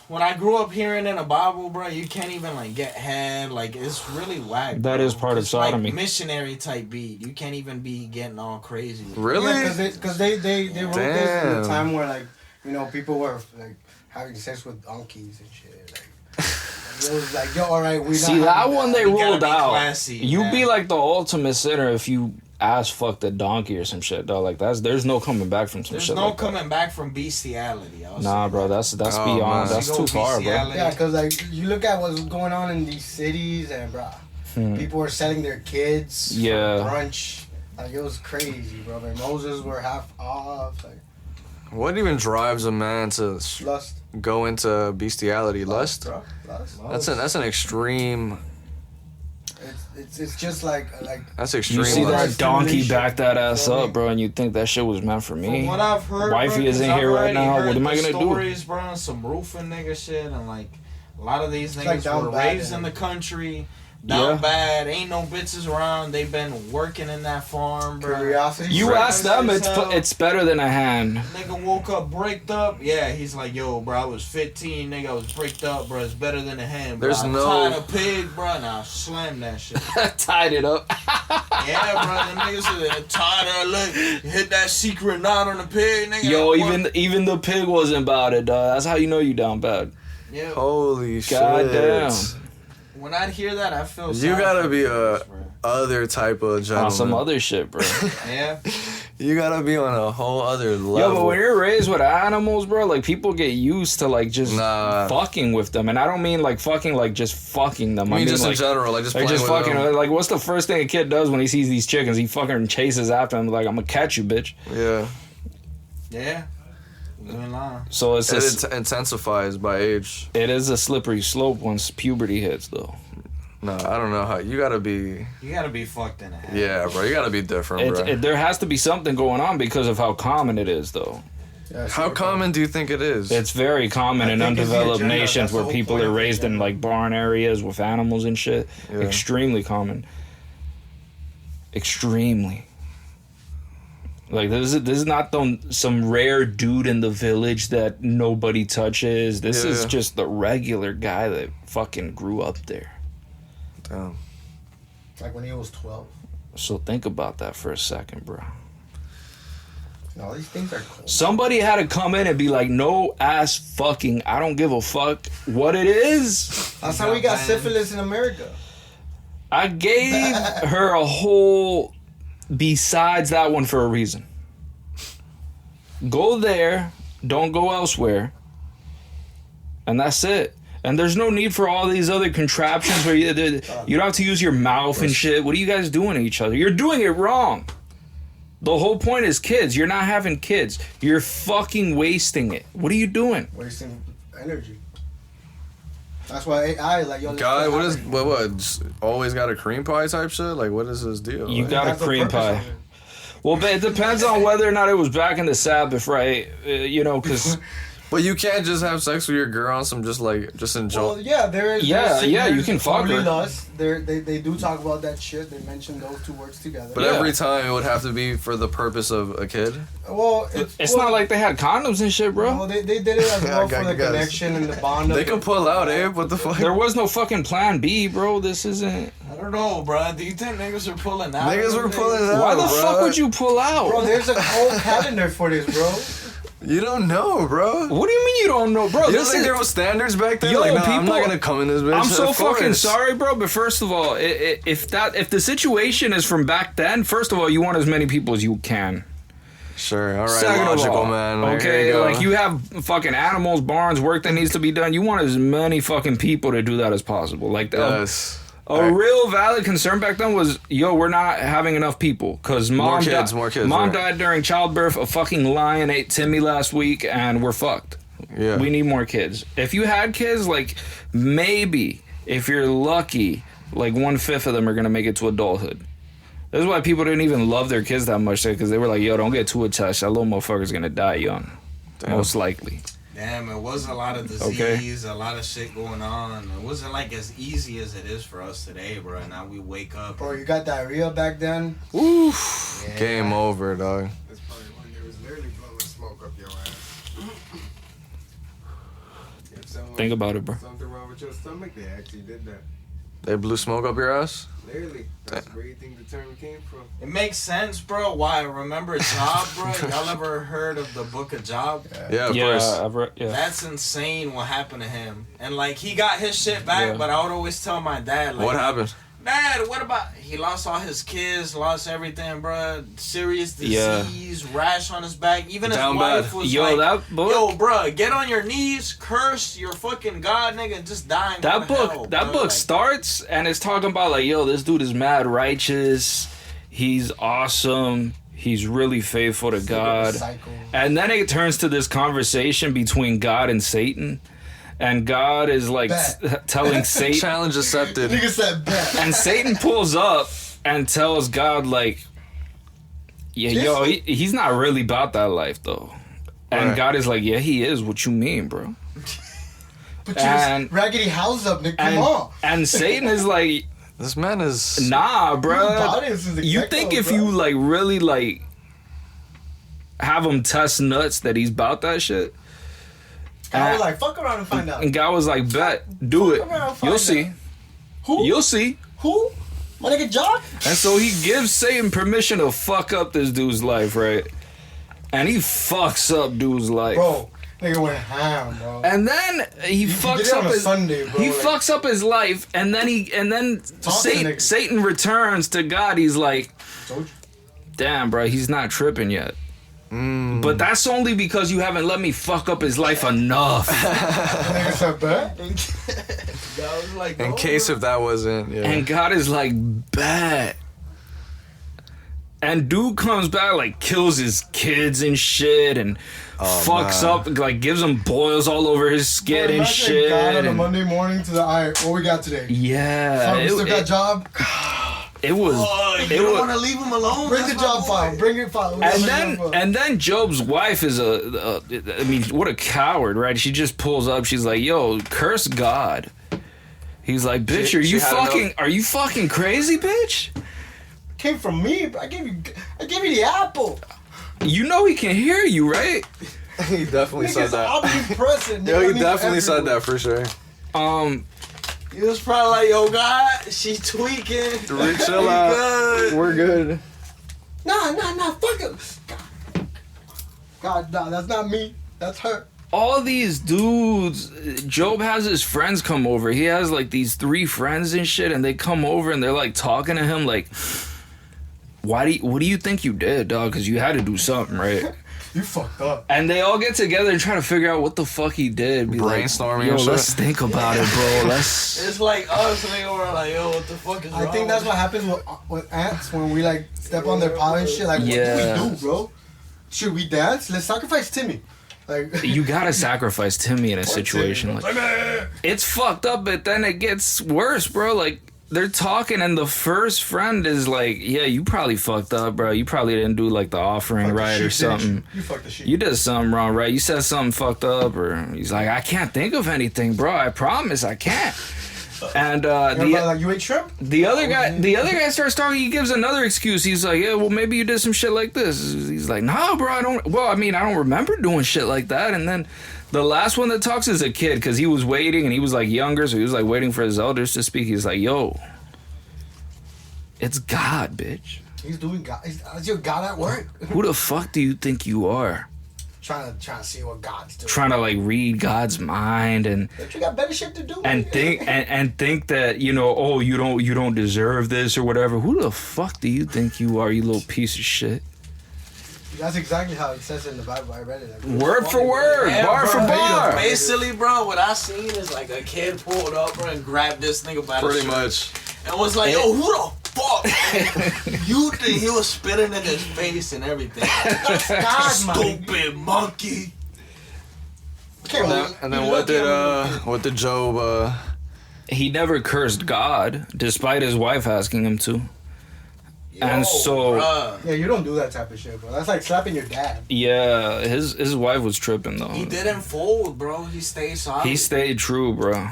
when I grew up hearing in the Bible, bro, you can't even like get head. Like it's really whack. That bro. is part of It's like sodomy. missionary type beat. You can't even be getting all crazy. Really? Yeah, because they wrote this in Damn. a time where like people were like having sex with donkeys and shit. Like it was like, yo, all right, we See, that one they We gotta ruled be out. classy, You man. be like the ultimate sinner if you ass fucked a donkey or some shit, dog. Like there's no coming back from some There's shit no like coming back from bestiality. I'll Nah, say bro, that. that's Oh, beyond. man. That's You too go far, bro. bestiality. Yeah, because like you look at what's going on in these cities and people are selling their kids Yeah. for brunch. Like it was crazy, bro. Like Moses were half off. Like What even drives a man to lust. go into bestiality? Lust? Bro. Lust. That's an extreme. It's just like That's You extreme. see lust. that donkey Stimulation. back that ass Feel me? up, bro, and you think that shit was meant for From me? what I've heard, Wifey bro, is in 'cause here I've right already now. heard What am I the gonna do? Stories, bro, some roofing nigga shit, and like a lot of these like niggas down were bad raised in in the it. country, down Yeah. bad, ain't no bitches around. They've been working in that farm, bro. curiosity. You Right. ask them, Hell. it's better than a hand. Nigga woke up bricked up. Yeah, he's like, yo, bro, I was 15, nigga, I was bricked up, bro. It's better than a hand, bro. There's I no- tied a pig, bro, now slam that shit. Tied it up. Yeah, bro, them niggas are tied her, look, hit that secret knot on the pig, nigga. Yo, What- even the pig wasn't about it, dog. That's how you know you down bad. Yeah, Holy shit. Goddamn. when I hear that, I feel You sad gotta for be niggas, a bro. other type of gentleman. On some other shit, bro. Yeah. You gotta be on a whole other level. Yo, but when you're raised with animals, bro, like people get used to like just Nah. fucking with them, and I don't mean like fucking like just fucking them. I mean, just like, in general, like just like playing just with fucking them. like what's the first thing a kid does when he sees these chickens? He fucking chases after them like I'm gonna catch you, bitch. Yeah. Yeah. You ain't lying. So it's It intensifies by age. it is a slippery slope once puberty hits, though. No, I don't know how. You gotta be. You gotta be fucked in the head. Yeah, bro. You gotta be different, bro. There has to be something going on because of how common it is, though. Yeah, How super common do you think it is? It's very common in think it's the undeveloped agenda. nations That's the where whole people point are of the raised in agenda. like barn areas with animals and shit. Yeah. Extremely common. Extremely. Like this is not some rare dude in the village that nobody touches. This is Yeah. just the regular guy that fucking grew up there. Damn. Like when he was 12. So think about that for a second, bro. No, these things are cool. Somebody had to come in and be like, no ass fucking, I don't give a fuck what it is. That's how we got syphilis in America. I gave her a whole besides that one for a reason. Go there, don't go elsewhere. And that's it. And there's no need for all these other contraptions where you don't have to use your mouth and shit. What are you guys doing to each other? You're doing it wrong. The whole point is kids. You're not having kids. You're fucking wasting it. What are you doing? Wasting energy. That's why AI, like, yo, let's Guy, put what is happening. what? Just always got a cream pie type shit? Like, what is this deal? You Like, got a That's the cream purpose pie. of it. Well, but it depends on whether or not it was back in the Sabbath, right? You know, because But you can't just have sex with your girl on some just enjoy. Well, yeah, there is. Yeah, there's- yeah, you there's can fuck holy her. lust. They do talk about that shit. They mention those two words together. But Yeah. every time it would have to be for the purpose of a kid. well, it's not like they had condoms and shit, bro. Well, they did it as well for the guys. connection and the bond. They of can pull out, eh? What the fuck? There was no fucking plan B, bro. This isn't. I don't know, bro. Do you think niggas are pulling out? Niggas of were them pulling things? out. Why the bro. fuck would you pull out? Bro, there's a whole calendar for this, bro. You don't know, bro. What do you mean you don't know, bro? You don't This think is. there was standards back then? Yo, like, nah, I'm people- not gonna come in this bitch. I'm so Of fucking course. sorry, bro. But first of all, if the situation is from back then, first of all, you want as many people as you can. Sure, all right, Second of logical, all, man. Like, here okay, you go. like you have fucking animals, barns, work that needs to be done. You want as many fucking people to do that as possible. Like Yes. a real valid concern back then was, yo, we're not having enough people because More kids, Mom right. died during childbirth. A fucking lion ate Timmy last week, and we're fucked. Yeah. We need more kids. If you had kids, like maybe if you're lucky, like 1/5 of them are gonna make it to adulthood. That's why people didn't even love their kids that much, because they were like, yo, don't get too attached. That little motherfucker's gonna die young, most likely. Damn, it was a lot of disease, a lot of shit going on. It wasn't like as easy as it is for us today, bro. Now we wake up. Bro, you got diarrhea back then. Oof. Yeah. Game over, dog. That's probably when there was literally blowing smoke up your ass. Think about it, bro. Something wrong with your stomach? They actually did that. They blew smoke up your ass? Literally. That's where you think the term came from. It makes sense, bro. Why? Remember Job, bro? Y'all ever heard of the book of Job? Yeah, of course. I've read, yeah. That's insane what happened to him. And like he got his shit back, but I would always tell my dad, like, What happened? Dad, what about he lost all his kids, lost everything, bro. Serious disease, rash on his back. Even his Down wife bad. was Yo, like, that book- yo, bro, get on your knees, curse your fucking God, nigga, and just die. And go That to book, hell, that bro. book Like, starts and it's talking about like, yo, this dude is mad righteous. He's awesome. He's really faithful to God. Cycle. And then it turns to this conversation between God and Satan. And God is like telling Satan. Challenge accepted. Nigga said bet. And Satan pulls up and tells God, like, yeah, yo, he's not really about that life, though. And Right. God is like, yeah, he is. What you mean, bro? Put And- your raggedy house up, nigga. Come on. And Satan is like, This man is... nah, bro. about it since the You get-go, think if bro. you, like, really, like, have him test nuts that he's about that shit? I was like, fuck around and find out. And God was like, bet, do it. around, find You'll out. see. Who? You'll see. Who? My nigga Jock? And so he gives Satan permission to fuck up this dude's life, right? And he fucks up dude's life. Bro, nigga went ham, bro. And then he did fucks it on up a his Sunday, bro, he like- fucks up his life, and then to the Satan, nigga. Satan returns to God. He's like, Told you. damn, bro, he's not tripping yet. But that's only because you haven't let me fuck up his life enough. Nigga said bet. God was like, In "Oh, case bro." if that wasn't... Yeah. And God is like, bet. And dude comes back, like, kills his kids and shit, and fucks man. up, like, gives him boils all over his skin and Imagine shit. God on a and- Monday morning to the eye. What we got today? yeah. Fuck, we still got It, job. it was. Oh, it you don't was- want to leave him alone. Bring the That's job my file. boy. Bring it file. And then Job's wife is I mean, what a coward, right? She just pulls up. She's like, "Yo, curse God." He's like, "Bitch, She had are you fucking crazy, bitch? came from me. Bro. I gave you the apple. You know he can hear you, right?" He definitely said Niggas that. omnipresent. Yo, nigga. I he mean, definitely said everywhere. that for sure. He was probably like, yo, God, she tweaking. Chill We out. good. We're good. Nah, fuck it. God, nah, that's not me. That's her. All these dudes, Job has his friends come over. He has like these 3 friends and shit, and they come over and they're like talking to him like, what do you think you did, dog? Because you had to do something, right? You fucked up. And they all get together and try to figure out what the fuck he did. Be like, Brainstorming yo, and shit. let's think about it, bro. Let's. It's like us, nigga, we're like, yo, what the fuck is wrong? I think that's what happens with ants when we like step on their pile and shit. Like, Yeah. what do we do, bro? Should we dance? Let's sacrifice Timmy. Like, You gotta sacrifice Timmy in a situation like. It's fucked up, but then it gets worse, bro. Like they're talking, and the first friend is like, "Yeah, you probably fucked up, bro. You probably didn't do like the offering fuck the right or sheep, didn't something. You fucked the shit. You did something wrong, right? You said something fucked up, or he's like, I can't think of anything, bro. I promise, I can't." And Everybody like, you ate shrimp? the other guy starts talking. He gives another excuse. He's like, "Yeah, well, maybe you did some shit like this." He's like, "No, bro, I don't. Well, I mean, I don't remember doing shit like that." And then the last one that talks is a kid because he was waiting and he was like younger, so he was like waiting for his elders to speak. He's like, "Yo, it's God, bitch. He's doing God. Is your God at work? Who the fuck do you think you are? trying to see what God's doing. Trying to like read God's mind and But you got better shit to do. and think that, you know, oh, you don't deserve this or whatever. Who the fuck do you think you are, you little piece of shit? That's exactly how it says in the Bible. I read it. Like, Word for word, Yeah, bar bro, for bar. Basically, bro, what I seen is like a kid pulled up, bro, and grabbed this nigga by the Pretty shirt much. and was like, "Yo, who the fuck? You think he was spitting in his face and everything? Stupid monkey." Okay, well, And then you what did Job? He never cursed God, despite his wife asking him to. And so, bruh. Yeah, you don't do that type of shit, bro. That's like slapping your dad. yeah, his wife was tripping though. He didn't fold, bro. He stayed solid. He stayed true, bro.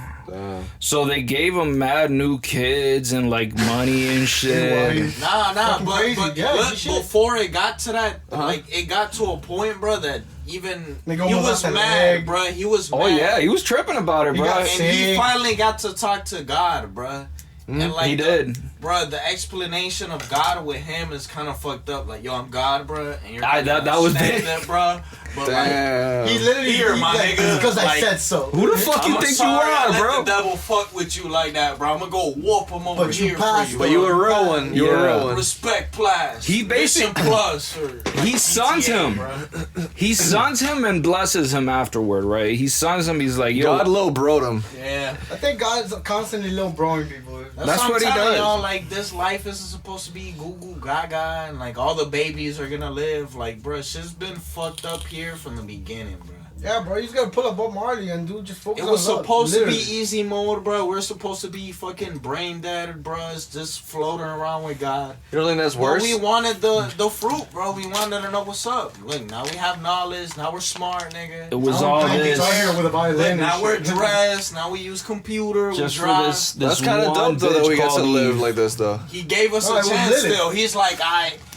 So they gave him mad new kids and like money and shit. Nah, but crazy. Yeah, before it got to that, like it got to a point, bro, that even Nigga he almost was lost a mad, leg. bro. He was Oh mad. yeah, he was tripping about it, bro. got And he sick. finally got to talk to God, bro. And like He did. Bro, the explanation of God with him is kind of fucked up. Like, yo, I'm God, bro, and you're that was big. that, bro. But Damn. He literally Here, my nigga. because I Like, said so. Who the fuck you I'm think sorry you I are, let bro? the devil fuck with you like that, bro. I'm gonna go whoop him over But you here passed, for you. But you a real one. You a Yeah. real one. Respect plus. He Mission basic- plus. Or He sons GTA, him. bro. He sons him and blesses him afterward, right? He sons him. He's like, yo, God low broed him. Yeah. I think God's constantly little broing people. That's what he I'm telling does. Y'all, like, this life isn't supposed to be goo goo gaga and like all the babies are gonna live. Like, bro, shit's been fucked up here from the beginning, bro. Yeah, bro, you just gotta pull up Bob Marley and do just focus It on was love, supposed to be literally. easy mode, bro. We're supposed to be fucking brain dead, bro. Just floating around with God. You don't think that's But worse? we wanted the fruit, bro. We wanted to know what's up. Look, now we have knowledge. Now we're smart, nigga. it was I'm all playing this guitar here with a violin Look, and now we're shit. dressed. Now we use computer. just we for drive. this. That's kind of one dope though that bitch we get to called live Eve. like this though. He gave us No, a it was chance lit. still. He's like,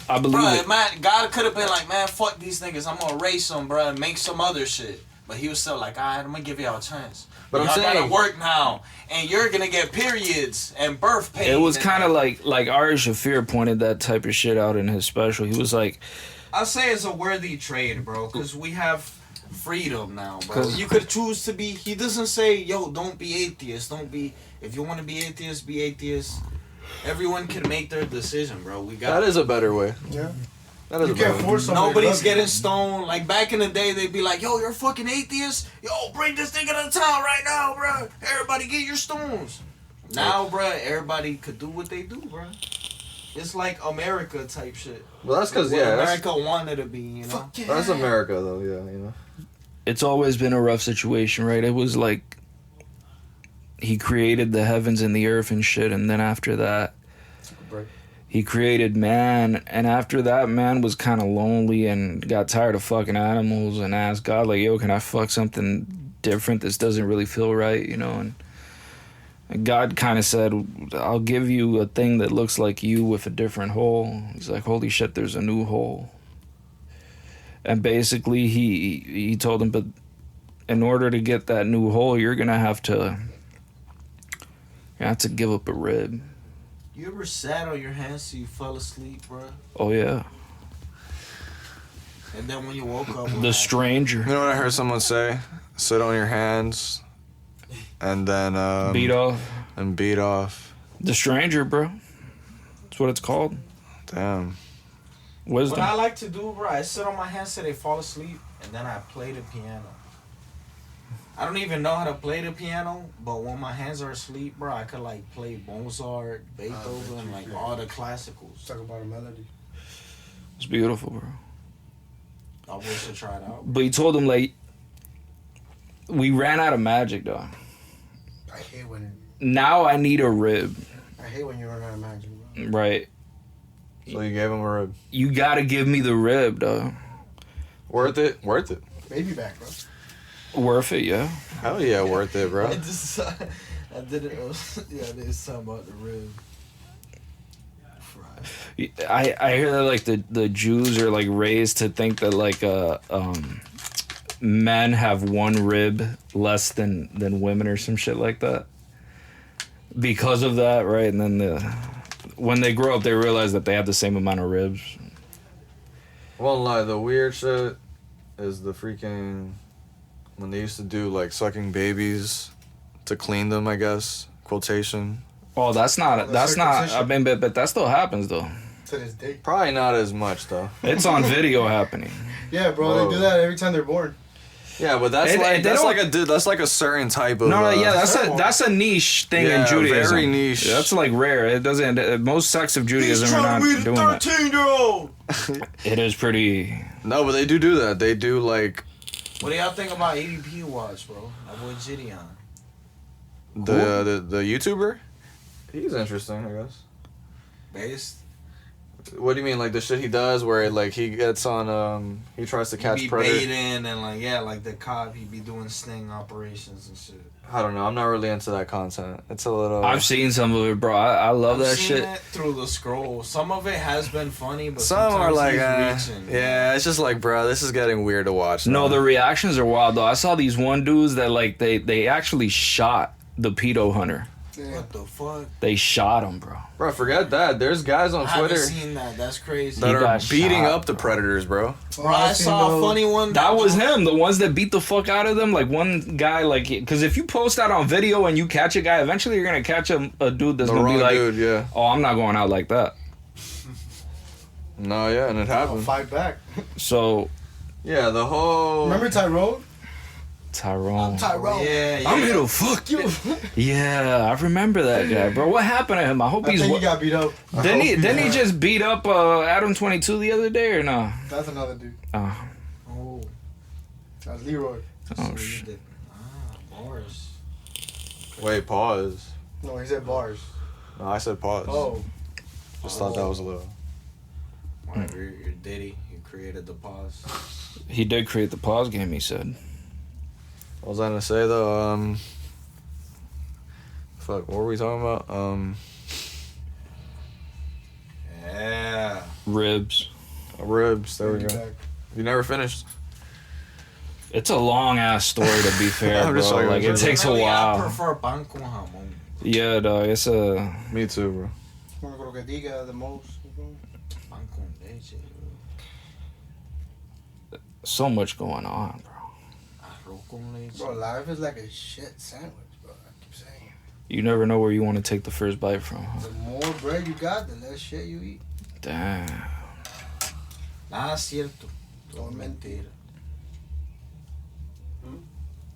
I believe bro, it. man, God could have been like, man, fuck these niggas. I'm gonna erase them, bro, and make some other shit. But he was still like, alright, I'm gonna give y'all a chance. But I'm y'all gotta saying- work now, and you're gonna get periods and birth pains. It was and- kind of like Ari Shafir pointed that type of shit out in his special. He was like, I say it's a worthy trade, bro, because we have freedom now, bro. 'Cause- You could choose to be. He doesn't say, yo, don't be atheist. Don't be. If you want to be atheist, be atheist. Everyone can make their decision, bro. We got. That is a better way. Yeah. That is You a better can't way. force somebody to Nobody's love you. getting stoned. Like back in the day, they'd be like, yo, you're a fucking atheist? Yo, bring this nigga to town right now, bro. Everybody get your stones. Now, bro, everybody could do what they do, bro. It's like America type shit. Well, that's because What yeah, America wanted to be, you know? that's America though. Yeah, you know. it's always been a rough situation, right? It was like he created the heavens and the earth and shit, and then after that, he created man, and after that, man was kind of lonely and got tired of fucking animals and asked God, like, yo, can I fuck something different? This doesn't really feel right, you know? And God kind of said, I'll give you a thing that looks like you with a different hole. He's like, holy shit, there's a new hole. And basically, he told him, but in order to get that new hole, you're going to have to give up a rib. You ever sat on your hands so you fell asleep, bro? Oh, yeah. And then when you woke up, The stranger. You know what I heard someone say? Sit on your hands, and then Beat off. and beat off. The stranger, bro. That's what it's called. Damn. Wisdom. What I like to do, bro, I sit on my hands so they fall asleep, and then I play the piano. I don't even know how to play the piano, but when my hands are asleep, bro, I could like play Mozart, Beethoven, like all the classicals. Talk about a melody. It's beautiful, bro. I wish I tried out. But he told him, like, we ran out of magic, though. I hate when Now I need a rib, I hate when you run out of magic, bro. right? So you gave him a rib. You gotta give me the rib, though. Worth it. Worth it. Baby back, bro. Worth it, yeah. Hell yeah, worth it, bro. I didn't know. Yeah, there's something about the rib. I hear that like the Jews are like raised to think that like men have one rib less than women or some shit like that. Because of that, right? And then when they grow up, they realize that they have the same amount of ribs. Won't lie, the weird shit is the freaking when they used to do like sucking babies to clean them, I guess. Quotation. Oh, that's not. I mean, but that still happens though. To this day. Probably not as much though. It's on video happening. Yeah, bro, Whoa. they do that every time they're born. Yeah, but that's that's like a certain type of. No, yeah, that's a niche thing in Judaism. Very niche. That's like rare. It doesn't. Most sects of Judaism are not doing that. 13-year-old. It is pretty. No, but they do that. They do like What do y'all think about ADP Watch, bro? My boy Gideon. the YouTuber. He's interesting, I guess. Based. What do you mean, like the shit he does, where like he gets on, he tries to catch He be predators? baiting and like the cop, he be doing sting operations and shit. I don't know. I'm not really into that content. It's a little. I've seen some of it, bro. I love I've that seen shit. it through the scroll. Some of it has been funny, but Some are sometimes like, he's reaching. yeah, it's just like, bro, this is getting weird to watch. No, now. the reactions are wild though. I saw these one dudes that like they actually shot the pedo hunter. Yeah. What the fuck? They shot him, bro. Bro, forget that. There's guys on I Twitter haven't seen that. That's crazy. that He are got beating shot, up the predators, bro. Bro, I saw a funny one. That was him. The ones that beat the fuck out of them. Like one guy, like, because if you post that on video and you catch a guy, eventually you're gonna catch a dude that's The gonna be wrong like, dude, yeah. "Oh, I'm not going out like that." No, yeah, and it I'll happened. fight back. So Yeah, the whole. Remember Tyrone? Tyrone. Tyrone. Yeah, I'm here to fuck you. Yeah, I remember that guy, bro. What happened to him? I hope I he's. think he got beat up. Didn't he just beat up Adam 22 the other day or no? That's another dude. Oh, Oh, That's Leroy. oh so shit. you did- bars. Wait, pause. No, he said bars. No, I said pause. Oh. Just thought that was a little. Whatever, you're Diddy. You created the pause. He did create the pause game. He said. What was I gonna say though? Fuck, what were we talking about? Yeah. Ribs. Ribs. There we Bring it go. back. You never finished. It's a long ass story to be fair, I'm just bro. like- Like it takes a Personally, I while. prefer pan con jamón. Yeah, dog. It's a. Me too, bro. Yo creo que diga the most. Pan con leche. So much going on, bro. Arroz con leche. Bro, life is like a shit sandwich, bro. I keep saying. You never know where you want to take the first bite from, huh? The more bread you got, the less shit you eat. Damn. Nada es cierto. Todo Todo mentira.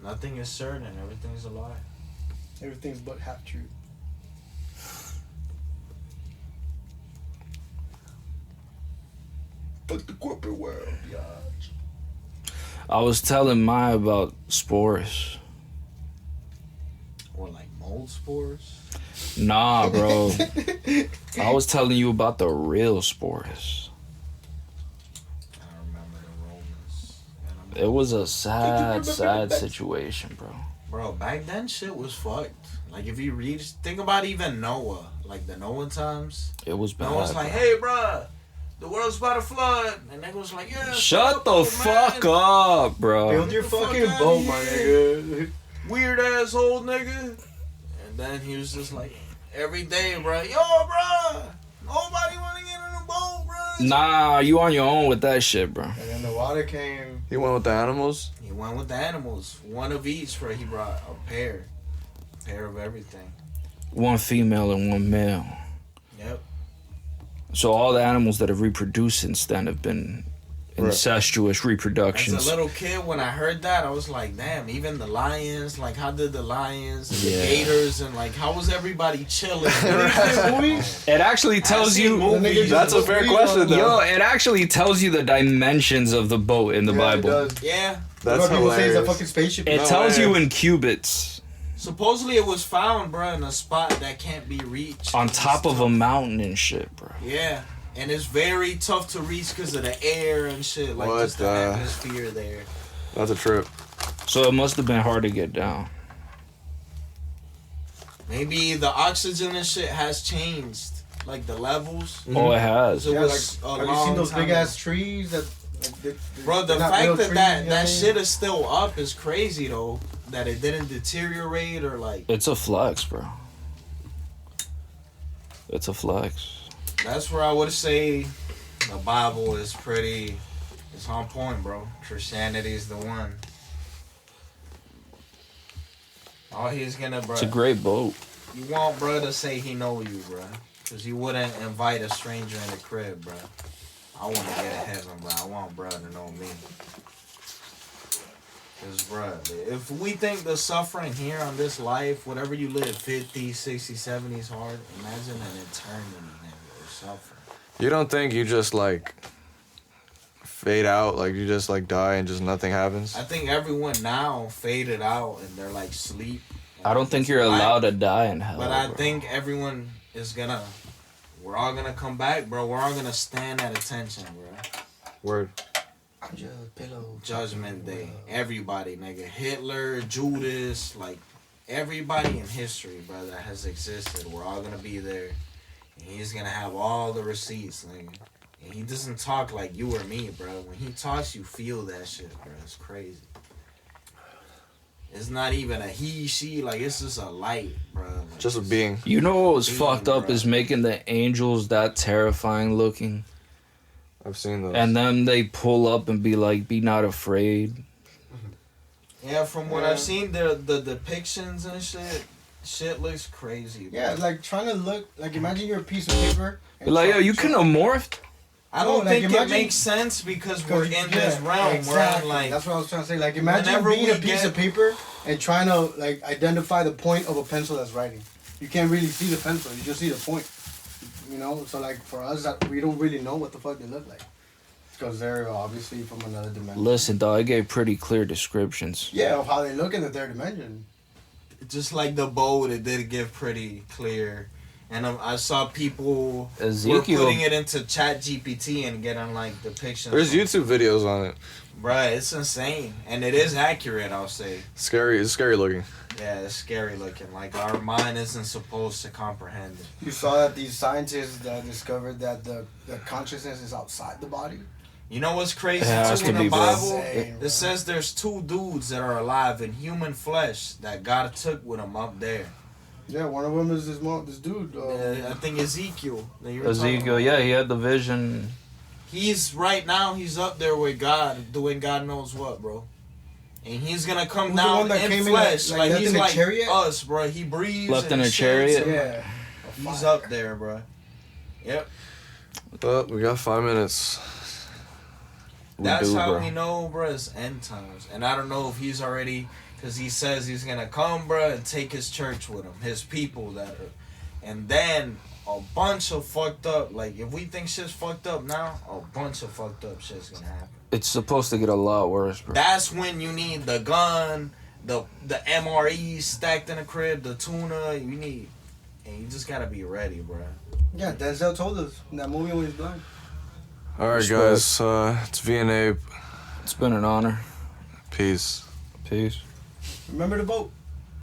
Nothing is certain. Everything's a lie. Everything's but half true. But the corporate world, yeah. I was telling Maya about spores. Or like mold spores. Nah, bro. I was telling you about the real spores. I remember the Romans. It was a sad situation, bro. Bro, back then shit was fucked. Like if you read, think about even Noah. Like the Noah times. It was bad. Noah's like, bro. hey, bruh, the world's about to flood. And nigga was like, yeah. Shut the fuck up, bro. Build your Get the fuck fucking outta boat, my here. nigga. Weird ass old nigga. And then he was just like, every day, bruh, yo, bruh, nobody wanna get in a boat, bruh. Nah, you on your own with that shit, bro. And then the water came. He went with the animals. He went with the animals. One of each, bro. He brought a pair. Pair of everything. One female and one male. Yep. So all the animals that have reproduced since then have been incestuous As reproductions. a little kid, when I heard that, I was like, damn, even the lions, like, how did the lions and the Yeah. gators, and, like, how was everybody chilling? It actually tells seen you. movies. That's a fair question, though. Yo, it actually tells you the dimensions of the boat in the Bible. It does. Yeah. That's People say it's a hilarious. fucking spaceship. It No tells way. you in cubits Supposedly it was found, bro, in a spot that can't be reached. on top of a mountain and shit, bro. Yeah. And it's very tough to reach because of the air and shit. Like, What just the the- atmosphere there. That's a trip. So it must have been hard to get down. Maybe the oxygen and shit has changed. Like, the levels. Oh, it has. It Yeah, was like, a have you long seen those time big ago. ass trees that? Like, Bro, the they're not fact real that trees, that, you know that what I mean? shit is still up is crazy, though. That it didn't deteriorate or, like... It's a flex, bro. It's a flex. That's where I would say the Bible is pretty... It's on point, bro. Christianity is the one. All he's gonna, bro... It's a great boat. You want bro to say he know you, bro. Because you wouldn't invite a stranger in the crib, bro. I want to get to heaven, bro. I want bro to know me. Because, bro, if we think the suffering here on this life, whatever you live, 50, 60, 70 is hard, imagine an eternity, man, of suffering. You don't think you just like fade out, like you just like die and just nothing happens? I think everyone now faded out and they're like sleep. I don't think you're allowed to die in hell. But I bro. think everyone is gonna we're all gonna come back, bro. We're all gonna stand at attention, bro. Word. Judgment Day. Everybody, nigga. Hitler, Judas, like everybody in history, bro, that has existed. We're all gonna be there. And he's gonna have all the receipts, nigga. And he doesn't talk like you or me, bro. When he talks, you feel that shit, bro. It's crazy. It's not even a he, she, like it's just a light, bro. Like, Just a being. You know what was Being, fucked up bro. is making the angels that terrifying looking. I've seen those. And then they pull up and be like, be not afraid. Yeah, from what I've seen, the depictions and shit looks crazy, bro. Yeah, like trying to look like imagine you're a piece of paper. Be like, yo, you couldn't have morphed? I No, don't like, think it imagine- makes sense because we're in this Yeah, realm. exactly. We're at like That's what I was trying to say. Like imagine whenever being we a piece of paper and trying to like identify the point of a pencil that's writing. You can't really see the pencil. You just see the point. You know. So like for us, that we don't really know what the fuck they look like because they're obviously from another dimension. Listen, dog, I gave pretty clear descriptions. Yeah, of how they look in the third dimension. just like the bold, it did give pretty clear. And I saw people were Ezekiel. putting it into Chat GPT and getting like depictions. There's YouTube videos on it. Bruh, it's insane. And it is accurate, I'll say. Scary. It's scary looking. Yeah, it's scary looking. Like our mind isn't supposed to comprehend it. You saw that these scientists that discovered that the consciousness is outside the body. You know what's crazy It has too to in the be, bro. Bible? Insane, bro. It says there's 2 dudes that are alive in human flesh that God took with him up there. Yeah, one of them is this dude. I think Ezekiel. that you were talking Ezekiel, about. yeah, he had the vision. He's right now. He's up there with God, doing God knows what, bro. And he's gonna come Who's the one down that in came in flesh, like like left he's in a like chariot? us, bro. He breathes. Left and in a shits chariot? and- Yeah. He's up there, bro. Yep. Oh, we got 5 minutes. That's do, how bro. we know, bro. It's end times, and I don't know if he's already, because he says he's gonna come, bro, and take his church with him, his people that are, and then a bunch of fucked up. Like if we think shit's fucked up now, a bunch of fucked up shit's gonna happen. It's supposed to get a lot worse, bro. That's when you need the gun, the MREs stacked in the crib, the tuna. You need, and you just gotta be ready, bro. Yeah, Denzel told us in that movie when he's blind. All right, Respect. guys. It's V N APE. It's been an honor. Peace. Peace. Remember the boat.